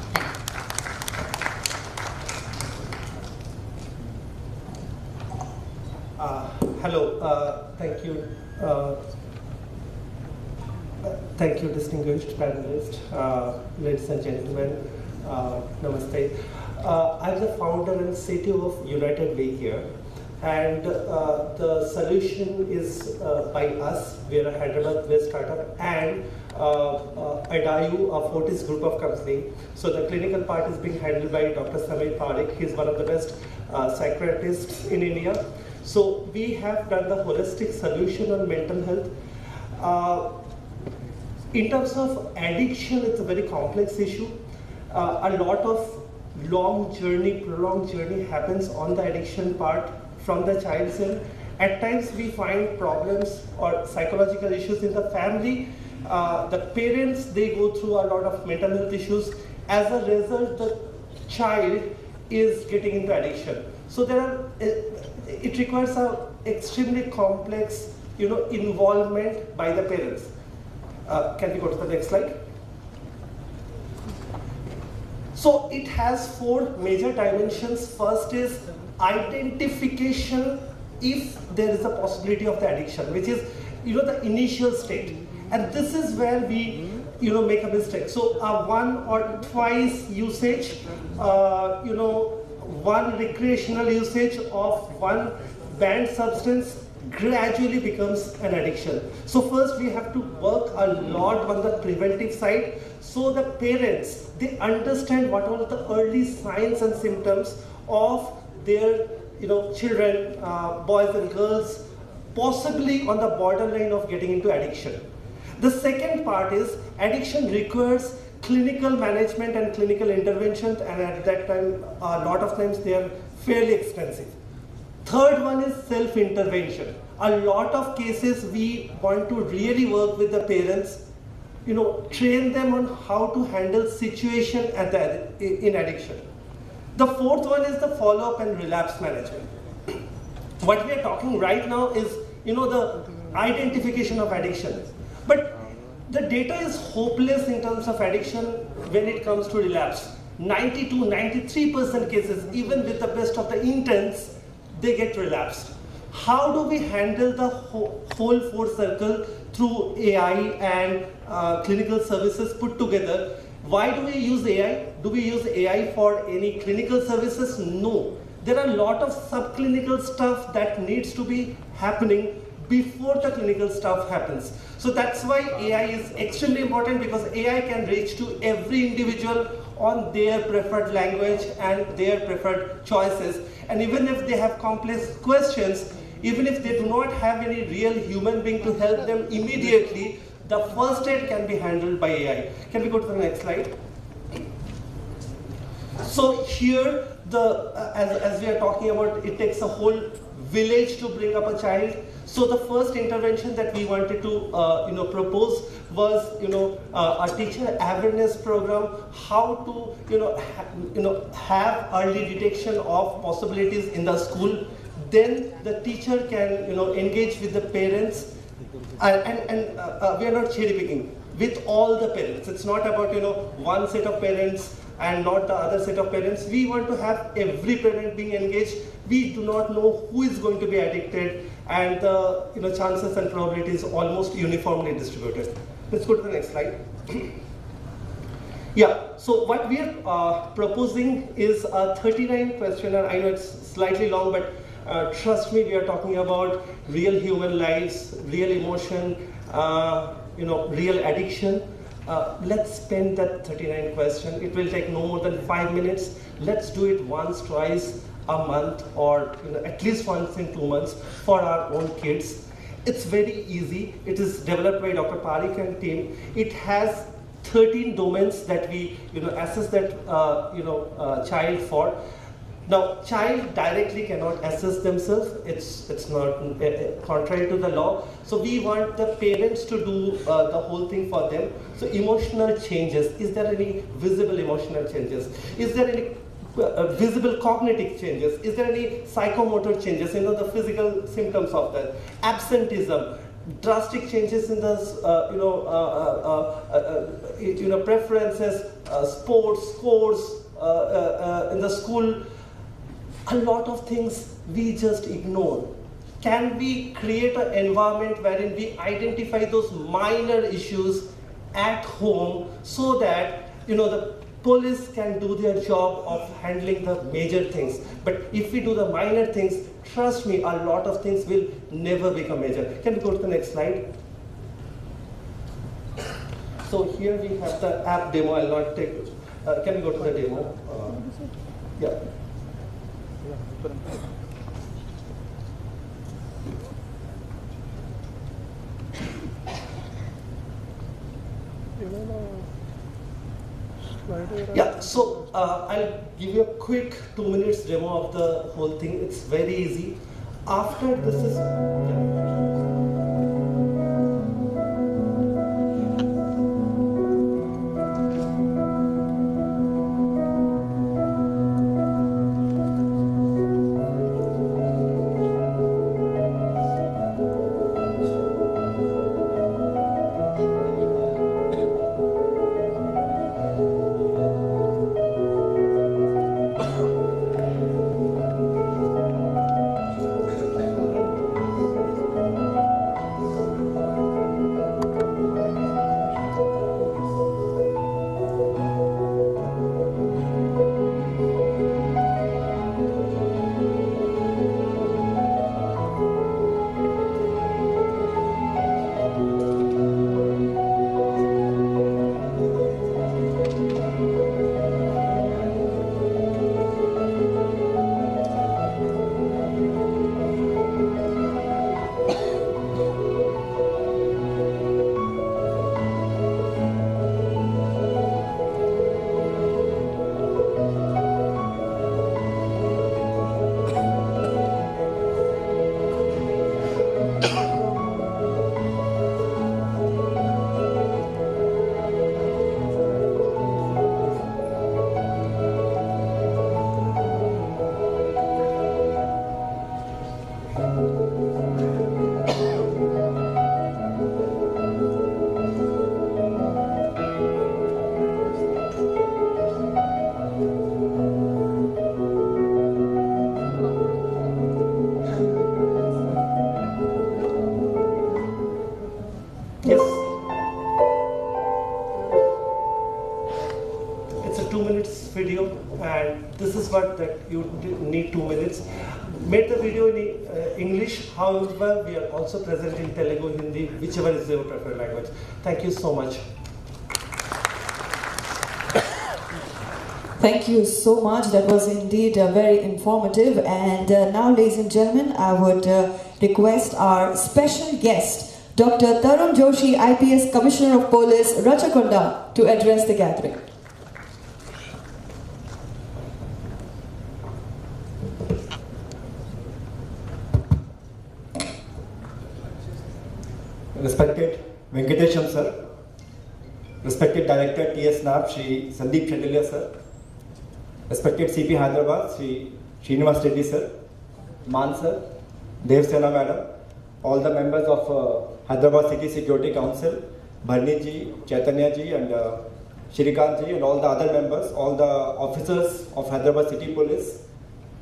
Hello, thank you. Thank you, distinguished panelists, ladies and gentlemen. Namaste. I'm the founder and CTO of United Way here, and the solution is by us. We're a Hyderabad-based startup, and Adayu, a Fortis group of company. So the clinical part is being handled by Dr. Samir Parekh. He's one of the best psychiatrists in India. So we have done the holistic solution on mental health. In terms of addiction, it's a very complex issue. A lot of prolonged journey happens on the addiction part from the child's end. At times we find problems or psychological issues in the family. The parents, they go through a lot of mental health issues. As a result, the child is getting into addiction. So it requires a extremely complex, involvement by the parents. Can we go to the next slide? So it has 4 major dimensions. First is identification if there is a possibility of the addiction, which is the initial state, and this is where we make a mistake. So one or twice usage, one recreational usage of one banned substance gradually becomes an addiction. So first we have to work a lot on the preventive side, so the parents, they understand what are the early signs and symptoms of their children, boys and girls, possibly on the borderline of getting into addiction. The second part is addiction requires clinical management and clinical interventions, and at that time, a lot of times they are fairly expensive. Third one is self-intervention. A lot of cases we want to really work with the parents, train them on how to handle situation in addiction. The fourth one is the follow-up and relapse management. What we are talking right now is, the identification of addiction. But the data is hopeless in terms of addiction when it comes to relapse. 90 to 93% cases, even with the best of the intents, they get relapsed. How do we handle the whole four circle through AI and clinical services put together? Why do we use AI? Do we use AI for any clinical services? No. There are a lot of subclinical stuff that needs to be happening before the clinical stuff happens. So that's why AI is extremely important, because AI can reach to every individual on their preferred language and their preferred choices. And even if they have complex questions, even if they do not have any real human being to help them immediately, the first aid can be handled by AI. Can we go to the next slide? So here, as we are talking about, it takes a whole village to bring up a child. So the first intervention that we wanted to propose was a teacher awareness program, how to have early detection of possibilities in the school. Then the teacher can engage with the parents, and we are not cherry picking with all the parents. It's not about one set of parents and not the other set of parents. We want to have every parent being engaged. We do not know who is going to be addicted, and the chances and probabilities almost uniformly distributed. Let's go to the next slide. Yeah, so what we are proposing is a 39 questionnaire. I know it's slightly long, but trust me, we are talking about real human lives, real emotion, real addiction. Let's spend that 39 question. It will take no more than 5 minutes. Let's do it once, twice a month, or at least once in 2 months for our own kids. It's very easy. It is developed by Dr. Parikh and team. It has 13 domains that we assess that child for. Now, child directly cannot assess themselves. It's not contrary to the law. So we want the parents to do the whole thing for them. So emotional changes. Is there any visible emotional changes? Is there any visible cognitive changes? Is there any psychomotor changes? The physical symptoms of that. Absenteeism. Drastic changes in the preferences, sports, scores in the school. A lot of things we just ignore. Can we create an environment wherein we identify those minor issues at home, so that the police can do their job of handling the major things? But if we do the minor things, trust me, a lot of things will never become major. Can we go to the next slide? So here we have the app demo. I'll not take. Can we go to the demo? Yeah. Yeah, so I'll give you a quick 2 minutes demo of the whole thing. It's very easy. After this is... video, and this is what that you need 2 minutes. Made the video in English, however, we are also present in Telugu, Hindi, whichever is your preferred language. Thank you so much.
Thank you so much. That was indeed very informative. And now, ladies and gentlemen, I would request our special guest, Dr. Tarun Joshi, IPS Commissioner of Police, Rachakonda, to address the gathering.
Respected Venkatesham sir, respected Director TS NAP, Shri Sandeep Chandelier sir, respected CP Hyderabad, Shri Srinivas Reddy sir, Man sir, Dev Sena madam, all the members of Hyderabad City Security Council, Bharni ji, Chaitanya ji and Shrikant ji and all the other members, all the officers of Hyderabad City Police,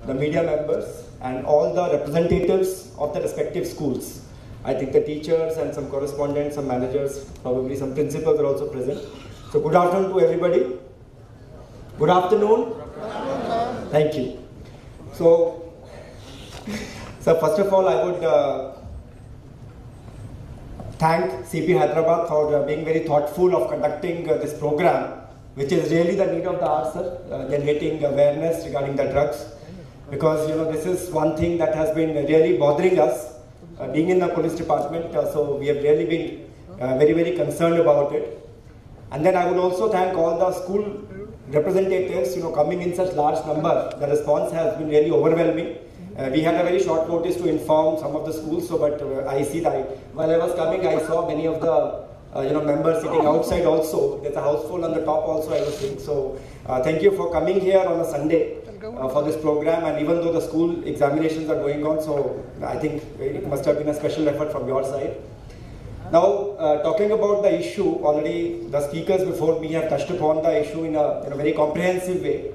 the media members and all the representatives of the respective schools. I think the teachers and some correspondents, some managers, probably some principals are also present. So good afternoon to everybody. Good afternoon. Thank you. So first of all, I would thank CP Hyderabad for being very thoughtful of conducting this program, which is really the need of the hour, sir, generating awareness regarding the drugs. Because this is one thing that has been really bothering us. Being in the police department, so we have really been very, very concerned about it. And then I would also thank all the school representatives, coming in such large number. The response has been really overwhelming. We had a very short notice to inform some of the schools, so but I see that while I was coming, I saw many of the members sitting outside also. There's a house full on the top also, I was seeing. So thank you for coming here on a Sunday for this program, and even though the school examinations are going on, so I think it must have been a special effort from your side. Now, talking about the issue, already the speakers before me have touched upon the issue in a very comprehensive way.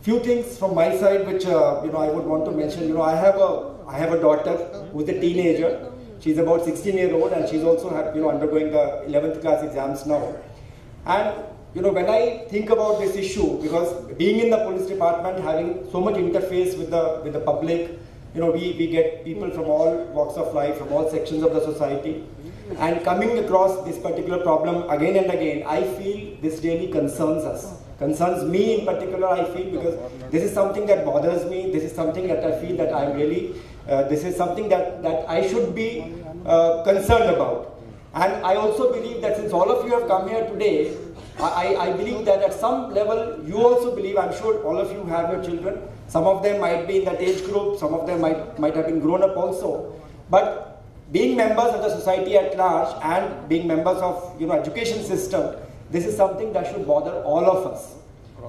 Few things from my side which I would want to mention. I have a daughter who is a teenager. She's about 16-year-old, and she's also undergoing the 11th class exams now. And when I think about this issue, because being in the police department, having so much interface with the public, we get people from all walks of life, from all sections of the society, and coming across this particular problem again and again, I feel this really concerns us. Concerns me in particular, I feel, because this is something that bothers me. This is something that I feel that I'm really, this is something that I should be concerned about. And I also believe that since all of you have come here today, I believe that at some level you also believe, I'm sure all of you have your children. Some of them might be in that age group, some of them might have been grown up also. But being members of the society at large and being members of education system, this is something that should bother all of us.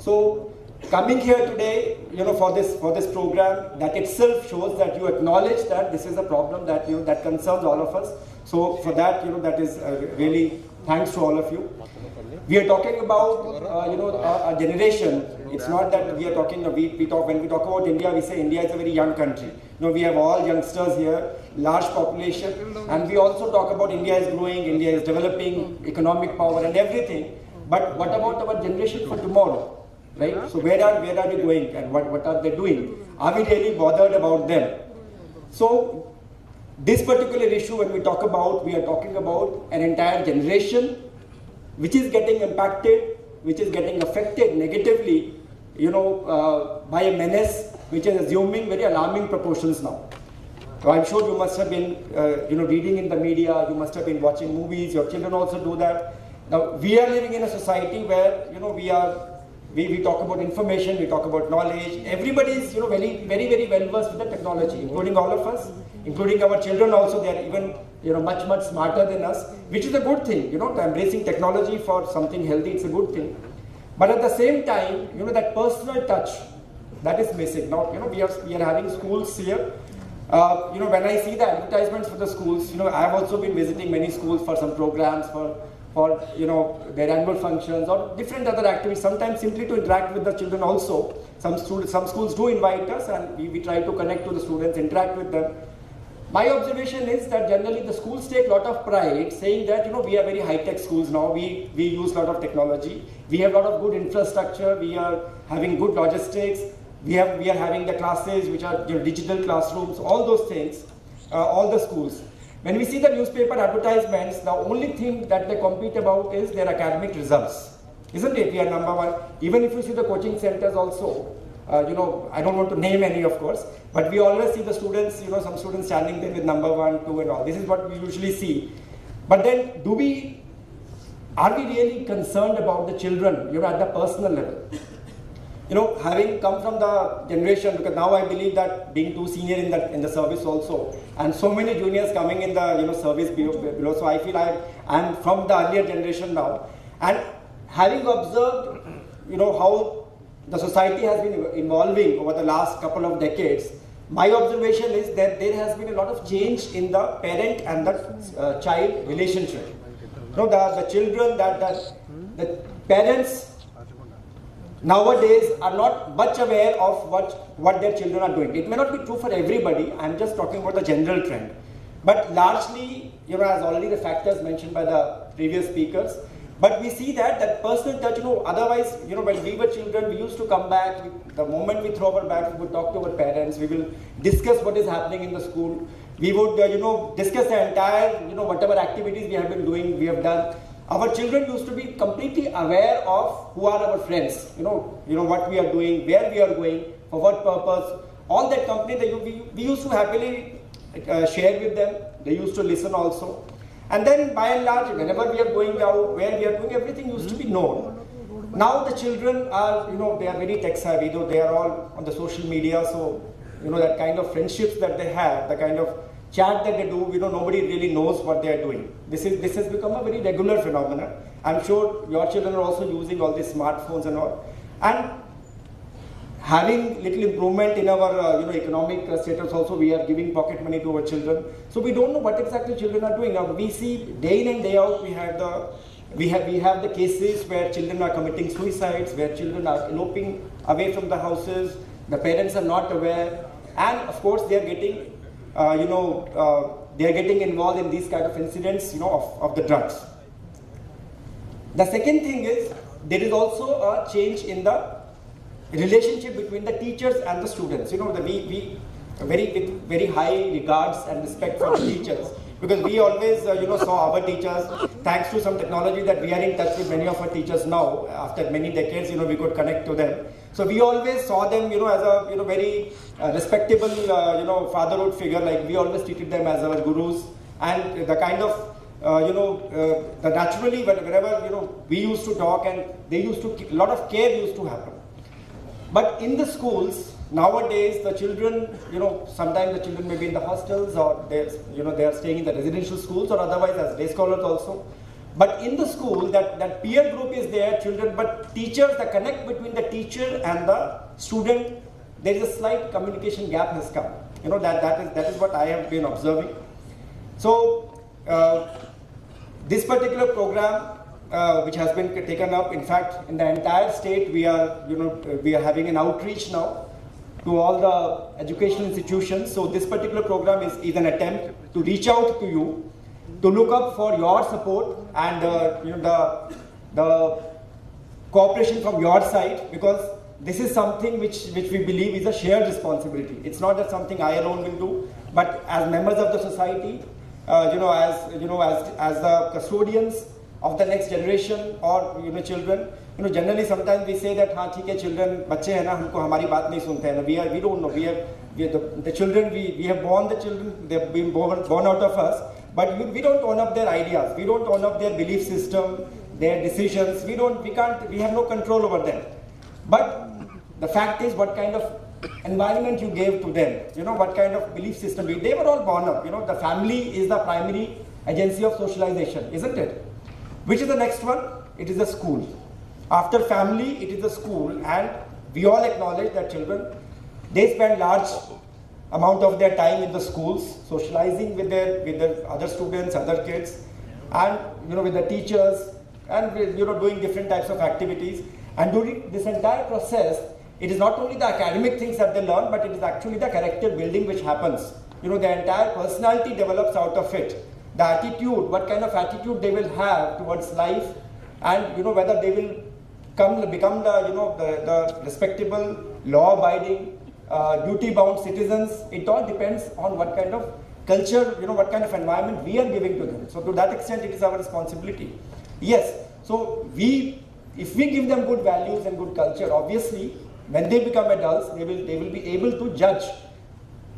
So coming here today, for this program, that itself shows that you acknowledge that this is a problem that that concerns all of us. So for that, that is really thanks to all of you. We are talking about a generation. It's not that we are talking. When we talk about India, we say India is a very young country. We have all youngsters here, large population, and we also talk about India is growing, India is developing, economic power and everything. But what about our generation for tomorrow, right? So where are we going, and what are they doing? Are we really bothered about them? So this particular issue, when we are talking about an entire generation which is getting impacted, which is getting affected negatively, by a menace which is assuming very alarming proportions now. So I'm sure you must have been, reading in the media, you must have been watching movies, your children also do that. Now, we are living in a society where, we talk about information, we talk about knowledge. Everybody is, very, very, very well versed with the technology, including all of us, including our children also. They are even, much, much smarter than us, which is a good thing. Embracing technology for something healthy, it's a good thing. But at the same time, that personal touch, that is missing. Now, we are having schools here. When I see the advertisements for the schools, I have also been visiting many schools for some programs, for their annual functions or different other activities, sometimes simply to interact with the children also. Some schools do invite us, and we try to connect to the students, interact with them. My observation is that generally the schools take a lot of pride saying that, we are very high-tech schools now, we use a lot of technology, we have a lot of good infrastructure, we are having good logistics, we are having the classes which are digital classrooms, all those things, all the schools. When we see the newspaper advertisements, the only thing that they compete about is their academic results. Isn't it? We are number one. Even if you see the coaching centers also, I don't want to name any, of course, but we always see the students, some students standing there with number 1, 2 and all. This is what we usually see. But then are we really concerned about the children, at the personal level? Having come from the generation, because now I believe that being too senior in the service also, and so many juniors coming in the service below, so I feel I'm from the earlier generation now, and having observed how the society has been evolving over the last couple of decades, my observation is that there has been a lot of change in the parent and the child relationship. The children, the parents nowadays are not much aware of what their children are doing. It may not be true for everybody, I'm just talking about the general trend. But largely, as already the factors mentioned by the previous speakers, but we see that personal touch, otherwise, when we were children, we used to come back, the moment we throw our bags, we would talk to our parents, we will discuss what is happening in the school, we would, discuss the entire, whatever activities we have been doing, we have done. Our children used to be completely aware of who are our friends, what we are doing, where we are going, for what purpose. All that company, we used to happily share with them, they used to listen also. And then by and large, whenever we are going out, where we are going, everything used to be known. Now the children are, they are very tech savvy, though they are all on the social media, so, that kind of friendships that they have, the kind of chat that they do, nobody really knows what they are doing. This has become a very regular phenomenon. I'm sure your children are also using all these smartphones and all. And having little improvement in our economic status also, we are giving pocket money to our children. So we don't know what exactly children are doing. Now we see day in and day out, we have the cases where children are committing suicides, where children are eloping away from the houses, the parents are not aware, and of course they are getting involved in these kind of incidents, of the drugs. The second thing is, there is also a change in the relationship between the teachers and the students. We with very high regards and respect for the teachers, because we always saw our teachers, thanks to some technology that we are in touch with many of our teachers now. After many decades, we could connect to them. So we always saw them, as a very respectable, fatherhood figure. Like we always treated them as our gurus, and the kind of, the naturally whenever we used to talk, and they used to a lot of care used to happen. But in the schools nowadays, the children, sometimes the children may be in the hostels, or they are staying in the residential schools, or otherwise as day scholars also. But in the school, that peer group is there, children, but teachers, the connect between the teacher and the student, there is a slight communication gap has come. That is what I have been observing. So this particular program, which has been taken up, in fact, in the entire state, we are having an outreach now to all the educational institutions. So this particular program is an attempt to reach out to you, to look up for your support and the cooperation from your side, because this is something which we believe is a shared responsibility. It's not that something I alone will do, but as members of the society, as the custodians of the next generation, or children, generally sometimes we say that children, बच्चे हैं ना, हमको हमारी बात नहीं सुनते हैं. We don't know. The children, we have born the children, they have been born out of us, but we don't own up their ideas, we don't own up their belief system, their decisions, we have no control over them. But the fact is, what kind of environment you gave to them, what kind of belief system, they were all born up, the family is the primary agency of socialization, isn't it? Which is the next one? It is the school. After family, it is the school, and we all acknowledge that children, they spend large amount of their time in the schools, socializing with their other students, other kids, and with the teachers, and doing different types of activities. And during this entire process, it is not only the academic things that they learn, but it is actually the character building which happens you know, their entire personality develops out of it. The attitude, what kind of attitude they will have towards life, and you know, whether they will become the, you know, the respectable, law-abiding, duty-bound citizens. It all depends on what kind of culture, you know, what kind of environment we are giving to them. So to that extent, it is our responsibility. Yes, so if we give them good values and good culture, obviously, when they become adults, they will be able to judge.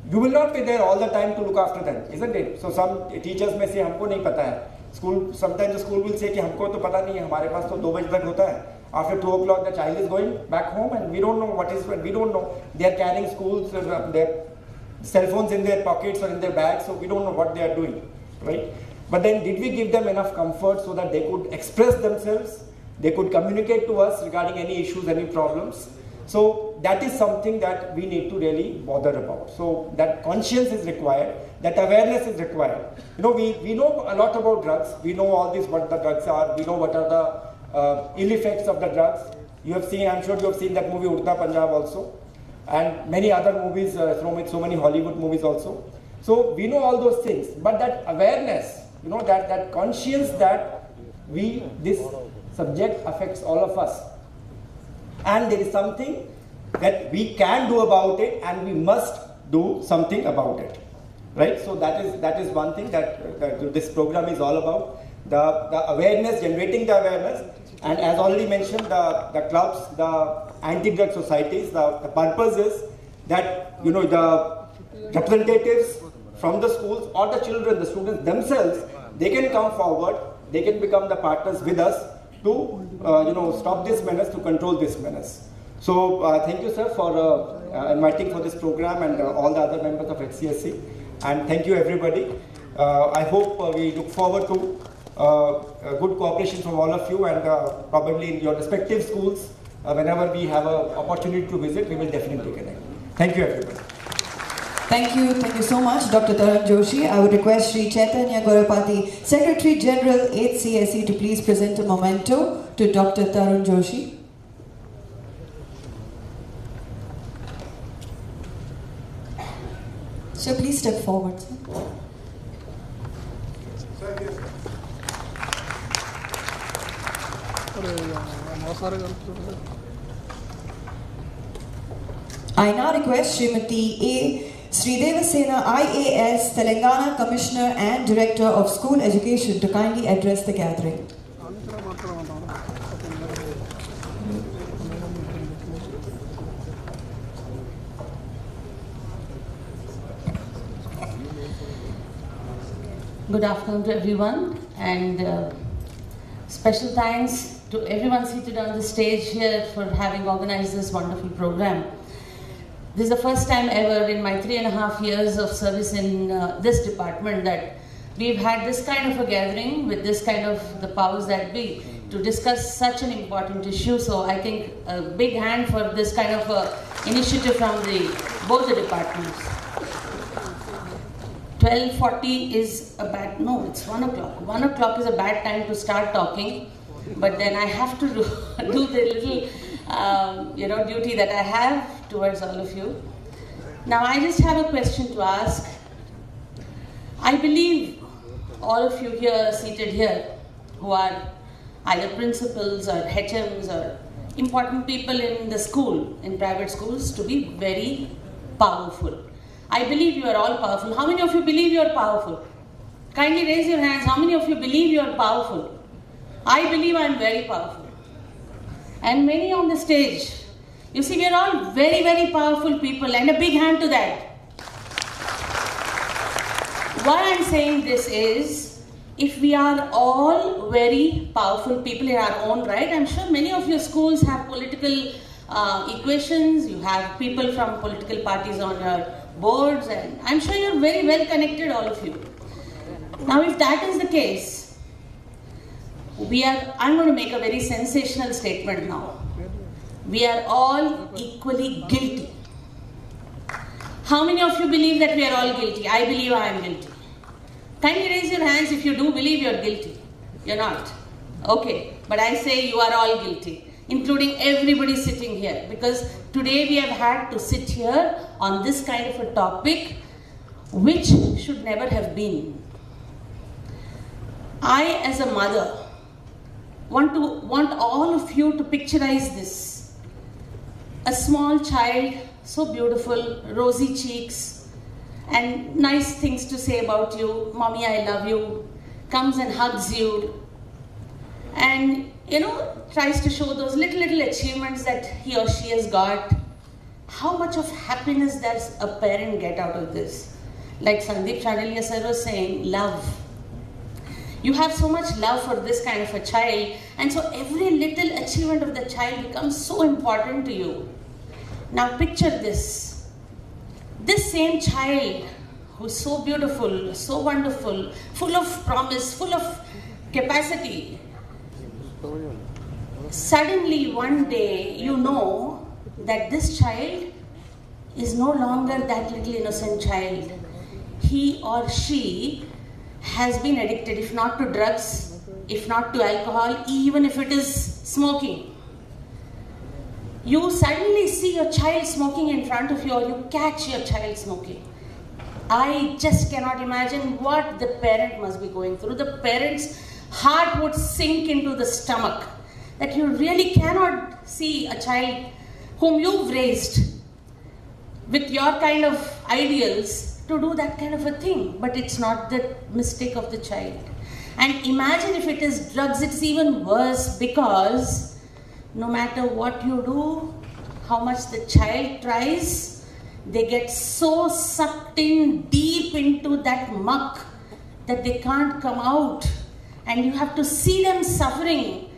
You will not be there all the time to look after them, isn't it? So some teachers may say, हमको नहीं पता है. School, sometimes the school will say कि हमको तो पता नहीं है, हमारे पास तो 2 बजे तक होता है. After 2 o'clock, the child is going back home, and we don't know what is. We don't know. They are carrying schools, their cell phones in their pockets or in their bags, so we don't know what they are doing, right? But then, did we give them enough comfort so that they could express themselves? They could communicate to us regarding any issues, any problems. So that is something that we need to really bother about. So that conscience is required, that awareness is required. You know, we know a lot about drugs. We know all this, what the drugs are. We know what are the ill effects of the drugs. You have seen, I'm sure you have seen that movie Udta Punjab also, and many other movies, so many Hollywood movies also. So we know all those things, but that awareness, you know, that conscience that this subject affects all of us. And there is something that we can do about it, and we must do something about it, right? So that is one thing that this program is all about, the awareness, generating the awareness, and as already mentioned, the clubs, the anti-drug societies, the purpose is that, you know, the representatives from the schools or the children, the students themselves, they can come forward, they can become the partners with us to you know, stop this menace, to control this menace. So thank you, sir, for inviting for this program, and all the other members of HCSC, and thank you everybody. I hope we look forward to good cooperation from all of you, and probably in your respective schools, whenever we have an opportunity to visit, we will definitely connect. Thank you everybody.
Thank you so much, Dr. Tarun Joshi. I would request Sri Chaitanya Gorapati, Secretary General, HCSC, to please present a memento to Dr. Tarun Joshi. So please step forward, sir. I now request Srimati A. Sridevasena, IAS, Telangana Commissioner and Director of School Education, to kindly address the gathering.
Good afternoon to everyone, and special thanks to everyone seated on the stage here for having organized this wonderful program. This is the first time ever in my 3.5 years of service in this department that we've had this kind of a gathering with this kind of the powers that be to discuss such an important issue. So I think a big hand for this kind of a initiative from both the departments. 12:40 is a bad, no, it's 1 o'clock. 1 o'clock is a bad time to start talking, but then I have to do the little duty that I have towards all of you. Now I just have a question to ask. I believe all of you here, seated here, who are either principals or HMs or important people in the school, in private schools, to be very powerful. I believe you are all powerful. How many of you believe you are powerful? Kindly raise your hands. How many of you believe you are powerful? I believe I am very powerful. And many on the stage. You see, we are all very, very powerful people, and a big hand to that. Why I am saying this is, if we are all very powerful people in our own right, I am sure many of your schools have political equations, you have people from political parties on your boards, and I am sure you are very well connected, all of you. Now, if that is the case, I'm going to make a very sensational statement now. We are all equally guilty. How many of you believe that we are all guilty? I believe I am guilty. Kindly raise your hands if you do believe you are guilty. You're not. Okay. But I say you are all guilty, including everybody sitting here. Because today we have had to sit here on this kind of a topic which should never have been. I, as a mother, want all of you to picturize this. A small child, so beautiful, rosy cheeks, and nice things to say about you. Mommy, I love you. Comes and hugs you. And, tries to show those little achievements that he or she has got. How much of happiness does a parent get out of this? Like Sandeep Chandalia sir was saying, love. You have so much love for this kind of a child, and so every little achievement of the child becomes so important to you. Now picture this. This same child who's so beautiful, so wonderful, full of promise, full of capacity. Suddenly one day you know that this child is no longer that little innocent child. He or she has been addicted, if not to drugs, if not to alcohol, even if it is smoking. You suddenly see your child smoking in front of you, or you catch your child smoking. I just cannot imagine what the parent must be going through. The parent's heart would sink into the stomach, that you really cannot see a child whom you've raised with your kind of ideals to do that kind of a thing. But it's not the mistake of the child. And imagine if it is drugs, it's even worse, because no matter what you do, how much the child tries, they get so sucked in deep into that muck that they can't come out. And you have to see them suffering,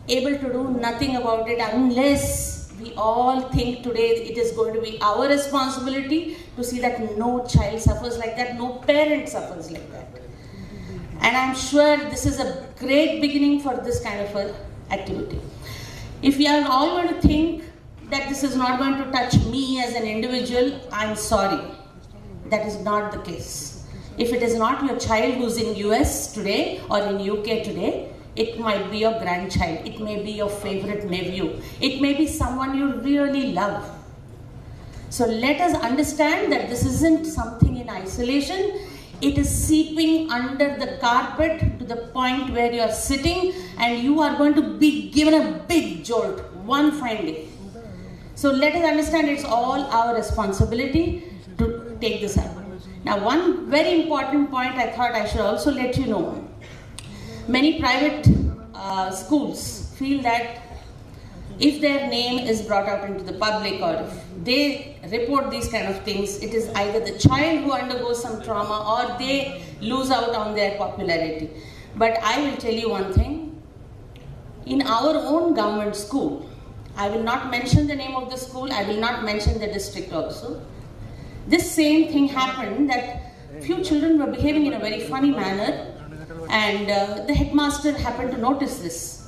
able to do nothing about it, unless we all think today it is going to be our responsibility to see that no child suffers like that, no parent suffers like that. And I'm sure this is a great beginning for this kind of an activity. If we are all going to think that this is not going to touch me as an individual, I'm sorry. That is not the case. If it is not your child who's in US today or in UK today, it might be your grandchild. It may be your favorite nephew. It may be someone you really love. So let us understand that this isn't something in isolation. It is seeping under the carpet to the point where you are sitting, and you are going to be given a big jolt one fine day. So let us understand it's all our responsibility to take this up. Now, one very important point I thought I should also let you know. Many private schools feel that if their name is brought out into the public, or if they report these kind of things, it is either the child who undergoes some trauma or they lose out on their popularity. But I will tell you one thing. In our own government school, I will not mention the name of the school, I will not mention the district also. This same thing happened, that few children were behaving in a very funny manner, and the headmaster happened to notice this.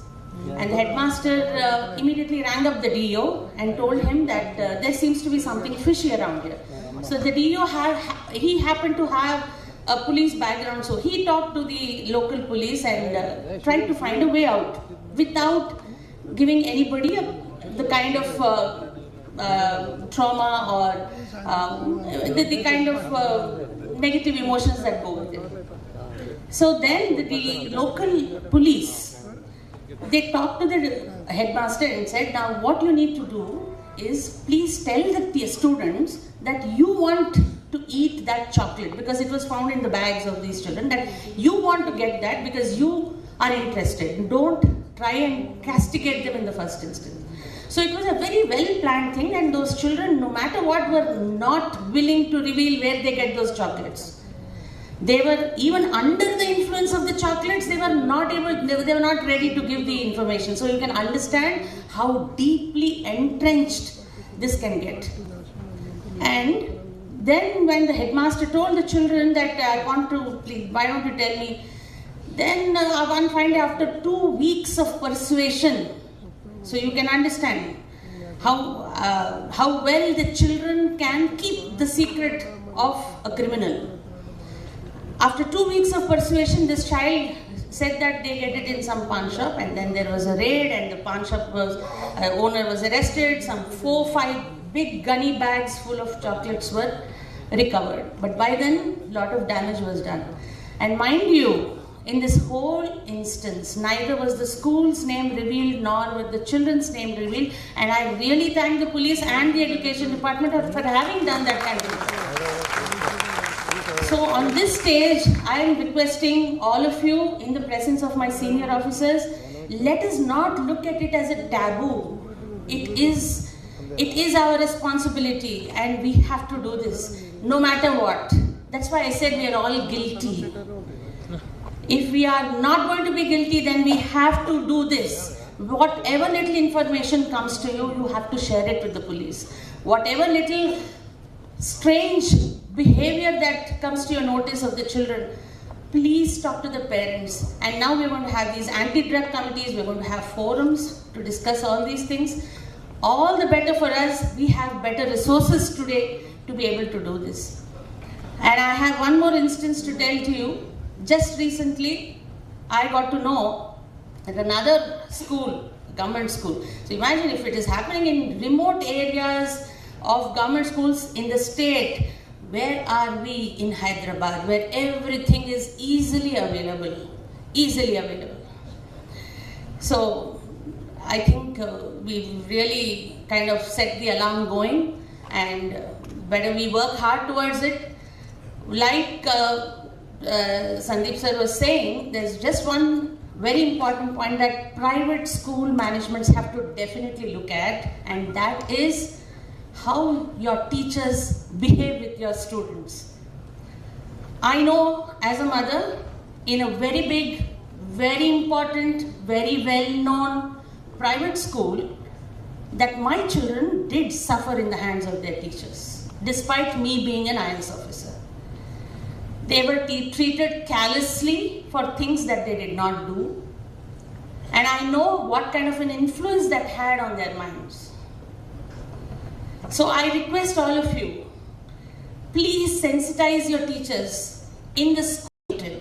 And the headmaster immediately rang up the DO and told him that there seems to be something fishy around here. So the DO he happened to have a police background, so he talked to the local police and tried to find a way out without giving anybody the kind of trauma or the kind of negative emotions that go with it. So then the local police, they talked to the headmaster and said, now what you need to do is please tell the students that you want to eat that chocolate, because it was found in the bags of these children, that you want to get that because you are interested. Don't try and castigate them in the first instance. So it was a very well planned thing, and those children, no matter what, were not willing to reveal where they get those chocolates. They were even under the influence of the chocolates, they were not ready to give the information. So you can understand how deeply entrenched this can get. And then when the headmaster told the children that I want to, please, why don't you tell me? Then one fine day, after 2 weeks of persuasion, so you can understand how well the children can keep the secret of a criminal. After 2 weeks of persuasion, this child said that they get it in some pawn shop, and then there was a raid, and the pawn shop owner was arrested. Some 4 or 5 big gunny bags full of chocolates were recovered. But by then, a lot of damage was done. And mind you, in this whole instance, neither was the school's name revealed nor was the children's name revealed. And I really thank the police and the education department for having done that kind of thing. So on this stage, I am requesting all of you in the presence of my senior officers, let us not look at it as a taboo. It is our responsibility and we have to do this no matter what. That's why I said we are all guilty. If we are not going to be guilty, then we have to do this. Whatever little information comes to you, you have to share it with the police. Whatever little strange behavior that comes to your notice of the children, please talk to the parents. And now we're going to have these anti-drug committees, we're going to have forums to discuss all these things. All the better for us, we have better resources today to be able to do this. And I have one more instance to tell to you. Just recently, I got to know that another school, government school. So imagine if it is happening in remote areas of government schools in the state. Where are we in Hyderabad, where everything is easily available, So I think we really kind of set the alarm going, and better we work hard towards it. Like Sandeep sir was saying, there's just one very important point that private school managements have to definitely look at, and that is how your teachers behave with your students. I know as a mother, in a very big, very important, very well-known private school, that my children did suffer in the hands of their teachers, despite me being an IAS officer. They were treated callously for things that they did not do. And I know what kind of an influence that had on their minds. So I request all of you, please sensitize your teachers in the school.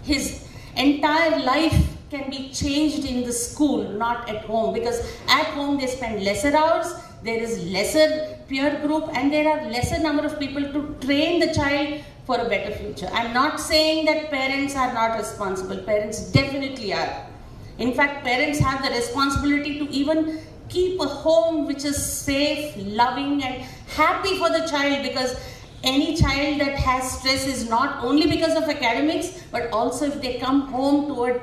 His entire life can be changed in the school, not at home, because at home they spend lesser hours, there is lesser peer group, and there are lesser number of people to train the child for a better future. I'm not saying that parents are not responsible. Parents definitely are. In fact, parents have the responsibility to even keep a home which is safe, loving, and happy for the child, because any child that has stress is not only because of academics, but also if they come home toward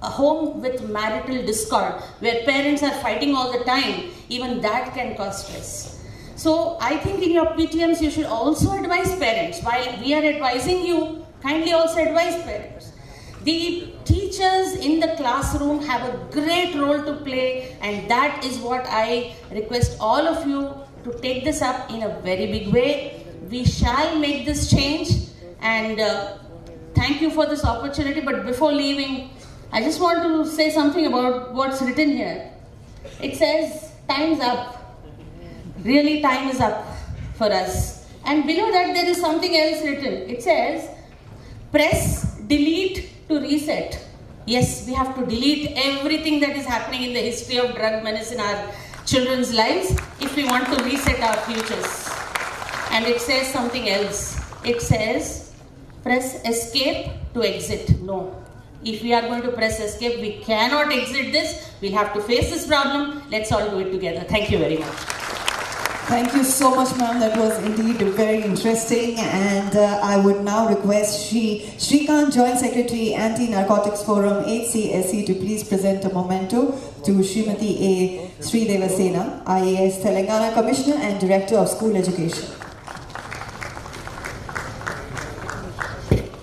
a home with marital discord, where parents are fighting all the time, even that can cause stress. So I think in your PTMs you should also advise parents. While we are advising you, kindly also advise parents. The teachers in the classroom have a great role to play, and that is what I request all of you to take this up in a very big way. We shall make this change, and thank you for this opportunity. But before leaving, I just want to say something about what's written here. It says, time's up. Really, time is up for us. And below that there is something else written. It says, press delete to reset. Yes, we have to delete everything that is happening in the history of drug menace in our children's lives if we want to reset our futures. And it says something else. It says, press escape to exit. No. If we are going to press escape, we cannot exit this. We'll have to face this problem. Let's all do it together. Thank you very much.
Thank you so much, ma'am. That was indeed very interesting. And I would now request Shrikant, Joint Secretary, Anti-Narcotics Forum, HCSC, to please present a memento to Srimati A. Sridevasena, IAS Telangana Commissioner and Director of School Education.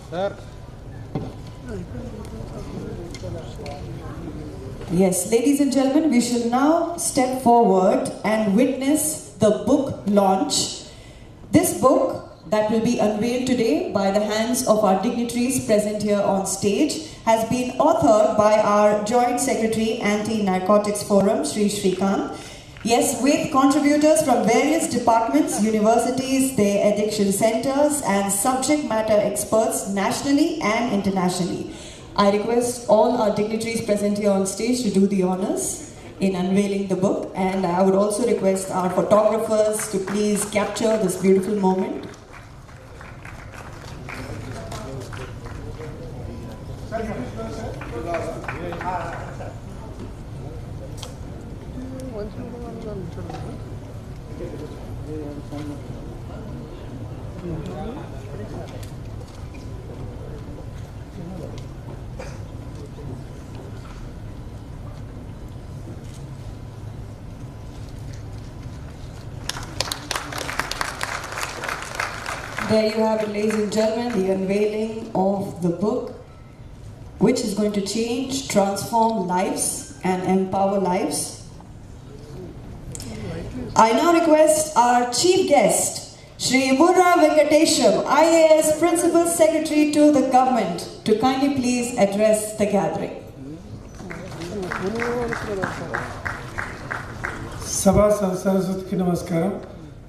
Sir.
Yes, ladies and gentlemen, we shall now step forward and witness the book launch. This book that will be unveiled today by the hands of our dignitaries present here on stage has been authored by our Joint Secretary, Anti-Narcotics Forum, Shrikant. Yes, with contributors from various departments, universities, their addiction centers, and subject matter experts nationally and internationally. I request all our dignitaries present here on stage to do the honors in unveiling the book, and I would also request our photographers to please capture this beautiful moment. There you have it, ladies and gentlemen, the unveiling of the book, which is going to change, transform lives and empower lives. I now request our chief guest, Shri Murra Venkatesham, IAS Principal Secretary to the Government, to kindly please address the gathering.
Sabha Saraswati Namaskaram.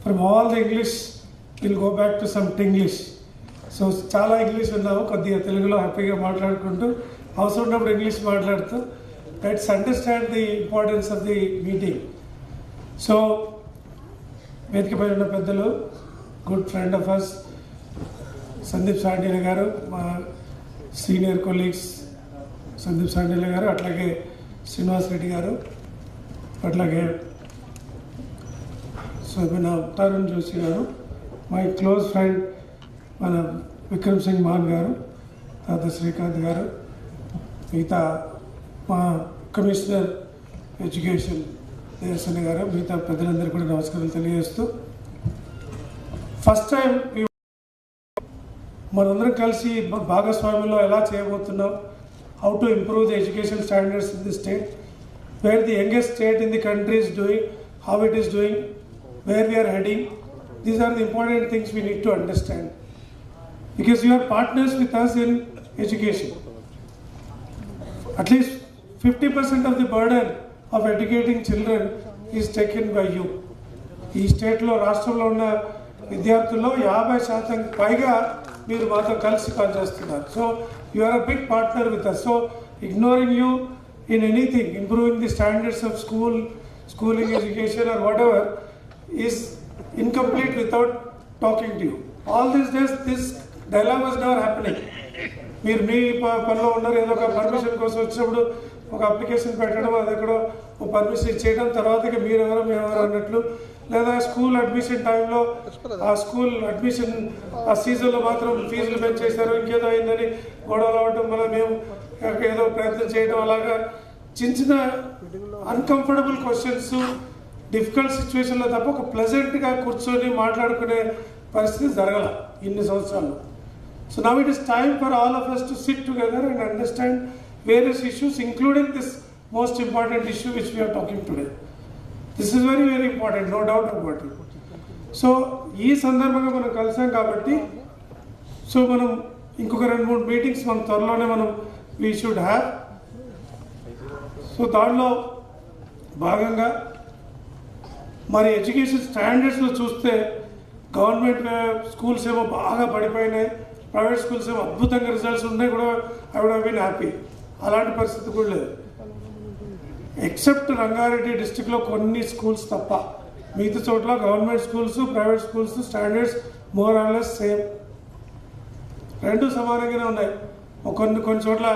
From all the English, we'll go back to some Tinglish. So, chala English unnavu koddiga Telugulo happyga maatladukuntu avasaram unnappudu English maatladutu. Let's understand the importance of the meeting. So, vedika payina unna peddalu, good friend of us, Sandeep Sandila garu, ma senior colleagues Sandeep Sandila garu, atlage Srinivas Reddy garu, atlage Tarun Joshi garu, my close friend మన విక్రమ్ సింగ్ మాన్ గారు, తాత శ్రీకాంత్ గారు, మిగతా మా commissioner education Devasena గారు, మిగతా పెద్దలందరూ కూడా నమస్కారాలు తెలియజేస్తూ, ఫస్ట్ టైం మనందరం కలిసి భాగస్వామ్యంలో ఎలా చేయబోతున్నాం, how to improve the education standards in the state, wear the youngest state in the country is doing, how it is doing, where we are heading. These are the important things we need to understand. Because you are partners with us in education. At least 50% of the burden of educating children is taken by you. ఈ స్టేట్లో రాష్ట్రంలో ఉన్న విద్యార్థుల్లో 50% పైగా మీరు మాతో కలిసి పనిచేస్తున్నారు. So you are a big partner with us. So ignoring you in anything, improving the standards of schooling, education or whatever is incomplete without talking to you. All these days, this dialogue was never happening. మీరు మీ పనిలో ఉన్నారు, ఏదో ఒక permission కోసం వచ్చినప్పుడు ఒక application పెట్టడం, అది ఎక్కడో ఒక పర్మిషన్ ఇచ్చేయడం, తర్వాత మీరెవరో మేమెవరో అన్నట్లు, లేదా స్కూల్ అడ్మిషన్ టైంలో ఆ స్కూల్ అడ్మిషన్ ఆ సీజన్లో మాత్రం ఫీజులు పెంచేశారు, ఇంకేదో అయిందని గొడవలు అవ్వటం, మళ్ళీ మేము ఏదో ప్రయత్నం చేయడం, అలాగా చిన్న చిన్న అన్కంఫర్టబుల్ క్వశ్చన్స్, డిఫికల్ట్ సిచ్యువేషన్లో తప్ప ఒక ప్లెజెంట్గా కూర్చొని మాట్లాడుకునే పరిస్థితి జరగల ఇన్ని సంవత్సరాలు. So now it is time for all of us to sit together and understand various issues, including this most important issue which we are talking today. This is very, very important, no doubt about it. So, ఈ సందర్భంగా మనం కలిసాం కాబట్టి, so మనం ఇంకొక 2-3 meetings మనం త్వరలోనే we should have. So దాంట్లో భాగంగా మరి ఎడ్యుకేషన్ స్టాండర్డ్స్లో చూస్తే గవర్నమెంట్ స్కూల్స్ ఏమో బాగా పడిపోయినాయి, ప్రైవేట్ స్కూల్స్ ఏమో అద్భుతంగా రిజల్ట్స్ ఉన్నాయి కూడా, I would have been happy. అలాంటి పరిస్థితి కూడా లేదు. ఎక్సెప్ట్ రంగారెడ్డి డిస్టిక్లో కొన్ని స్కూల్స్ తప్ప మిగతా చోట్ల government schools, private schools standards more or less same, రెండు సమానంగానే ఉన్నాయి. కొన్ని చోట్ల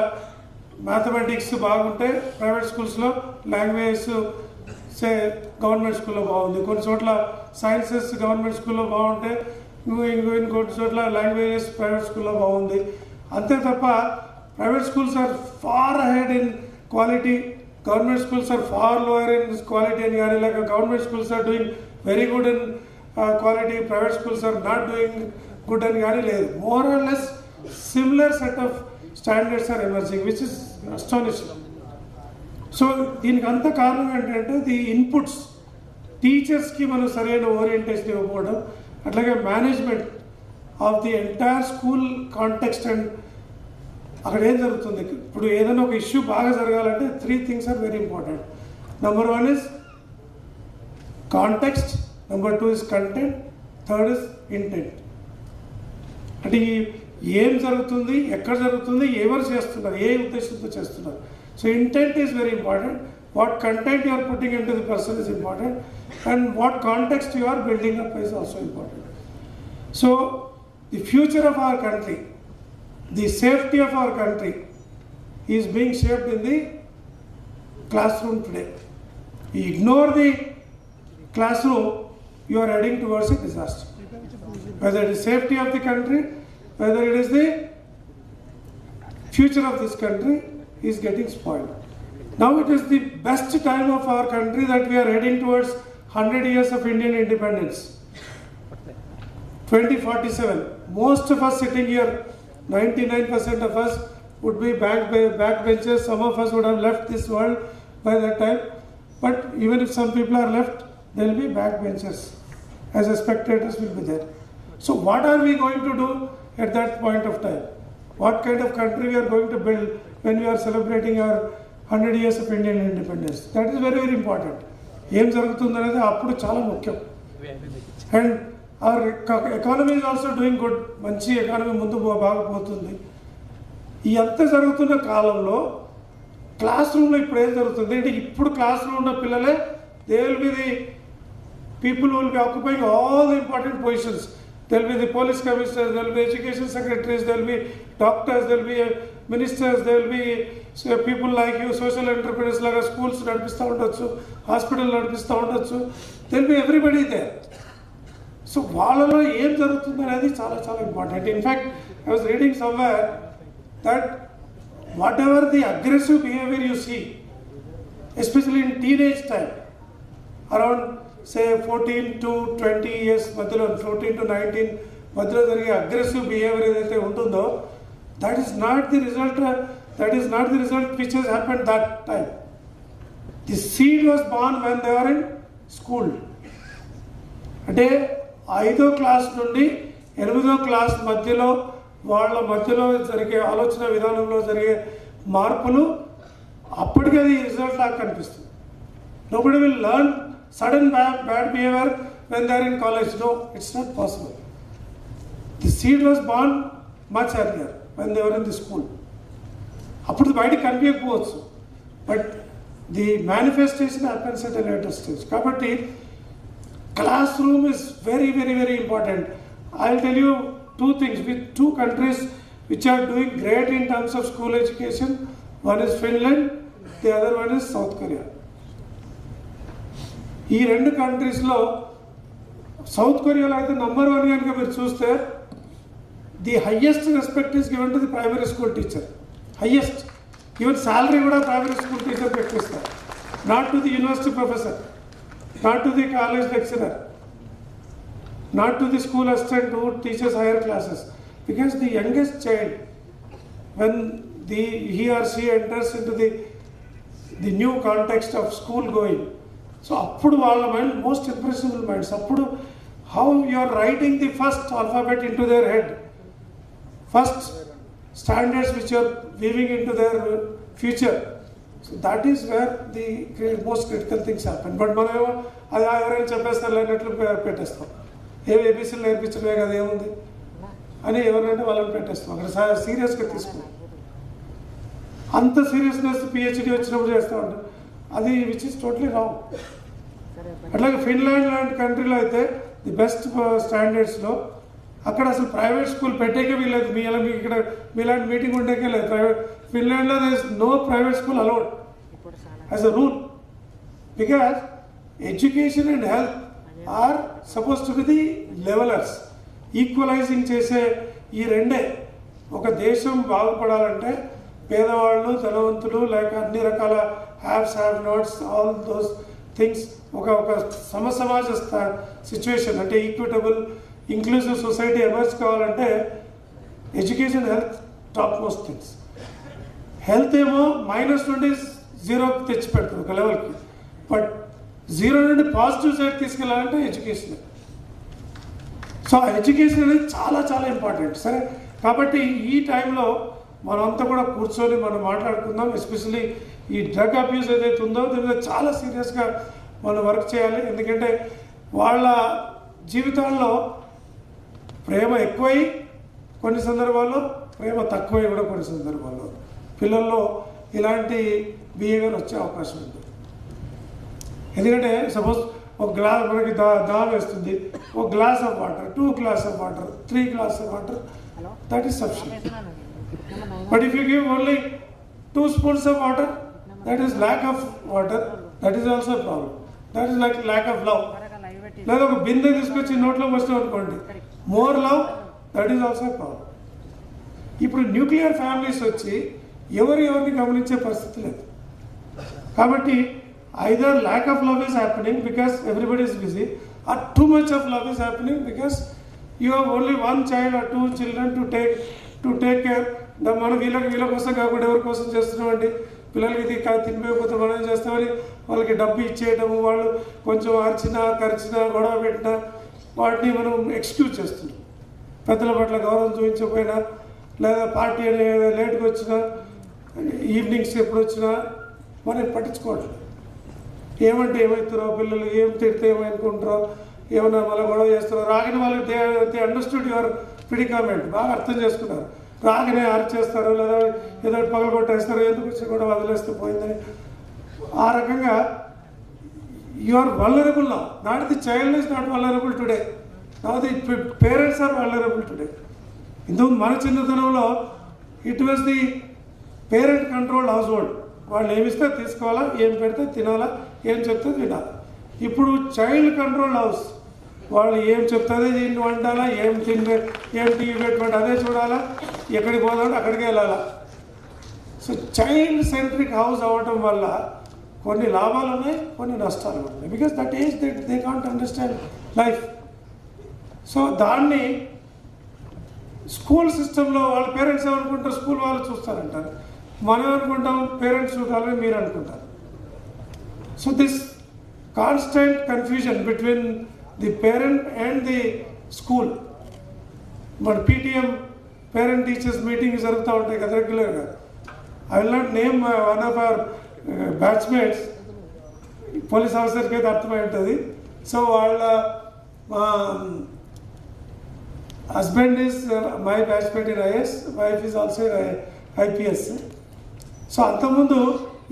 మ్యాథమెటిక్స్ బాగుంటే ప్రైవేట్ స్కూల్స్లో, లాంగ్వేజెస్ గవర్నమెంట్ స్కూల్లో బాగుంది, కొన్ని చోట్ల సైన్సెస్ గవర్నమెంట్ స్కూల్లో బాగుంటే ఇంకొన్ని చోట్ల లాంగ్వేజెస్ ప్రైవేట్ స్కూల్లో బాగుంది. అంతే తప్ప private schools are far ahead in quality, government schools are far lower in quality అని కానీ, లేక government schools are doing very good in quality, private schools are not doing good అని కానీ లేదు. More or less similar set of standards are emerging, which is astonishing. So దీనికి అంత కారణం ఏంటంటే ది ఇన్పుట్స్, టీచర్స్కి మనం సరైన ఓరియంటేషన్ ఇవ్వకపోవడం, అట్లాగే management of the entire school context. And అక్కడ ఏం జరుగుతుంది, ఇప్పుడు ఏదైనా ఒక ఇష్యూ బాగా జరగాలంటే 3 things are very important. Number 1 is context, number 2 is content, third is intent. అంటే ఏం జరుగుతుంది, ఎక్కడ జరుగుతుంది, ఎవరు చేస్తున్నారు, ఏ ఉద్దేశంతో చేస్తున్నారు. So intent is very important. What content you are putting into the person is important, and what context you are building up is also important. So the future of our country, the safety of our country is being shaped in the classroom today. You ignore the classroom, you are heading towards a disaster. Whether it is safety of the country, whether it is the future of this country is getting spoiled. Now it is the best time of our country that we are heading towards 100 years of Indian independence. 2047. Most of us sitting here, 99% of us would be backbenchers. Some of us would have left this world by that time. But even if some people are left, there will be backbenchers. As a spectators will be there. So what are we going to do at that point of time? What kind of country we are going to build when we are celebrating our 100 years of Indian independence? That is very, very important. ఏం జరుగుతుందనేది అప్పుడు చాలా ముఖ్యం. And our economy is also doing good. మంచి economy ముందు బాగా పోతుంది. ఈ అంత జరుగుతున్న కాలంలో క్లాస్ రూమ్లో ఇప్పుడు ఏం జరుగుతుంది అంటే ఇప్పుడు క్లాస్ రూమ్ ఉన్న పిల్లలే they will be the people will be occupying all the important positions. There will be the police commissioners, there will be education secretaries, there will be doctors, there will be ministers, there will be people like you, social entrepreneurs like schools నడిపిస్తూ ఉండొచ్చు, hospital నడిపిస్తూ ఉండొచ్చు. There will be everybody there. So వాళ్ళలో ఏం జరుగుతుంది అనేది చాలా చాలా important. In fact I was reading somewhere that whatever the aggressive behavior you see, especially in teenage time, around say 14 to 20 years మధ్యలో 14 to 19 మధ్యలో జరిగే అగ్రెసివ్ బిహేవియర్ ఏదైతే ఉంటుందో that is not the result which has happened that time. The seed was born when they were in school. అంటే 5వ class నుండి 8వ class మధ్యలో వాళ్ళ మధ్యలో జరిగే ఆలోచన విధానంలో జరిగే మార్పులు అప్పటికే అది రిజల్ట్ లాగా కనిపిస్తుంది. Nobody will learn sudden bad behavior when they are in college. No, it's not possible. The seed was born much earlier when they were in the school. అప్పుడు బయటకు కనిపించకపోవచ్చు, but the manifestation happens at a later stage. కాబట్టి classroom is very very very important. I will tell you two things with two countries which are doing great in terms of school education. One is Finland, the other one is South Korea. ఈ రెండు కంట్రీస్లో south కొరియాలో అయితే number 1 కనుక మీరు చూస్తే the highest respect is given to the primary school teacher. Highest even salary కూడా primary school teacher పెట్టిస్తారు. Not to the university professor, not to the college lecturer, not to the school assistant who teaches higher classes, because the youngest child, when he or she enters into the new context of school going, so appudu vaalla mind most impressionable minds, appudu how you are writing the first alphabet into their head, first standards which you are weaving into their future. So that is where the most critical things happen. But manemo adi ఎవరైనా చెప్పేస్తారు అన్నట్లు పెట్టేస్తాం. ఏబీసీలు నేర్పించడమే కదా ఏముంది అని ఎవరంటే వాళ్ళని పెట్టేస్తాం. అక్కడ సీరియస్గా తీసుకున్నాం. అంత సీరియస్నెస్ పిహెచ్డి వచ్చినప్పుడు చేస్తూ ఉంటాం. అది విచ్ ఇస్ టోటలీ రాంగ్. అట్లాగే ఫిన్లాండ్ లాంటి కంట్రీలో అయితే ది బెస్ట్ స్టాండర్డ్స్లో అక్కడ అసలు ప్రైవేట్ స్కూల్ పెట్టేకే వీలేదు. ఇక్కడ మీలాంటి మీటింగ్ ఉండేకే లేదు. ఫిన్లాండ్లో there is no private school allowed as a rule, because education and health are suppose to be the levellers. Equalising చేసే ఈ రెండే. ఒక దేశం బాగుపడాలంటే పేదవాళ్ళు, ధనవంతులు, లేక అన్ని రకాల haves, have nots, all those things ఒక సమాజ సిచ్యువేషన్ అంటే ఈక్విటబుల్ ఇంక్లూజివ్ సొసైటీ ఎమర్జ్ కావాలంటే education, health top most things. Health ఏమో మైనస్ నుండి 0కి తెచ్చి పెడుతుంది ఒక లెవెల్కి, బట్ 0 నుండి పాజిటివ్ సైడ్ తీసుకెళ్ళాలంటే ఎడ్యుకేషన్. సో ఎడ్యుకేషన్ అనేది చాలా చాలా ఇంపార్టెంట్. సరే, కాబట్టి ఈ టైంలో మనమంతా కూడా కూర్చొని మనం మాట్లాడుకుందాం. ఎస్పెషల్లీ ఈ డ్రగ్ అబ్యూస్ ఏదైతే ఉందో దీని మీద చాలా సీరియస్గా మనం వర్క్ చేయాలి. ఎందుకంటే వాళ్ళ జీవితాల్లో ప్రేమ ఎక్కువై కొన్ని సందర్భాల్లో, ప్రేమ తక్కువై కూడా కొన్ని సందర్భాల్లో పిల్లల్లో ఇలాంటి బిహేవియర్ వచ్చే అవకాశం ఉంది. ఎందుకంటే సపోజ్ ఒక గ్లాస్ మనకి దాహం వేస్తుంది, ఒక glass of water, 2 glass of water, 3 glass of water, that is sufficient. But if you give only 2 spoons of water, that is lack of water, that is also a problem. That is like lack of love. లేదా ఒక బిందె తీసుకొచ్చి నోట్లో పోస్తాం అనుకోండి, more love, that is also problem. ఇప్పుడు nuclear families వచ్చి ఎవరిని గమనించే పరిస్థితి లేదు. కాబట్టి either lack of love is happening because everybody is busy, or too much of love is happening because you have only one child or 2 children to take care. మనం వీళ్ళ కోసం కాకుండా ఎవరి కోసం చేస్తున్నామండి? పిల్లలకి ఇది తినిపోయిపోతే మనం ఏం చేస్తామని వాళ్ళకి డబ్బు ఇచ్చేయటము, వాళ్ళు కొంచెం అరిచినా కరిచినా గొడవ పెట్టినా వాటిని మనం ఎక్స్క్యూజ్ చేస్తున్నాం. పెద్దల పట్ల గౌరవం చూపించకపోయినా, లేదా పార్టీ అని లేట్గా వచ్చినా, ఈవినింగ్స్ ఎప్పుడు వచ్చినా మనం పట్టించుకోవట్లేదు. ఏమంటే ఏమవుతారో పిల్లలు, ఏం తిడితే ఏమనుకుంటారో, ఏమన్నా మళ్ళీ గొడవ చేస్తారో, రాగానే వాళ్ళకి దే అండర్స్టూడ్ యువర్ ప్రిడికామెంట్, బాగా అర్థం చేసుకున్నారు. రాగానే అరిచేస్తారు, లేదా ఏదో పగలు కొట్టేస్తారు, ఎందుకు వచ్చి కూడా వదిలేస్తే పోయిందని. ఆ రకంగా you are vulnerable now. Not the child is not vulnerable today, now the parents are vulnerable today. ఇంతకు మన చిన్నతనంలో it was the parent controlled household. వాళ్ళు ఏమిస్తే తీసుకోవాలా, ఏం పెడితే తినాలా, ఏం చెప్తే తినాలా. ఇప్పుడు చైల్డ్ కంట్రోల్డ్ హౌస్. వాళ్ళు ఏం చెప్తుంది దీన్ని వండాలా, ఏం టీవీ పెట్టమంటే అదే చూడాలా, ఎక్కడికి పోదామంటే అక్కడికి వెళ్ళాలా. సో చైల్డ్ సెంట్రిక్ హౌస్ అవ్వటం వల్ల కొన్ని లాభాలు ఉన్నాయి, కొన్ని నష్టాలు ఉన్నాయి. Because that age they can't understand life. So దాన్ని స్కూల్ సిస్టంలో వాళ్ళ పేరెంట్స్ ఏమనుకుంటారు, స్కూల్ వాళ్ళు చూస్తారంటారు, మనం అనుకుంటాం పేరెంట్స్ చూడాలని మీరు అనుకుంటారు. So this constant confusion between the parent and the school. మన పీటీఎం పేరెంట్ టీచర్స్ మీటింగ్ జరుగుతూ ఉంటాయి కదా రెగ్యులర్గా. I will not name one of our batchmates, police ఆఫీసర్కి అయితే అర్థమై ఉంటుంది. సో వాళ్ళ husband is my batchmate in is, wife is also IPS. So అంతకుముందు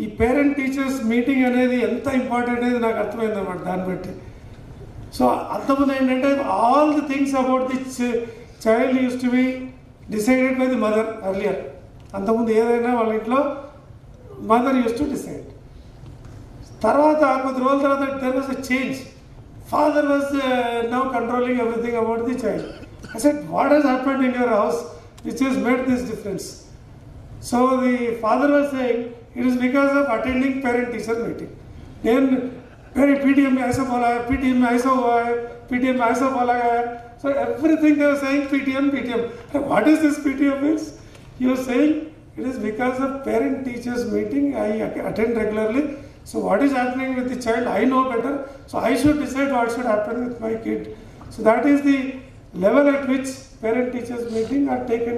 ఈ పేరెంట్ టీచర్స్ మీటింగ్ అనేది ఎంత ఇంపార్టెంట్ అనేది నాకు అర్థమైంది అన్నమాట దాన్ని బట్టి. సో అంతకుముందు ఏంటంటే all the things about the child use to be decided by the mother earlier. అంతకుముందు ఏదైనా వాళ్ళ ఇంట్లో మదర్ యూస్ టు డిసైడ్. తర్వాత కొద్ది రోజుల తర్వాత there was a change. Father was now controlling everything about the child. I said, what has happened in your house which has made this difference? So the father was saying, it is because of attending parent-teacher meeting. Then PTM में ऐसा बोला है, PTM में ऐसा हुआ है, PTM में ऐसा बोला है. So everything they were saying PTM. What is this PTM means? He was saying it is because of parent-teachers meeting I attend regularly. So what is happening with the child? I know better. So I should decide what should happen with my kid. So that is the level at which parent-teachers meeting are taken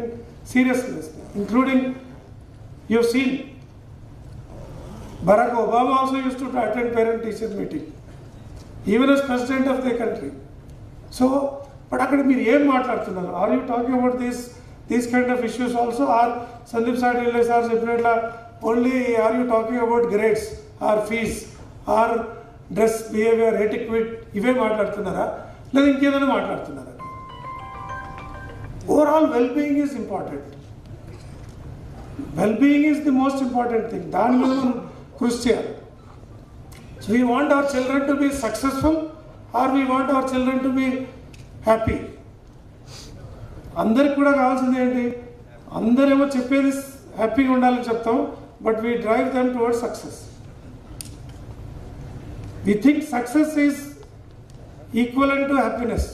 seriously, including you have seen Barack Obama also used to attend parent-teachers meeting, even as president of the country. So, but akkada meer em maatladutunnaru? Are you talking about these kind of issues also? Or Sandeep Sadile sir separately only are you talking about grades or fees or dress behavior etiquette ive maatladutunnara ledha inkedana maatladutunnara? Overall well-being is important. Well-being is the most important thing. దాని మీద మనం కృషి చేయాలి. So we want our children to be successful or we want our children to be happy. అందరికి కూడా కావాల్సింది ఏంటి? అందరేమో చెప్పేది హ్యాపీగా ఉండాలని చెప్తాం, but we drive them towards success. We think success is equivalent to happiness.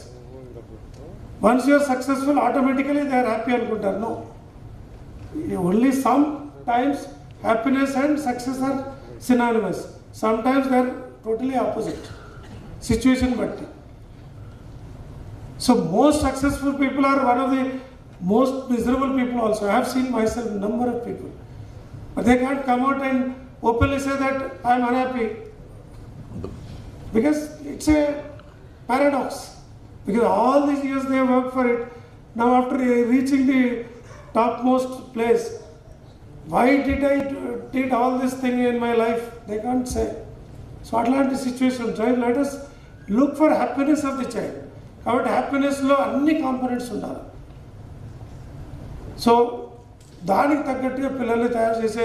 Once you are successful, automatically they are happy anukuntaru. No. Only sometimes happiness and success are synonymous. Sometimes they are totally opposite. Situation batti. So most successful people are one of the most miserable people also. I have seen myself number of people. But they can't come out and openly say that I am unhappy. Because it's a paradox. Because all these years they worked for it. Now after reaching the topmost place, why did I did all this thing in my life? They can't say. So atlanti situation, child, let us look for happiness of the child. About happiness lo anni components undali. So దానికి తగ్గట్టుగా పిల్లల్ని తయారు చేసే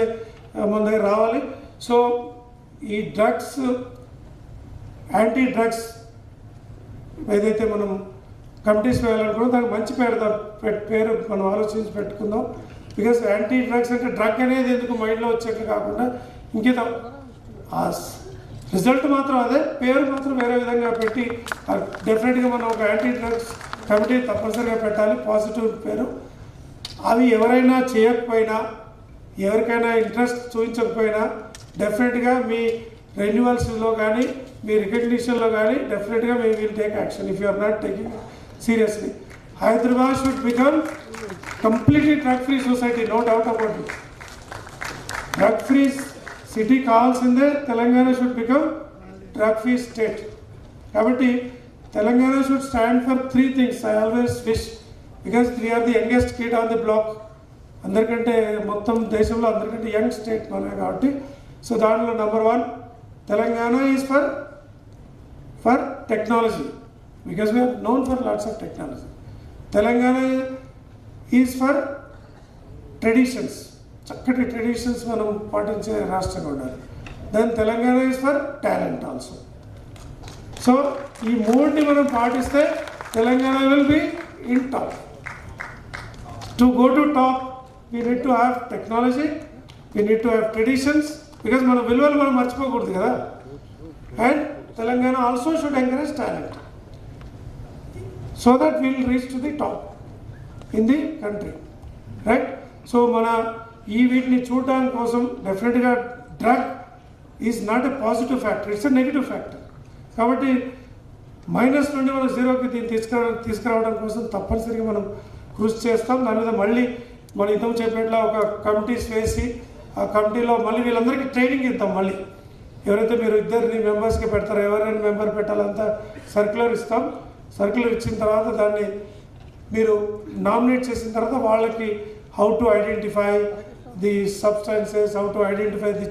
మన దగ్గర రావాలి. So ఈ drugs, anti drugs ఏదైతే మనం కమిటీస్ వేయాలనుకున్నాం దానికి మంచి పేరు మనం ఆలోచించి పెట్టుకుందాం. బికాస్ యాంటీ డ్రగ్స్ అంటే డ్రగ్ అనేది ఎందుకు మైండ్లో వచ్చేట్లు కాకుండా ఇంకేదో ఆ రిజల్ట్ మాత్రం అదే, పేరు మాత్రం వేరే విధంగా పెట్టి డెఫినెట్గా మనం ఒక యాంటీ డ్రగ్స్ కమిటీ తప్పనిసరిగా పెట్టాలి, పాజిటివ్ పేరు. అవి ఎవరైనా చేయకపోయినా, ఎవరికైనా ఇంట్రెస్ట్ చూపించకపోయినా డెఫినెట్గా మీ రెన్యువల్స్లో కానీ మీ రికగ్నిషన్లో కానీ డెఫినెట్గా we will take action if you are not taking seriously. Hyderabad should become completely drug-free society, no doubt about it. Drug-free city కావాల్సిందే, Telangana should become drug-free state. కాబట్టి Telangana should stand for 3 things. I always wish, because we are the youngest kid on the block. అందరికంటే మొత్తం దేశంలో అందరికంటే young state మనమే కాబట్టి. So దాంట్లో number 1 Telangana is for technology, because we are known for lots of technology. Telangana is for traditions, చక్కటి traditions మనం పాటించే రాష్ట్రంగా ఉండాలి. Then Telangana is for talent also. So ఈ మూడుని మనం పాటిస్తే Telangana will be in top. To go to top we need to have technology, we need to have traditions, because మన విలువలు మనం మర్చిపోకూడదు కదా. And Telangana also should encourage talent, so that we will reach to the top in the country, right? So mana ee veetni చూడడానికి కోసం డెఫినెట్గా drug is not a positive factor, it's a negative factor. కాబట్టి minus నుండి మనం జీరోకి దీన్ని తీసుకురావడం కోసం తప్పనిసరిగా మనం కృషి చేస్తాం. దాని మీద మళ్ళీ మనం ఇంతకు చెప్పేట్లా ఒక కమిటీస్ వేసి ఆ కమిటీలో మళ్ళీ వీళ్ళందరికీ ట్రైనింగ్ ఇద్దాం. మళ్ళీ ఎవరైతే మీరు 2 మెంబర్స్కి పెడతారో, ఎవరైనా మెంబర్ పెట్టాలంతా సర్క్యులర్ ఇస్తాం. సర్క్యులర్ ఇచ్చిన తర్వాత దాన్ని మీరు నామినేట్ చేసిన తర్వాత వాళ్ళకి how to identify the substances, how to identify the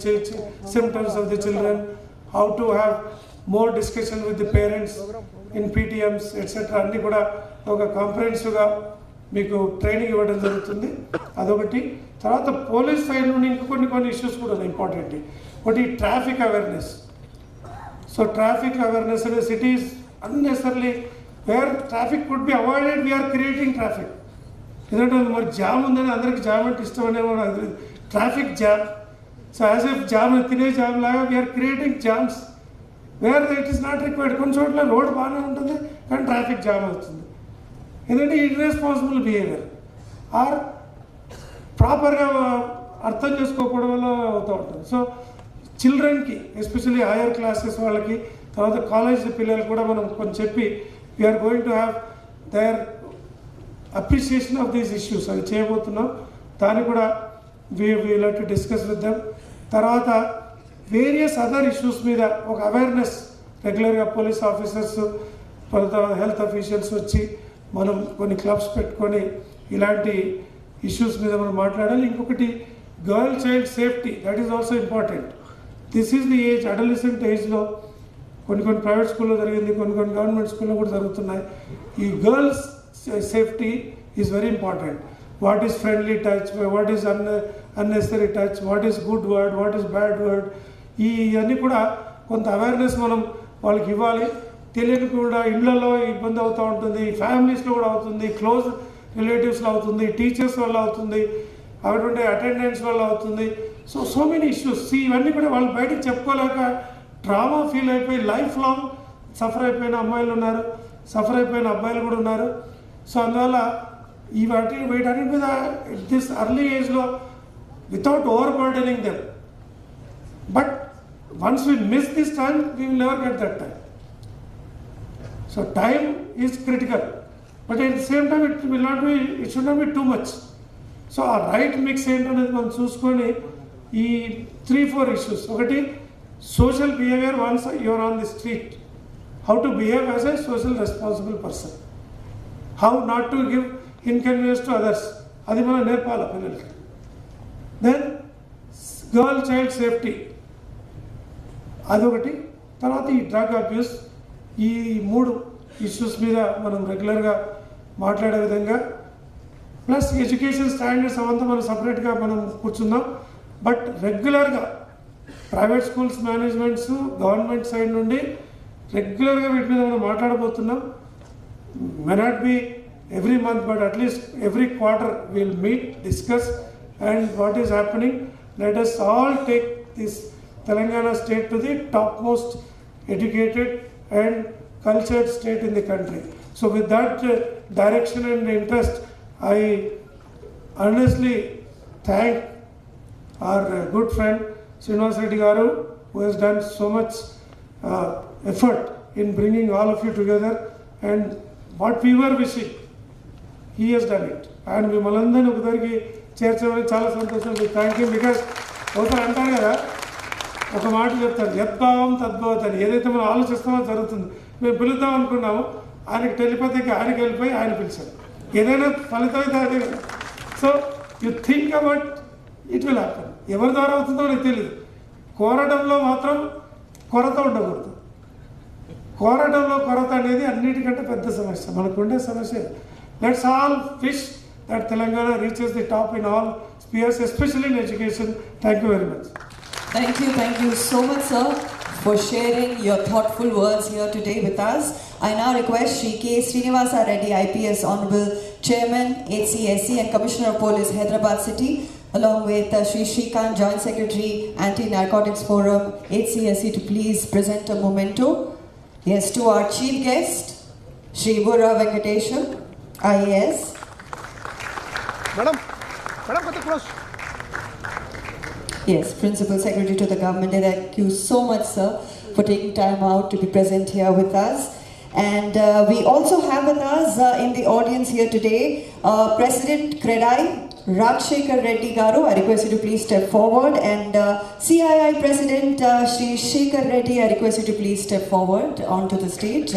symptoms of the children, how to have more discussion with the parents in PTMs etcetera అన్నీ కూడా ఒక కాంప్రహెన్సివ్గా మీకు ట్రైనింగ్ ఇవ్వడం జరుగుతుంది. అదొకటి. తర్వాత పోలీస్ సైడ్ నుండి ఇంకా కొన్ని ఇష్యూస్ కూడా ఉన్నాయి ఇంపార్టెంట్. ఒకటి traffic awareness. So traffic awareness అనే cities unnecessarily where traffic could be avoided, we are creating traffic. ఎందుకంటే మరి జామ్ ఉందని అందరికి జామ్ అంటే ఇష్టం అనేమో నాకు తెలియదు. Traffic jam, so as if jam తినే జామ్ లాగా we are creating jams where it is not required. కొన్ని చోట్ల రోడ్ బాగానే ఉంటుంది కానీ ట్రాఫిక్ జామ్ అవుతుంది. ఎందుకంటే ఇర్రెస్పాన్సిబుల్ బిహేవియర్ ఆర్ ప్రాపర్గా అర్థం చేసుకోకపోవడం వల్ల అవుతూ ఉంటుంది. సో చిల్డ్రన్కి ఎస్పెషల్లీ హైయర్ క్లాసెస్ వాళ్ళకి, తర్వాత కాలేజ్ పిల్లలు కూడా మనం కొంచెం చెప్పి we are going to have their appreciation of these issues అవి చేయబోతున్నాం. దాన్ని కూడా we like to discuss with them. తర్వాత వేరియస్ అదర్ ఇష్యూస్ మీద ఒక అవేర్నెస్ రెగ్యులర్గా పోలీస్ ఆఫీసర్స్, హెల్త్ అఫీషియల్స్ వచ్చి మనం కొన్ని క్లబ్స్ పెట్టుకొని ఇలాంటి ఇష్యూస్ మీద మనం మాట్లాడాలి. ఇంకొకటి girl child safety, that is also important. This is the age, adolescent ఏజ్లో కొన్ని ప్రైవేట్ స్కూల్లో జరిగింది, కొన్ని గవర్నమెంట్ స్కూల్లో కూడా జరుగుతున్నాయి. ఈ girls safety is very important. What is friendly touch, what is unnecessary touch, what is good word, what is bad word, ఇవన్నీ కూడా కొంత అవేర్నెస్ మనం వాళ్ళకి ఇవ్వాలి. తెలియని కూడా ఇళ్లలో ఇబ్బంది అవుతూ ఉంటుంది, ఫ్యామిలీస్లో కూడా అవుతుంది, క్లోజ్ రిలేటివ్స్లో అవుతుంది, టీచర్స్ వల్ల అవుతుంది, అటువంటి అటెండెన్స్ వల్ల అవుతుంది. So many issues. ఇవన్నీ కూడా వాళ్ళు బయటకు చెప్పుకోలేక ట్రామా ఫీల్ అయిపోయి లైఫ్ లాంగ్ సఫర్ అయిపోయిన అమ్మాయిలు ఉన్నారు, సఫర్ అయిపోయిన అబ్బాయిలు కూడా ఉన్నారు. సో అందువల్ల వీటన్నిటి మీద దిస్ అర్లీ ఏజ్లో without overburdening them, but once we miss this time we will never get that time. So time is critical, but at the same time it should not be too much. So ఆ right mix ఏంటనేది మనం చూసుకొని ఈ 3-4 issues. ఒకటి social behavior once you are on the street, how to behave as a social responsible person, how not to give inconvenience to others, adi mana nerpala pilalaki. Then girl child safety adokati. Tarvata ee drug abuse, ee 3 issues meeda manam regular ga maatlade vidhanga, plus education standards avantha manam separate ga manam కూర్చుందాం. But రెగ్యులర్గా private schools managements government side నుండి రెగ్యులర్గా వీటి మీద మనం మాట్లాడబోతున్నాం. May not be every month, but at least every quarter we'll meet, discuss, and what is happening. Let us all take this Telangana state to the topmost educated and cultured state in the country. So with that direction and interest, I honestly thank our good friend Srinivas Reddy Garu, who has done so much effort in bringing all of you together, and what we were wishing, he has done it. And మిమ్మల్ని అందరినీ ఒకదానికి చేర్చమని చాలా సంతోషం. Thank you. Because ఒకసారి అంటారు కదా, ఒక మాట చెప్తారు, యద్భావం తద్భవత్ అని. ఏదైతే మనం ఆలోచిస్తామో జరుగుతుంది. మేము పిలుద్దాం అనుకున్నాము, ఆయనకి టెలిపతికి ఆయనకి వెళ్ళిపోయి ఆయన పిలిచారు. ఏదైనా ఫలితం అయితే అదే కదా. So you think about it will happen. ఎవరి ద్వారా అవుతుందో నాకు తెలియదు. కోరడంలో మాత్రం కొరత ఉండకూడదు. కోరడంలో కొరత అనేది అన్నిటికంటే పెద్ద సమస్య, మనకుండే సమస్య. Let's all wish that Telangana reaches the top in all spheres, especially in education. Thank you very much.
Thank you so much, sir, for sharing your thoughtful words here today with us. I now request Shri K. Srinivasa Reddy, IPS, Honorable Chairman, HCSC and Commissioner of Police, Hyderabad City, along with Shri Shrikant, Joint Secretary, Anti-narcotics Forum, HCSC, to please present a memento. Yes, to our chief guest, Shri Burra Venkatesham, IAS.
Madam, close.
Yes, Principal Secretary to the Government. Thank you so much, sir, for taking time out to be present here with us. And we also have with us in the audience here today, President Credai, Rajshekar Reddy Garu. I request you to please step forward. And CII President Shri Shekhar Reddy, I request you to please step forward onto the stage.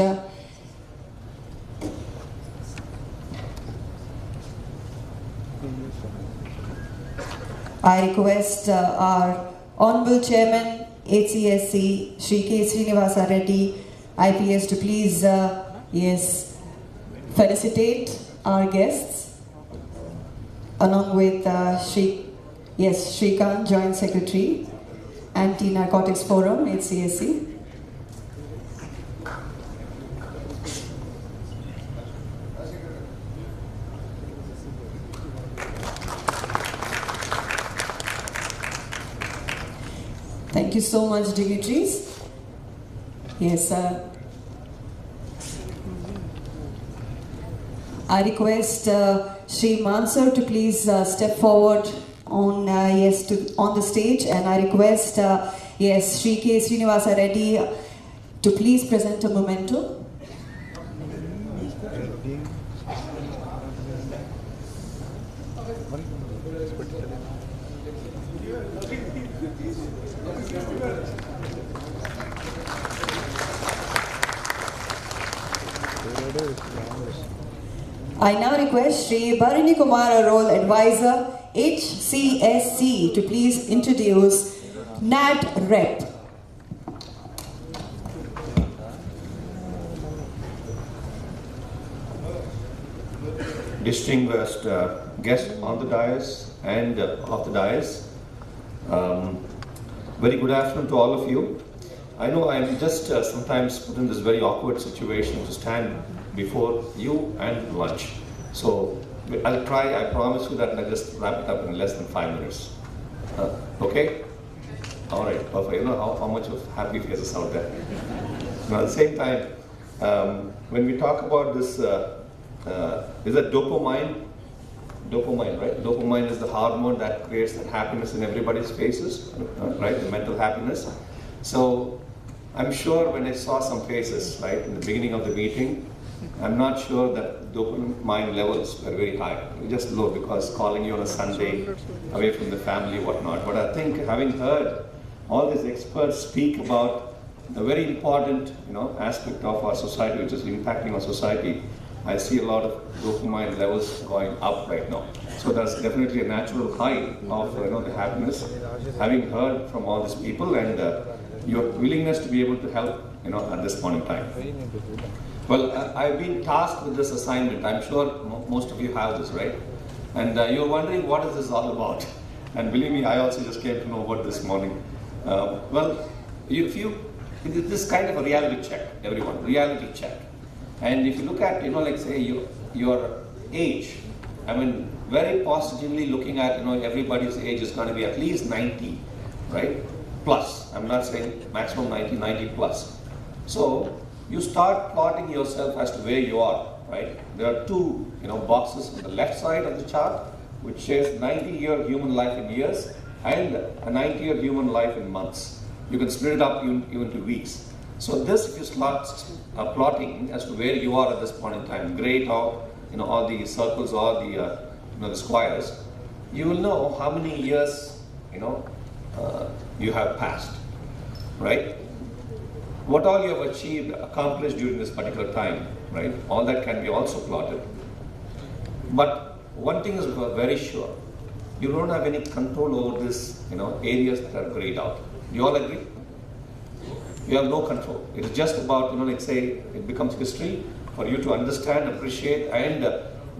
I request our Honorable Chairman, HCSC, Shri K. Srinivasa Reddy, IPS, to please felicitate our guests, along with Shrikant, Joint Secretary, Anti-narcotics Forum, HCSC. Thank you so much, dignitaries. Yes, I request Shri Mansur to please step forward on the stage, and I request Shri K. Srinivasa Reddy to please present a memento. I now request Shri Bharini Kumara Role Advisor, HCSC, to please introduce NADREP.
Distinguished guests on the dais and off the dais, very good afternoon to all of you. I know I'm just sometimes put in this very awkward situation to stand before you and lunch. So I'll try, I promise you that I'll just wrap it up in less than 5 minutes. Okay? All right, perfect. You know how much of happy faces out there. Now at the same time, when we talk about this, is that dopamine? Dopamine, right? Dopamine is the hormone that creates that happiness in everybody's faces, right? The mental happiness. So I'm sure when I saw some faces, right, in the beginning of the meeting, I'm not sure that dopamine levels were very high, just low, because calling you on a Sunday, away from the family, whatnot. But I think having heard all these experts speak about the very important, aspect of our society, which is impacting our society, I see a lot of dopamine levels going up right now. So that's definitely a natural high of the happiness, having heard from all these people and your willingness to be able to help at this point in time. Well, I've been tasked with this assignment. I'm sure most of you have this, right? And you're wondering what is this all about? And believe me, I also just came to know about this morning. This kind of a reality check, everyone, reality check. And if you look at, like say your age, I mean, very positively looking at, everybody's age is going to be at least 90, right? Plus, I'm not saying maximum 90, 90 plus. So you start plotting yourself as to where you are, right? There are two, boxes on the left side of the chart, which shows 90-year human life in years and a 90-year human life in months. You can split it up even to weeks. So this, if you start plotting as to where you are at this point in time, grayed out, all the circles or the squares, you will know how many years, you have passed, right? What all you have achieved, accomplished during this particular time, right? All that can be also plotted. But one thing is very sure, you don't have any control over this, areas that are grayed out. Do you all agree? You have no control. It is just about, like say, it becomes history for you to understand, appreciate, and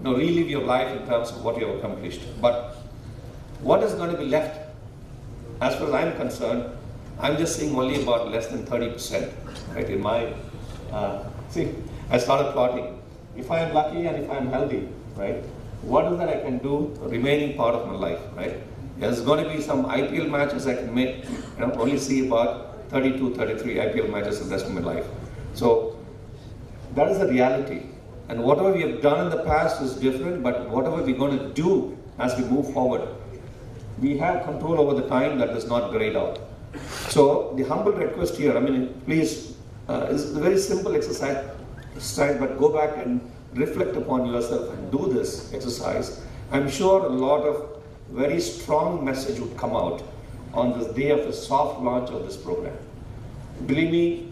relive your life in terms of what you have accomplished. But what is going to be left? As far as I'm concerned, I'm just seeing only about less than 30%. Right? In my, I started plotting. If I am lucky and if I am healthy, right? What is that I can do the remaining part of my life, right? There's going to be some IPL matches I can make, only see about 32, 33 IPL matches the rest of my life. So that is the reality. And whatever we have done in the past is different, but whatever we're going to do as we move forward, we have control over the time that is not grayed out. So the humble request here, please, it's a very simple exercise, but go back and reflect upon yourself and do this exercise. I'm sure a lot of very strong message would come out on this day of the soft launch of this program. Believe me,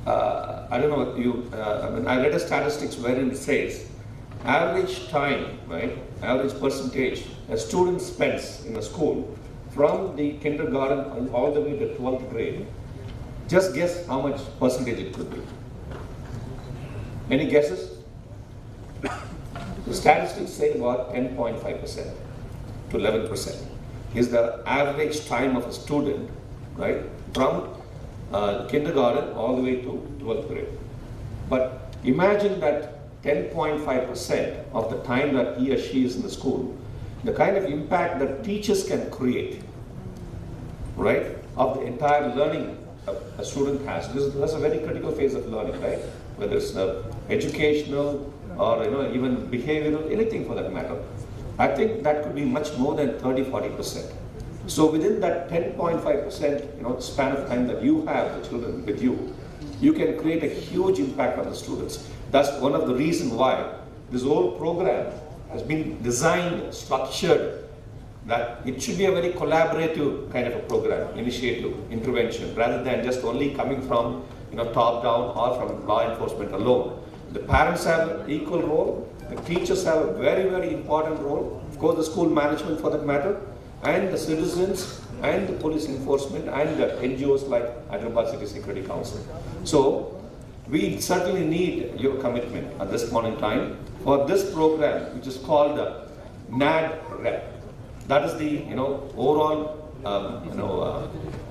I don't know, I read a statistics wherein it says average time, right, average percentage a student spends in a school from the kindergarten all the way to 12th grade. Just guess how much percentage it could be. Any guesses? The statistics say about 10.5% to 11% is the average time of a student, right, from kindergarten all the way to 12th grade. But imagine that 10.5% of the time that he or she is in the school, the kind of impact that teachers can create, right, of the entire learning a student has. That's a very critical phase of learning, right? Whether it's educational or even behavioral, anything for that matter. I think that could be much more than 30-40%. So within that 10.5% span of time that you have the children with you, you can create a huge impact on the students. That's one of the reasons why this whole program has been designed, structured, that it should be a very collaborative kind of a program, initiative, intervention, rather than just only coming from top down or from law enforcement alone. The parents have an equal role, the teachers have a very, very important role, of course the school management for that matter, and the citizens and the police enforcement and the NGOs like Hyderabad City Security Council. So we certainly need your commitment at this point in time for this program, which is called NADREP. That is the overall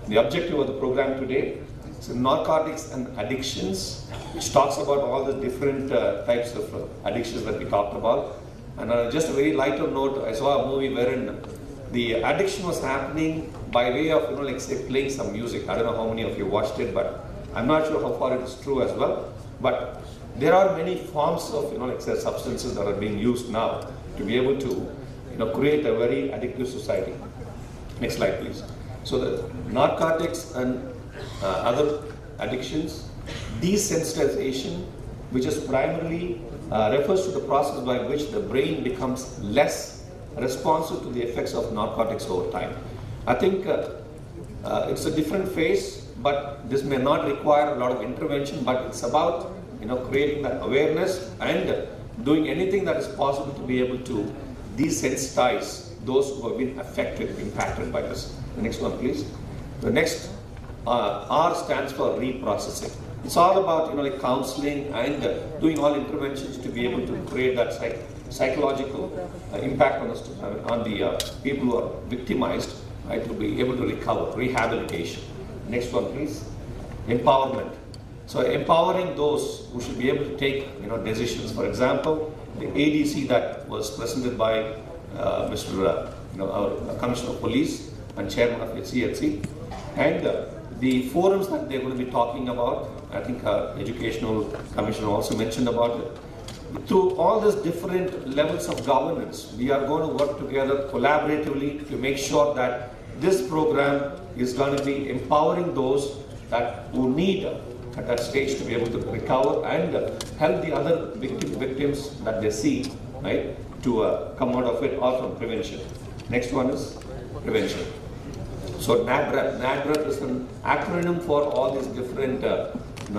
the objective of the program today. So narcotics and addictions, which talks about all the different types of addictions that we talked about. And just a very lighter note, I saw a movie wherein the addiction was happening by way of like say playing some music. I don't know how many of you watched it, but I'm not sure how far it is true as well. But there are many forms of like say substances that are being used now to be able to create a very addictive society. Next slide, please. So the narcotics and other addictions, desensitization, which is primarily refers to the process by which the brain becomes less responsive to the effects of narcotics over time. I think it's a different phase, but this may not require a lot of intervention, but it's about creating that awareness and doing anything that is possible to be able to desensitize those who have been affected, impacted by this. The next one, please. The next R stands for reprocessing. It's all about like counseling and doing all interventions to be able to create that psychological impact on the people who are victimized, right, to be able to recover, rehabilitation. Next one, please. Empowerment. So empowering those who should be able to take decisions. For example, the ADC that was presented by Mr. Our Commissioner of Police and Chairman of HCSC, and the forums that they're going to be talking about. I think Educational Commissioner also mentioned about it. Through all these different levels of governance, we are going to work together collaboratively to make sure that this program is going to be empowering those who need at that stage to be able to recover and help the other victims that they see, right, to come out of it, or from prevention. Next one is prevention. So NADREP. NADREP is an acronym for all these different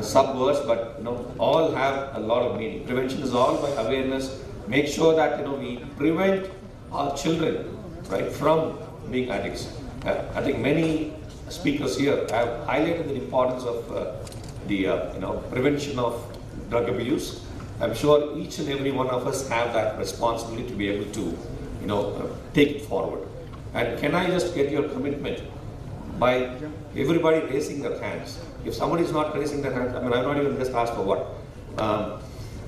sub-words, but all have a lot of meaning. Prevention is all by awareness. Make sure that we prevent our children, right, from being addicts. I think many speakers here have highlighted the importance of the prevention of drug abuse. I'm sure each and every one of us have that responsibility to be able to take it forward. And can I just get your commitment by everybody raising their hands? If somebody is not raising their hands, I'm not even just asked for what.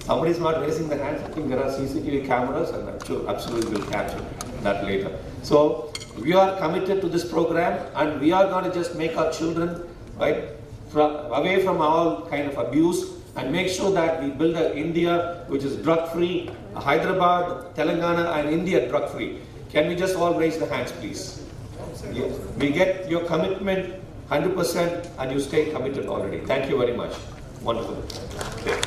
Somebody is not raising their hands. I think there are CCTV cameras, and I'm sure absolutely will capture that later. So we are committed to this program, and we are going to just make our children, right, away from all kind of abuse, and make sure that we build an India which is drug-free, Hyderabad, Telangana, and India drug-free. Can we just all raise the hands, please? Yes. We get your commitment 100%, and you stay committed already. Thank you very much. Wonderful. Okay.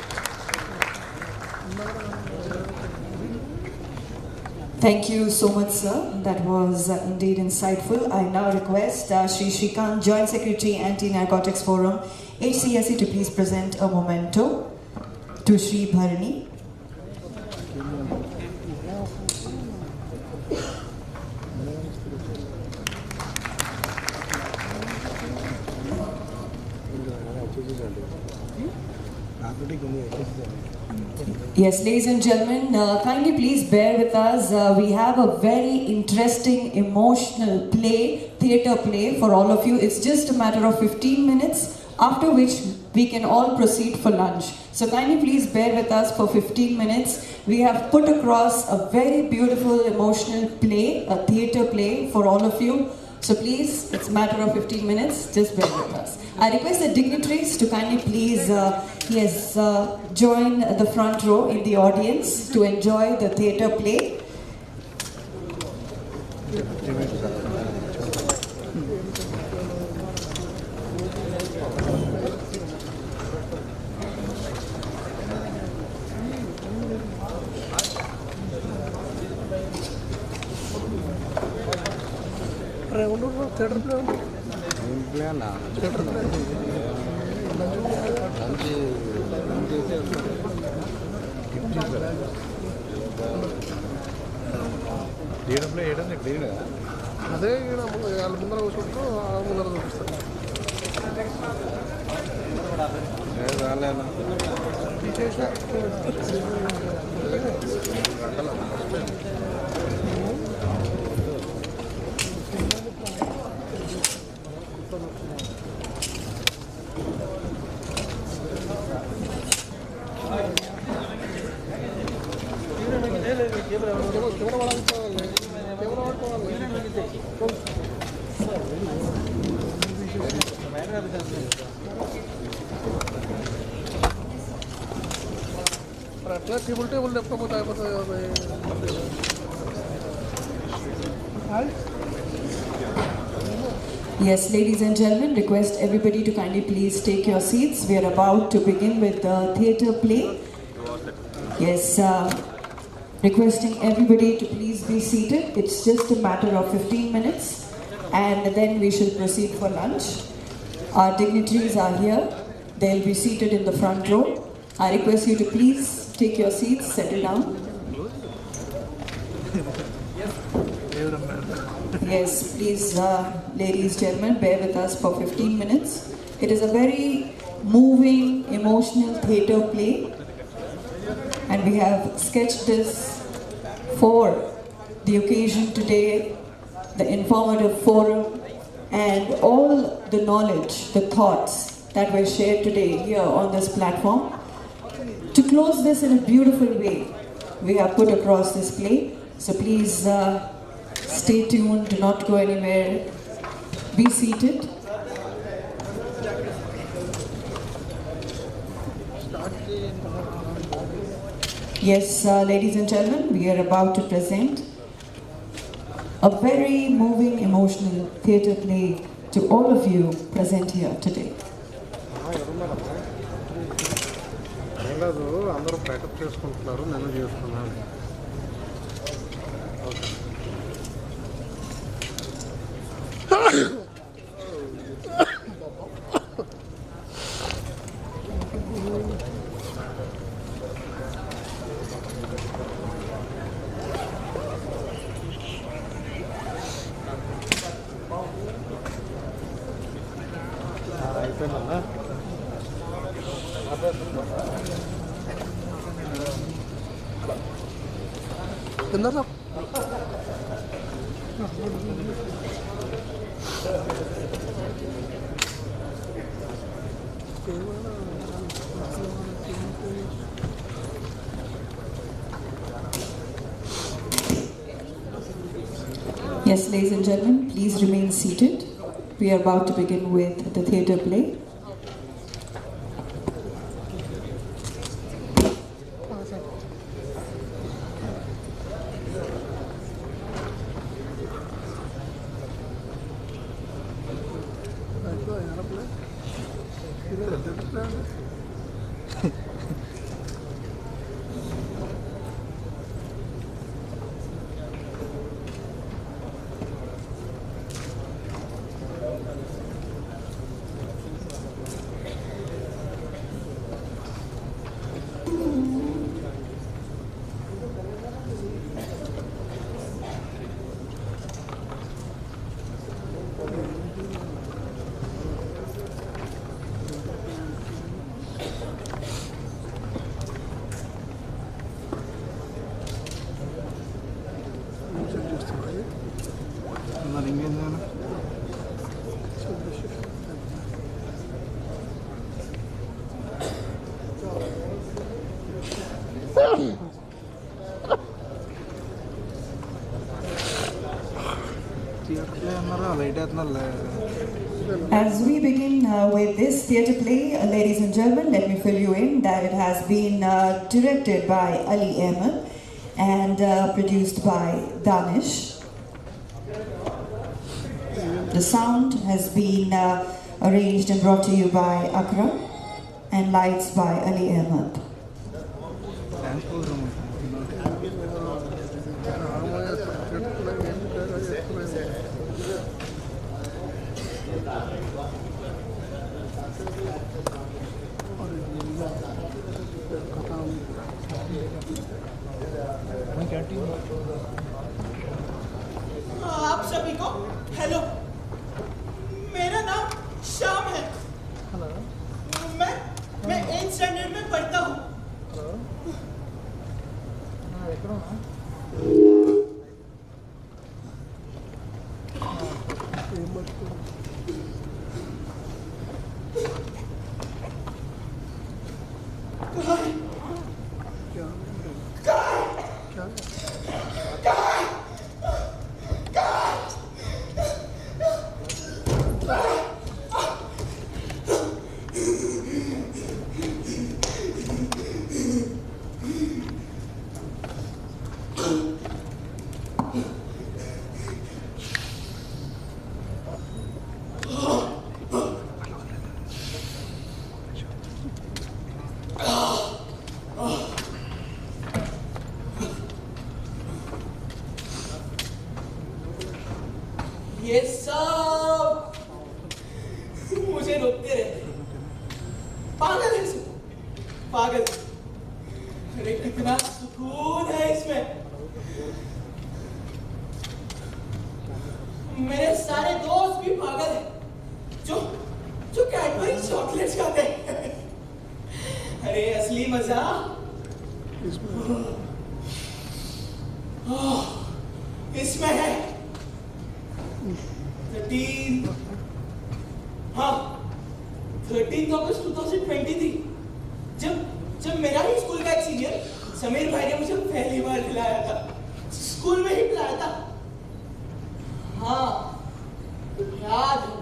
Thank you so much, sir. That was indeed insightful. I now request Shri Shrikant, Joint Secretary, Anti-Narcotics Forum, HCSC, to please present a memento to Shri Bharani. Yes, ladies and gentlemen, kindly please bear with us. We have a very interesting, emotional play, theatre play for all of you. It's just a matter of 15 minutes, after which we can all proceed for lunch. So kindly please bear with us for 15 minutes. We have put across a very beautiful, emotional play, a theatre play for all of you. So please, it's a matter of 15 minutes, just bear with us. I request the dignitaries to kindly please join the front row in the audience to enjoy the theatre play.
theatre plan?
Plan
Theatre plan.
theatre play ఏడని clean
అదే వాళ్ళ ముందర కూర్చుంటూ ముందర చూపిస్తారు అట్లా table లేకపోతే అయిపోతుంది.
Yes, ladies and gentlemen, request everybody to kindly please take your seats. We are about to begin with the theatre play. Yes, requesting everybody to please be seated. It's just a matter of 15 minutes and then we shall proceed for lunch. Our dignitaries are here. They'll be seated in the front row. I request you to please take your seats, settle down. Yes, please, ladies, gentlemen, bear with us for 15 minutes. It is a very moving, emotional theatre play, and we have sketched this for the occasion today, the informative forum, and all the knowledge, the thoughts that were shared today here on this platform. To close this in a beautiful way, we have put across this play. So please stay tuned, do not go anywhere, be seated. Yes, ladies and gentlemen, we are about to present a very moving, emotional theatre play to all of you present here today.
అందరూ pack up చేసుకుంటున్నారు, నేను చేసుకున్నాను. అయిపోయిందన్నా.
Yes, ladies and gentlemen, please remain seated. We are about to begin with the theatre play. As we begin with this theatre play, ladies and gentlemen, let me fill you in that it has been directed by Ali Ahmed and produced by Danish. The sound has been arranged and brought to you by Akram, and lights by Ali Ahmed.
आप सभी को hello, मेरा नाम श्याम है। मैं 8th standard में पढ़ता हूँ। ये सब मुझे रोकते रहते, पागल है सब, पागल। अरे कितना सुकून है इसमें। मेरे सारे दोस्त भी पागल हैं, जो कैडबरी चॉकलेट्स खाते हैं। अरे असली मजा इसमें है। 13 हाँ 13 अगस्त 2020 थी जब मेरा ही स्कूल का एक सीनियर समीर भाई ने मुझे पहली बार खिलाया था, स्कूल में ही पिलाया था। हाँ याद है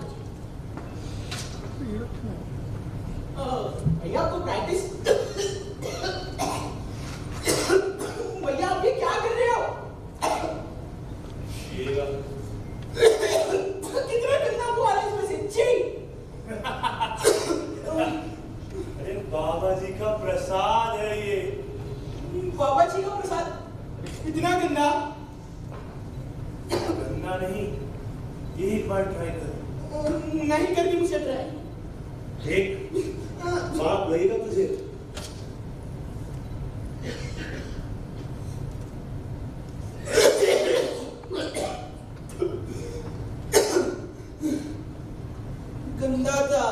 भैया आपको प्रैक्टिस भैया आप ये क्या कर रहे हो? कितना गंदा बुआ है इसमें से, छी।
अरे बाबा जी का प्रसाद है ये।
बाबा जी का प्रसाद इतना गंदा?
गंदा नहीं, ये एक बार ट्राई कर।
नहीं करनी मुझे ट्राई।
देख बाप लगेगा तुझे।
गंदा था।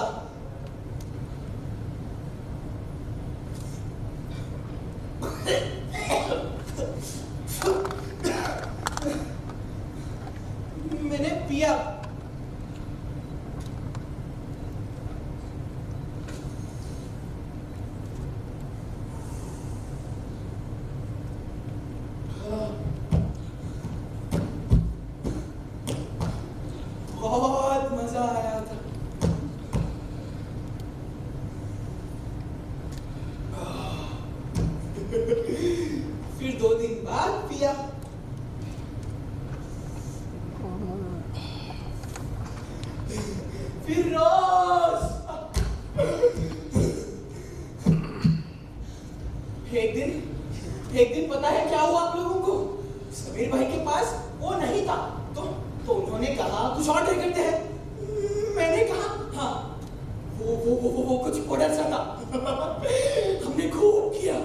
मैंने पिया। बहुत मजा आया था। फिर 2 दिन बाद पिया। फिर रोज। एक दिन पता है क्या हुआ आप लोगों को? समीर भाई के पास वो नहीं था तो उन्होंने कहा कुछ और ट्राई करते हैं। मैंने कहा हाँ वो कुछ पाउडर सा था। हमने खूब किया।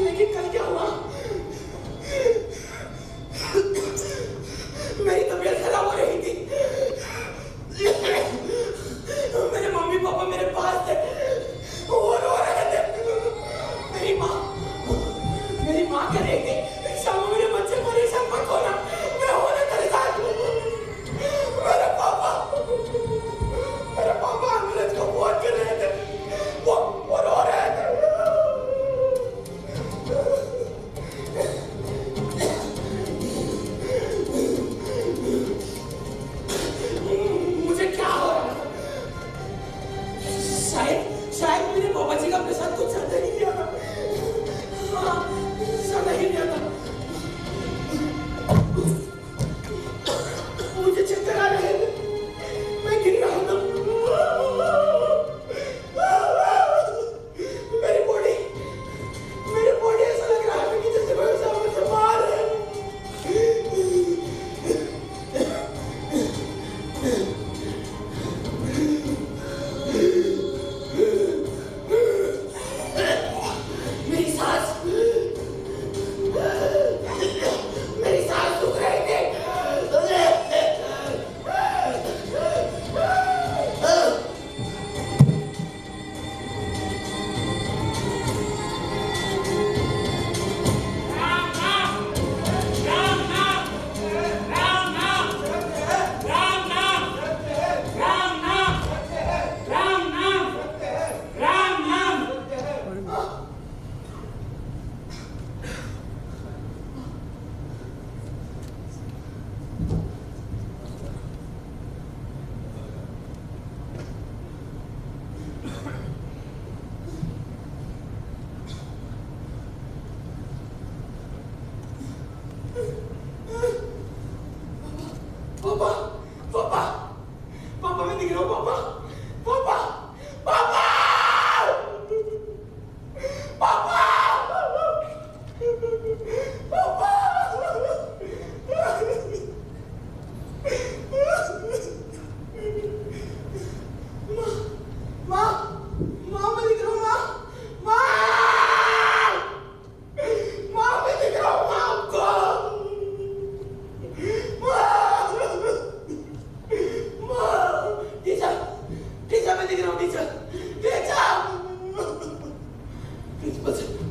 लेकिन कल क्या हुआ? मेरी तबीयत खराब हो रही थी। मेरे मम्मी पापा मेरे पास थे, वो रो रहे थे। मेरी माँ कह रही थी शाम मेरे बच्चे परेशान मत होना, मैं हूं ना तेरे साथ। मेरे पापा एम्बुलेंस को फोन कर रहे थे, वो रो रहे थे। मुझे क्या हो रहा है? शायद मेरे बाबा जी का प्रसाद कुछ ज्यादा ही दिया था। हाँ, ज्यादा ही दिया था।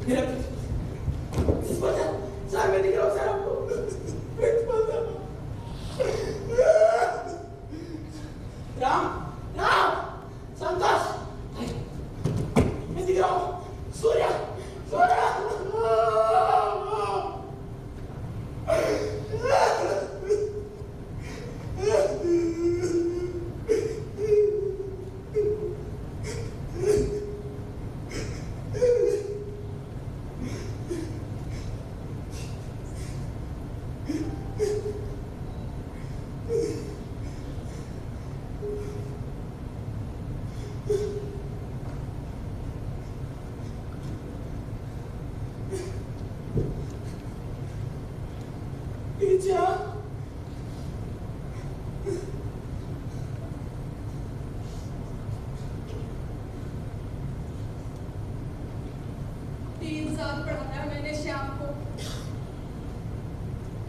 मेरा प्रिंसिपल सर मैं दिख रहा हूँ सर आपको प्रिंसिपल राम राम संतोष मैं दिख रहा हूँ सूर्या सूर्या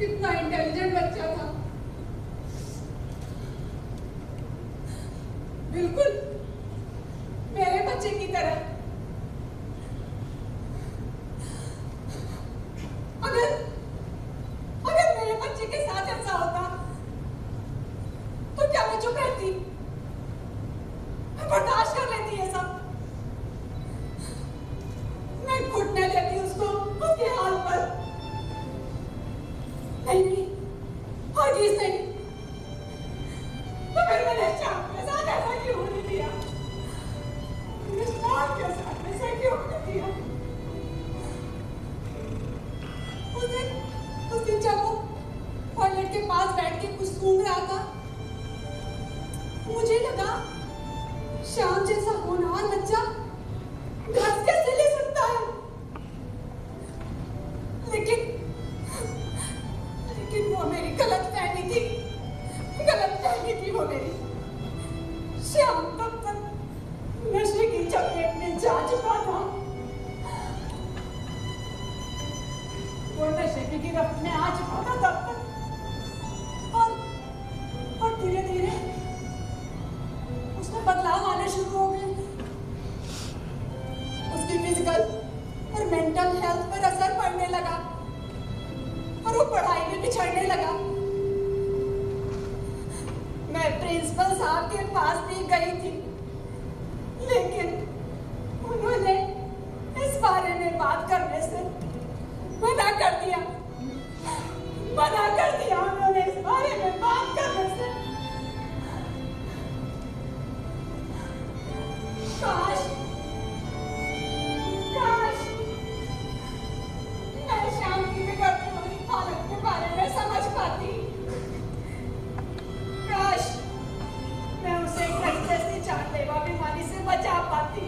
कितना इंटेलिजेंट बच्चा था, बिल्कुल मेरे बच्चे की तरह। अगर मेरे बच्चे के साथ ऐसा होता तो क्या मैं चुप रहती? मैं बर्दाश्त कर लेती है सब, मैं घुटने देती उसको उसके हाल पर। नहीं, हरगिज़ नहीं। तो फिर मैंने श्याम के साथ ऐसा क्यों होने दिया? मैंने श्याम के साथ ऐसा क्यों होने दिया? उस दिन जब वो टॉयलेट के पास बैठ के कुछ सूंघ रहा था, मुझे लगा श्याम जैसा होनहार बच्चा ड्रग्स कैसे ले सकता है? लेकिन वो मेरी गलतफहमी थी वो मेरी। श्याम तब तक नशे की चपेट में जा चुका था, वो नशे की गिरफ्त में आ चुका था तब तक। और धीरे धीरे उसमें बदलाव आने शुरू हो गए। उसकी फिजिकल और मेंटल हेल्थ पर असर पड़ने लगा और वो पढ़ाई में पिछड़ने लगा। मैं प्रिंसिपल साहब के पास भी गई थी, लेकिन उन्होंने इस बारे में बात करने से मना कर दिया उन्होंने इस बारे में बात करने से। काश मैं श्याम की बिगड़ती हुई हालत के बारे में समझ पाती। काश मैं उसे जैसी जानलेवा बीमारी से बचा पाती।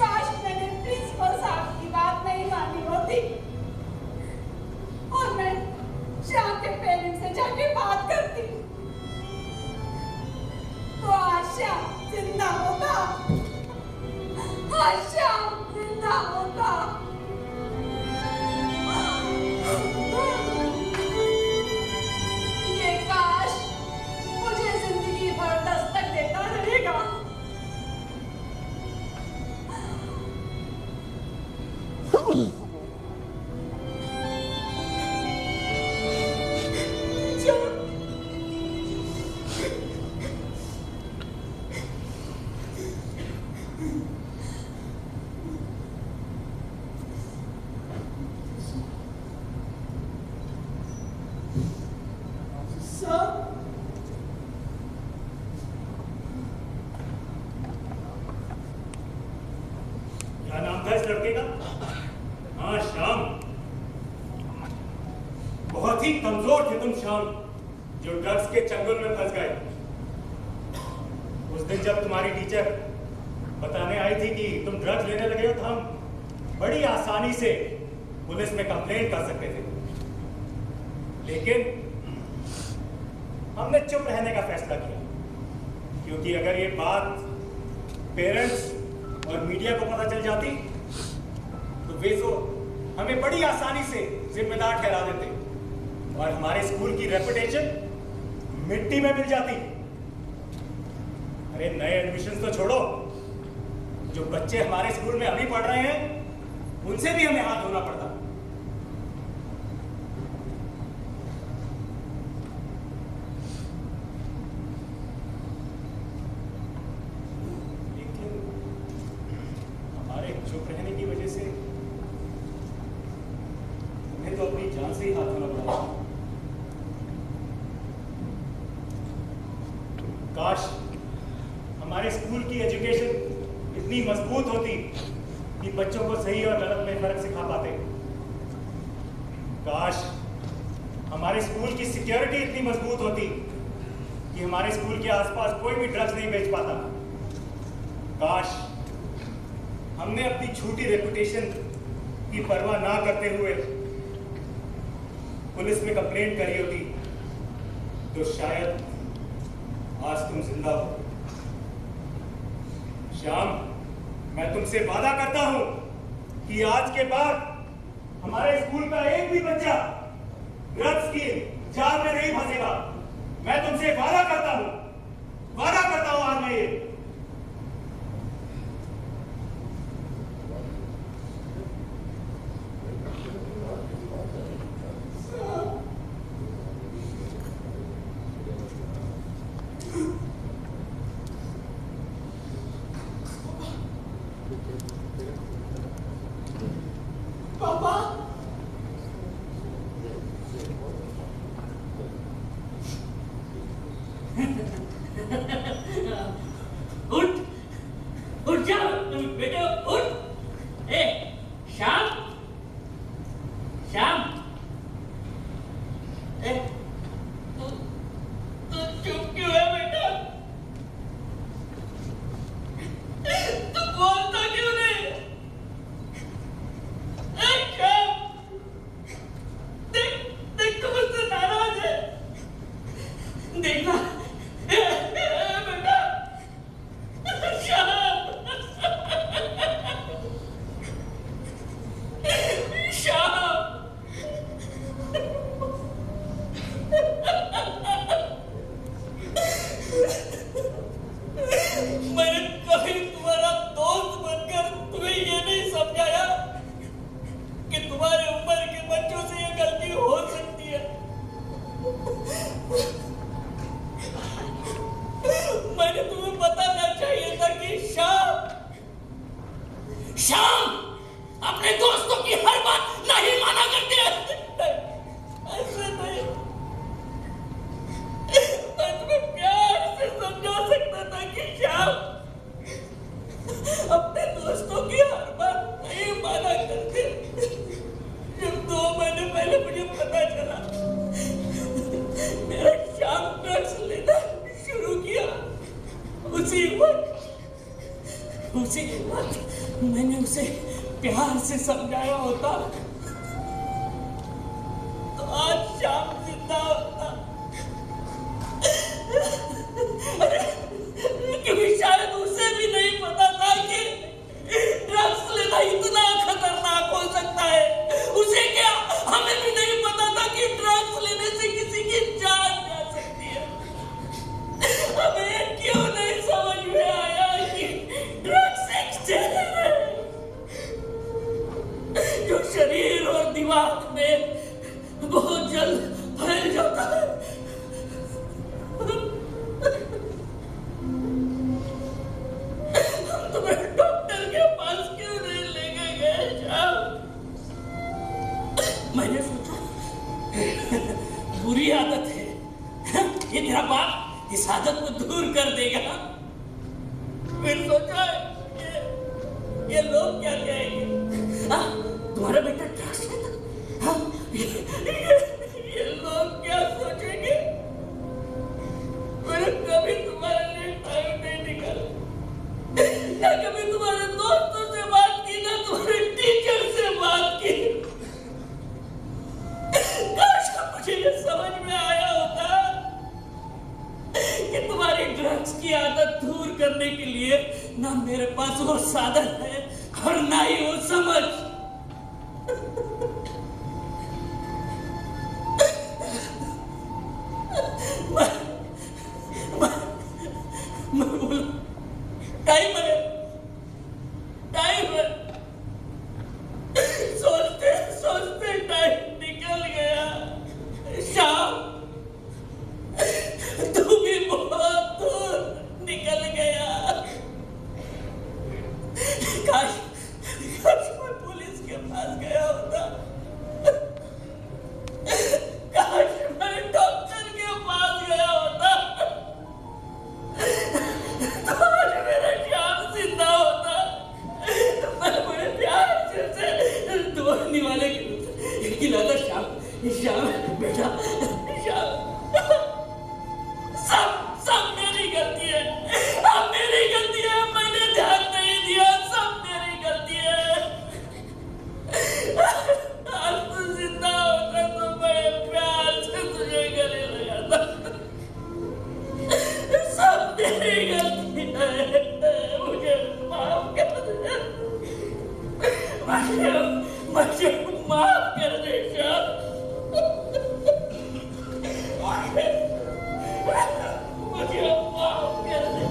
काश मैंने प्रिंसिपल साहब की बात नहीं मानी होती और मैं श्याम के पेरेंट्स से जाके बात करती, तो आज श्याम जिंदा होता। आज श्याम जिंदा होता। ये काश मुझे जिंदगी भर दस्तक देता रहेगा।
क्या नाम था इस लड़के का? हाँ श्याम। बहुत ही कमजोर थे तुम श्याम, जो ड्रग्स के चंगुल में फंस गए। उस दिन जब तुम्हारी टीचर बताने आई थी कि तुम ड्रग्स लेने लगे हो, तो हम बड़ी आसानी से पुलिस में कंप्लेंट कर सकते थे, लेकिन हमने चुप रहने का फैसला किया, क्योंकि अगर ये बात पेरेंट्स और मीडिया को पता चल जाती तो वे तो हमें बड़ी आसानी से जिम्मेदार ठहरा देते और हमारे स्कूल की रेपुटेशन मिट्टी में मिल जाती। अरे नए एडमिशन तो छोड़ो, जो बच्चे हमारे स्कूल में अभी पढ़ रहे हैं उनसे भी हमें हाथ धोना पड़ता। लेकिन हमारे चुप रहने की वजह से उन्हें तो अपनी जान से ही हाथ धोना पड़ा। काश हमारे स्कूल की एजुकेशन इतनी मजबूत होती कि बच्चों को सही और गलत में फर्क सिखा पाते। काश हमारे स्कूल की सिक्योरिटी इतनी मजबूत होती कि हमारे स्कूल के आसपास कोई भी ड्रग्स नहीं बेच पाता। काश हमने अपनी झूठी रेपुटेशन की परवाह ना करते हुए पुलिस में कंप्लेंट करी होती तो शायद आज तुम जिंदा हो। श्याम, मैं तुमसे वादा करता हूं कि आज के बाद हमारे स्कूल का एक भी बच्चा ड्रग्स की जाल में नहीं फंसेगा। मैं तुमसे वादा करता हूं आज मैं ये।
उठ जा बेटे, उठ। ए श्याम, श्याम, ए तू चुप क्यों है बेटा? तू बोलता क्यों नहीं? ए श्याम, देख तू मुझसे नाराज है। देखना बेटा, श्याम, मैंने कभी तुम्हारा दोस्त बनकर तुम्हें ये नहीं समझाया कि तुम्हारे उम्र के बच्चों से ये गलती हो सकती है। मैंने तुम्हें बताना चाहिए था कि शाम अपने दोस्तों की हर बात नहीं माना करते हैं। ऐसे नहीं, मैं तुम्हें प्यार से समझा सकता था कि श्याम अपने दोस्तों की हर बात नहीं माना करते। जब 2 महीने पहले मुझे पता चला मेरा श्याम ड्रग्स लेना शुरू किया, उसी वक्त मैंने उसे प्यार से समझाया होता तो आज श्याम जिंदा होता। क्योंकि शायद उसे भी नहीं पता था कि ड्रग्स लेना इतना खतरनाक हो सकता है। उसे क्या, हमें भी नहीं पता था कि ड्रग्स लेने से किसी की जान जा सकती है। हमें क्यों नहीं समझ में आया कि ड्रग्स एक जहर है जो शरीर और दिमाग में बहुत जल्द फैल जाता है। हम तुम्हें डॉक्टर के पास क्यों नहीं लेके गए श्याम? मैंने सोचा बुरी आदत है, ये तेरा बाप इस आदत को दूर कर देगा। फिर सोचा ये लोग क्या कहेंगे? तुम्हारा बेटा ड्रग्स लेता, ये लोग क्या सोचेंगे? मैंने कभी तुम्हारे लिए टाइम नहीं निकाला, ना कभी तुम्हारे दोस्तों से बात की, ना तुम्हारे टीचर से बात की। काश मुझे ये समझ में आया होता कि तुम्हारी ड्रग्स की आदत दूर करने के लिए ना मेरे पास वो साधन है और ना ही वो सुनने वाले खिलाता श्याम श्याम बेटा श्याम सब मेरी गलती है, अब मेरी गलती है, मैंने ध्यान नहीं दिया, सब मेरी गलती है। आज तू जिंदा होता तो मैं प्यार से तुझे गले लगाता। सब मेरी गलती है, मुझे माफ कर दे, मुझे माफ कर दे श्याम। मुझे माफ कर दे, मुझे माफ कर दे।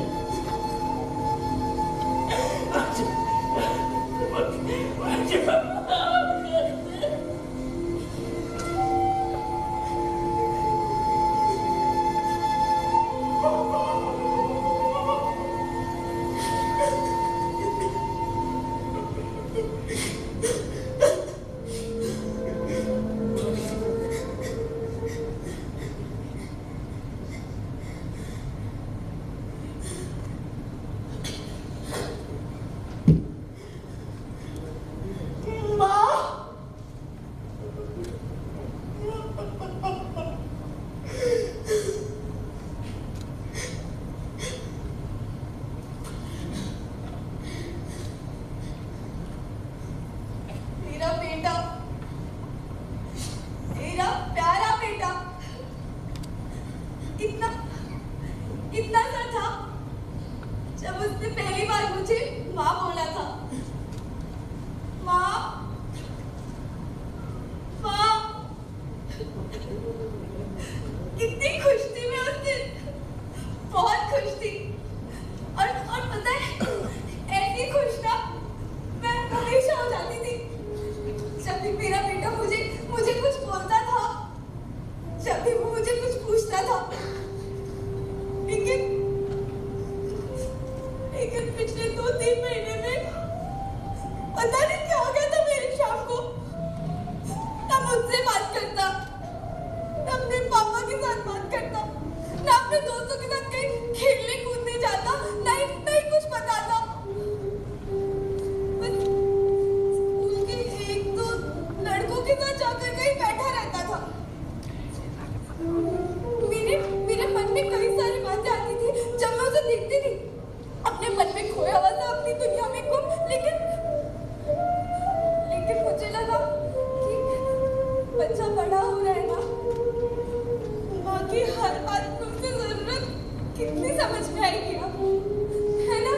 कितनी समझ में आएगी अब, है ना?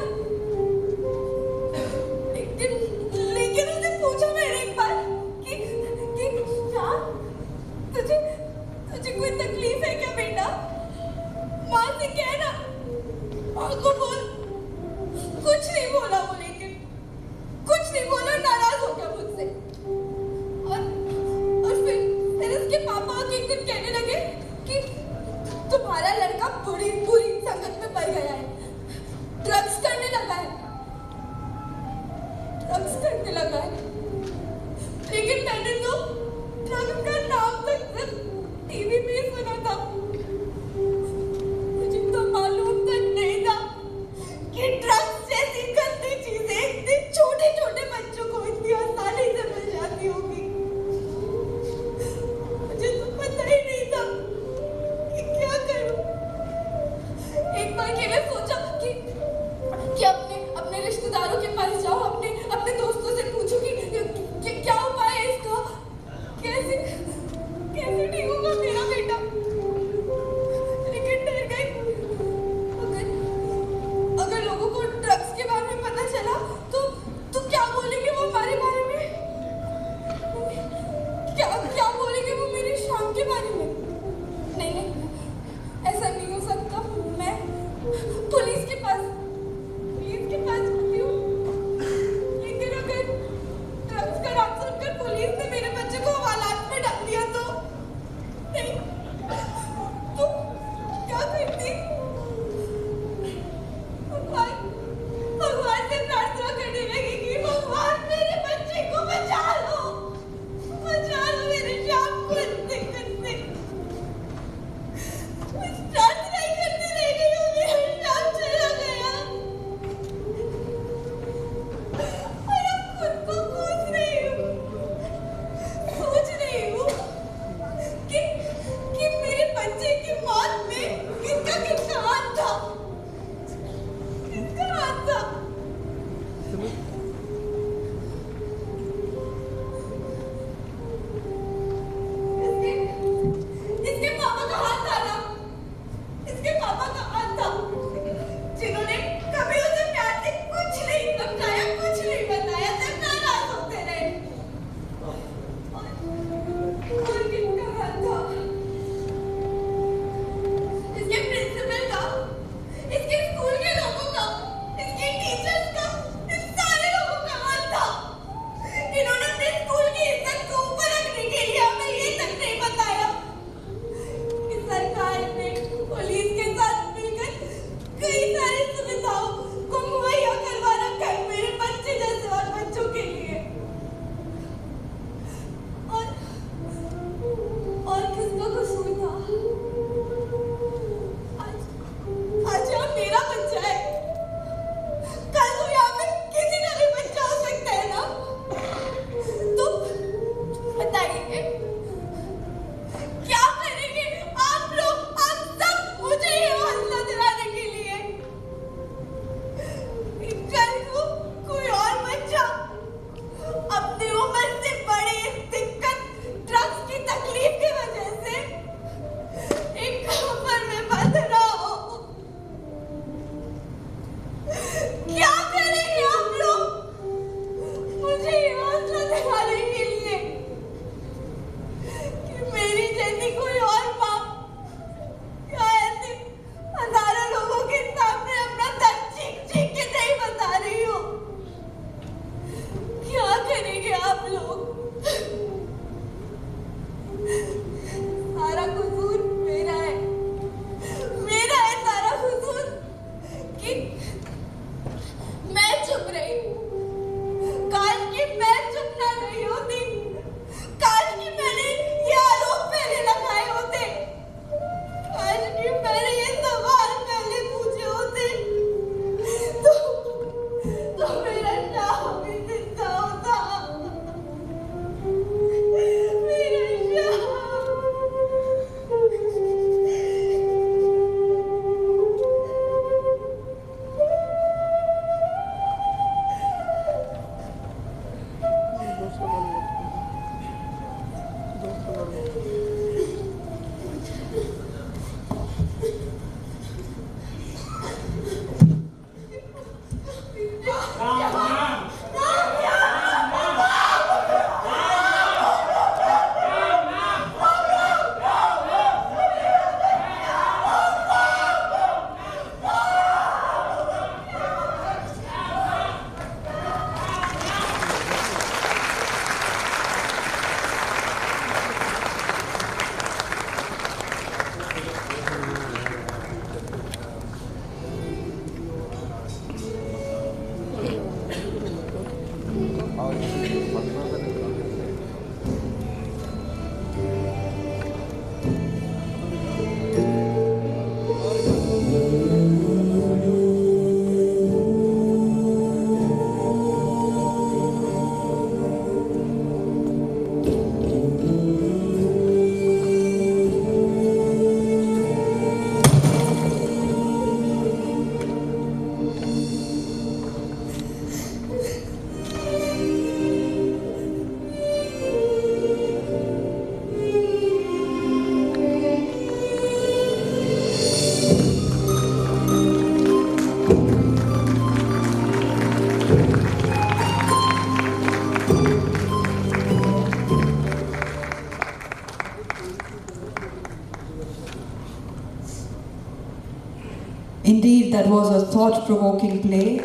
that was a thought-provoking play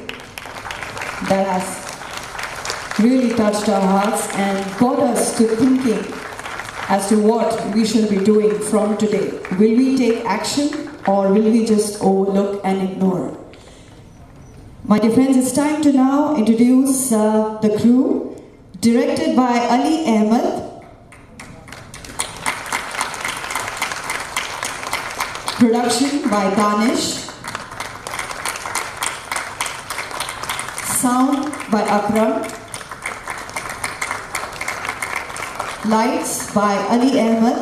that has really touched our hearts and got us to thinking as to what we should be doing from today. Will we take action or will we just overlook and ignore? My dear friends, it's time to now introduce the crew, directed by Ali Ahmed, production by Danish, sound by Akram, lights by Ali Ahmed,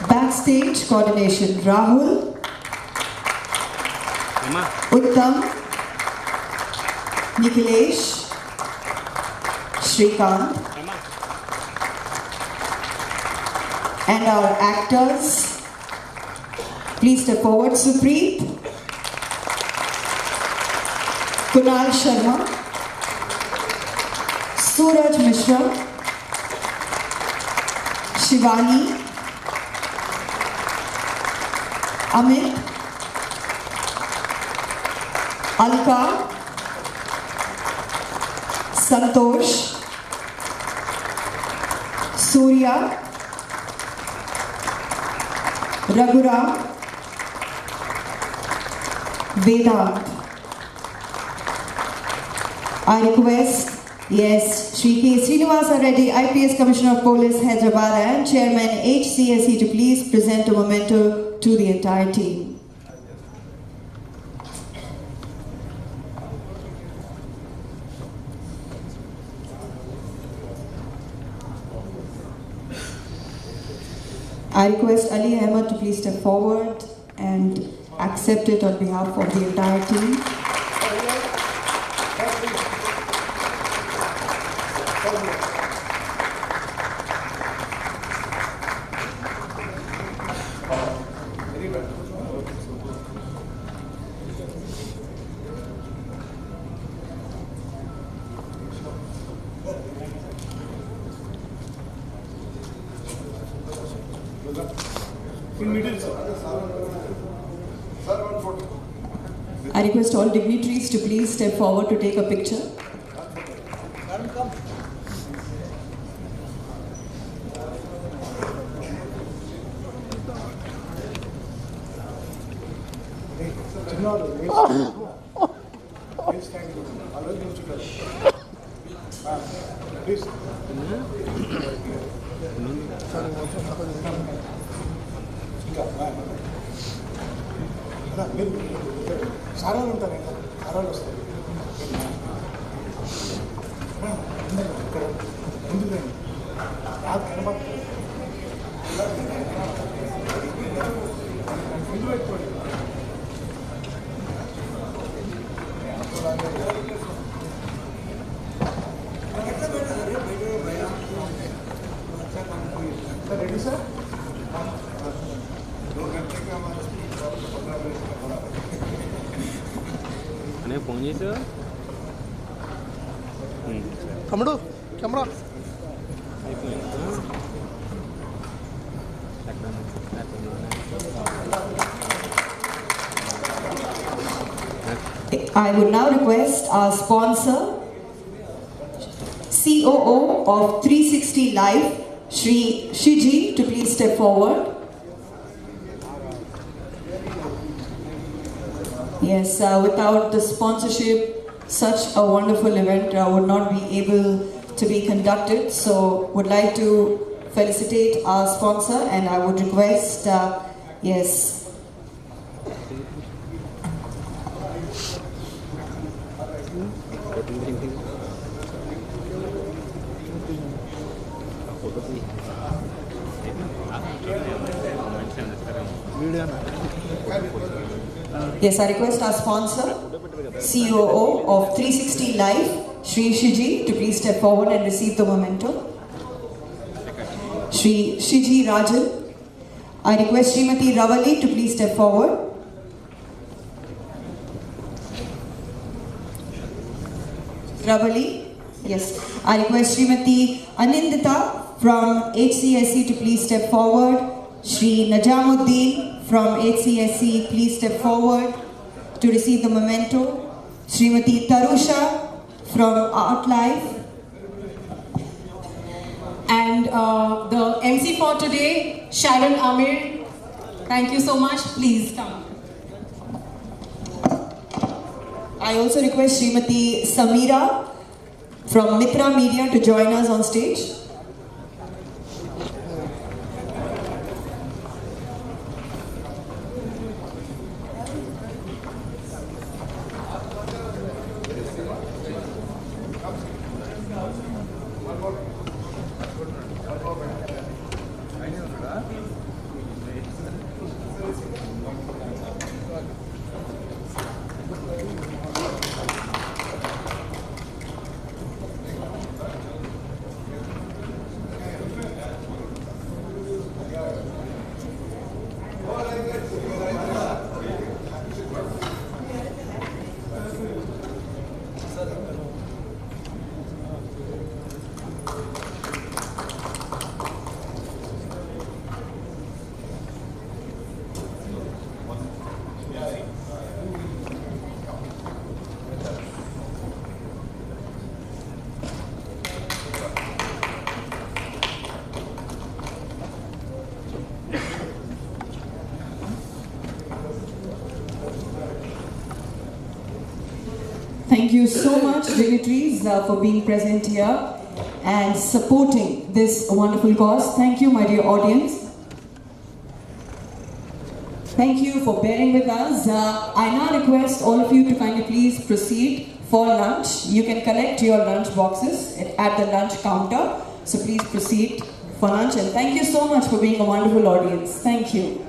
backstage coordination Rahul, Uttam, Nikhilesh, Shrikant, and our actors. Please step forward. Supreet, Kunal Sharma, Suraj Mishra, Shivani, Amit, Alka, Santosh, Surya, Raghuram, Vedant. I request, yes, Shri K. Srinivasa Reddy, IPS Commissioner of Police, Hyderabad, and Chairman HCSC to please present a memento to the entire team. I request Ali Ahmed to please step forward and accept it on behalf of the entire team. I request all dignitaries to please step forward to take a picture.
తమ్ముడు camera
I would now request our sponsor, COO of 360 Life, Shri Shiji, to please step forward. Yes, without the sponsorship, such a wonderful event would not be able to be conducted. So, would like to felicitate our sponsor, and I would request, yes. Yes, I request our sponsor, COO of 360 Life, Shri Shiji, to please step forward and receive the memento. Shri Shiji Rajan. I request Srimati Ravali to please step forward. Ravali, yes. I request Srimati Anindita from HCSC to please step forward.
Shri Najamuddin from HCSC, please step forward to receive the memento. Srimati Tarusha from Outlife.
And the MC for today, Sharon Amir. Thank you so much. Please come.
I also request Srimati Samira from Mitra Media to join us on stage. Thank you so much, dignitaries, for being present here and supporting this wonderful cause. Thank you, my dear audience. Thank you for bearing with us. I now request all of you to kindly please proceed for lunch. You can collect your lunch boxes at the lunch counter. So please proceed for lunch, and thank you so much for being a wonderful audience. Thank you.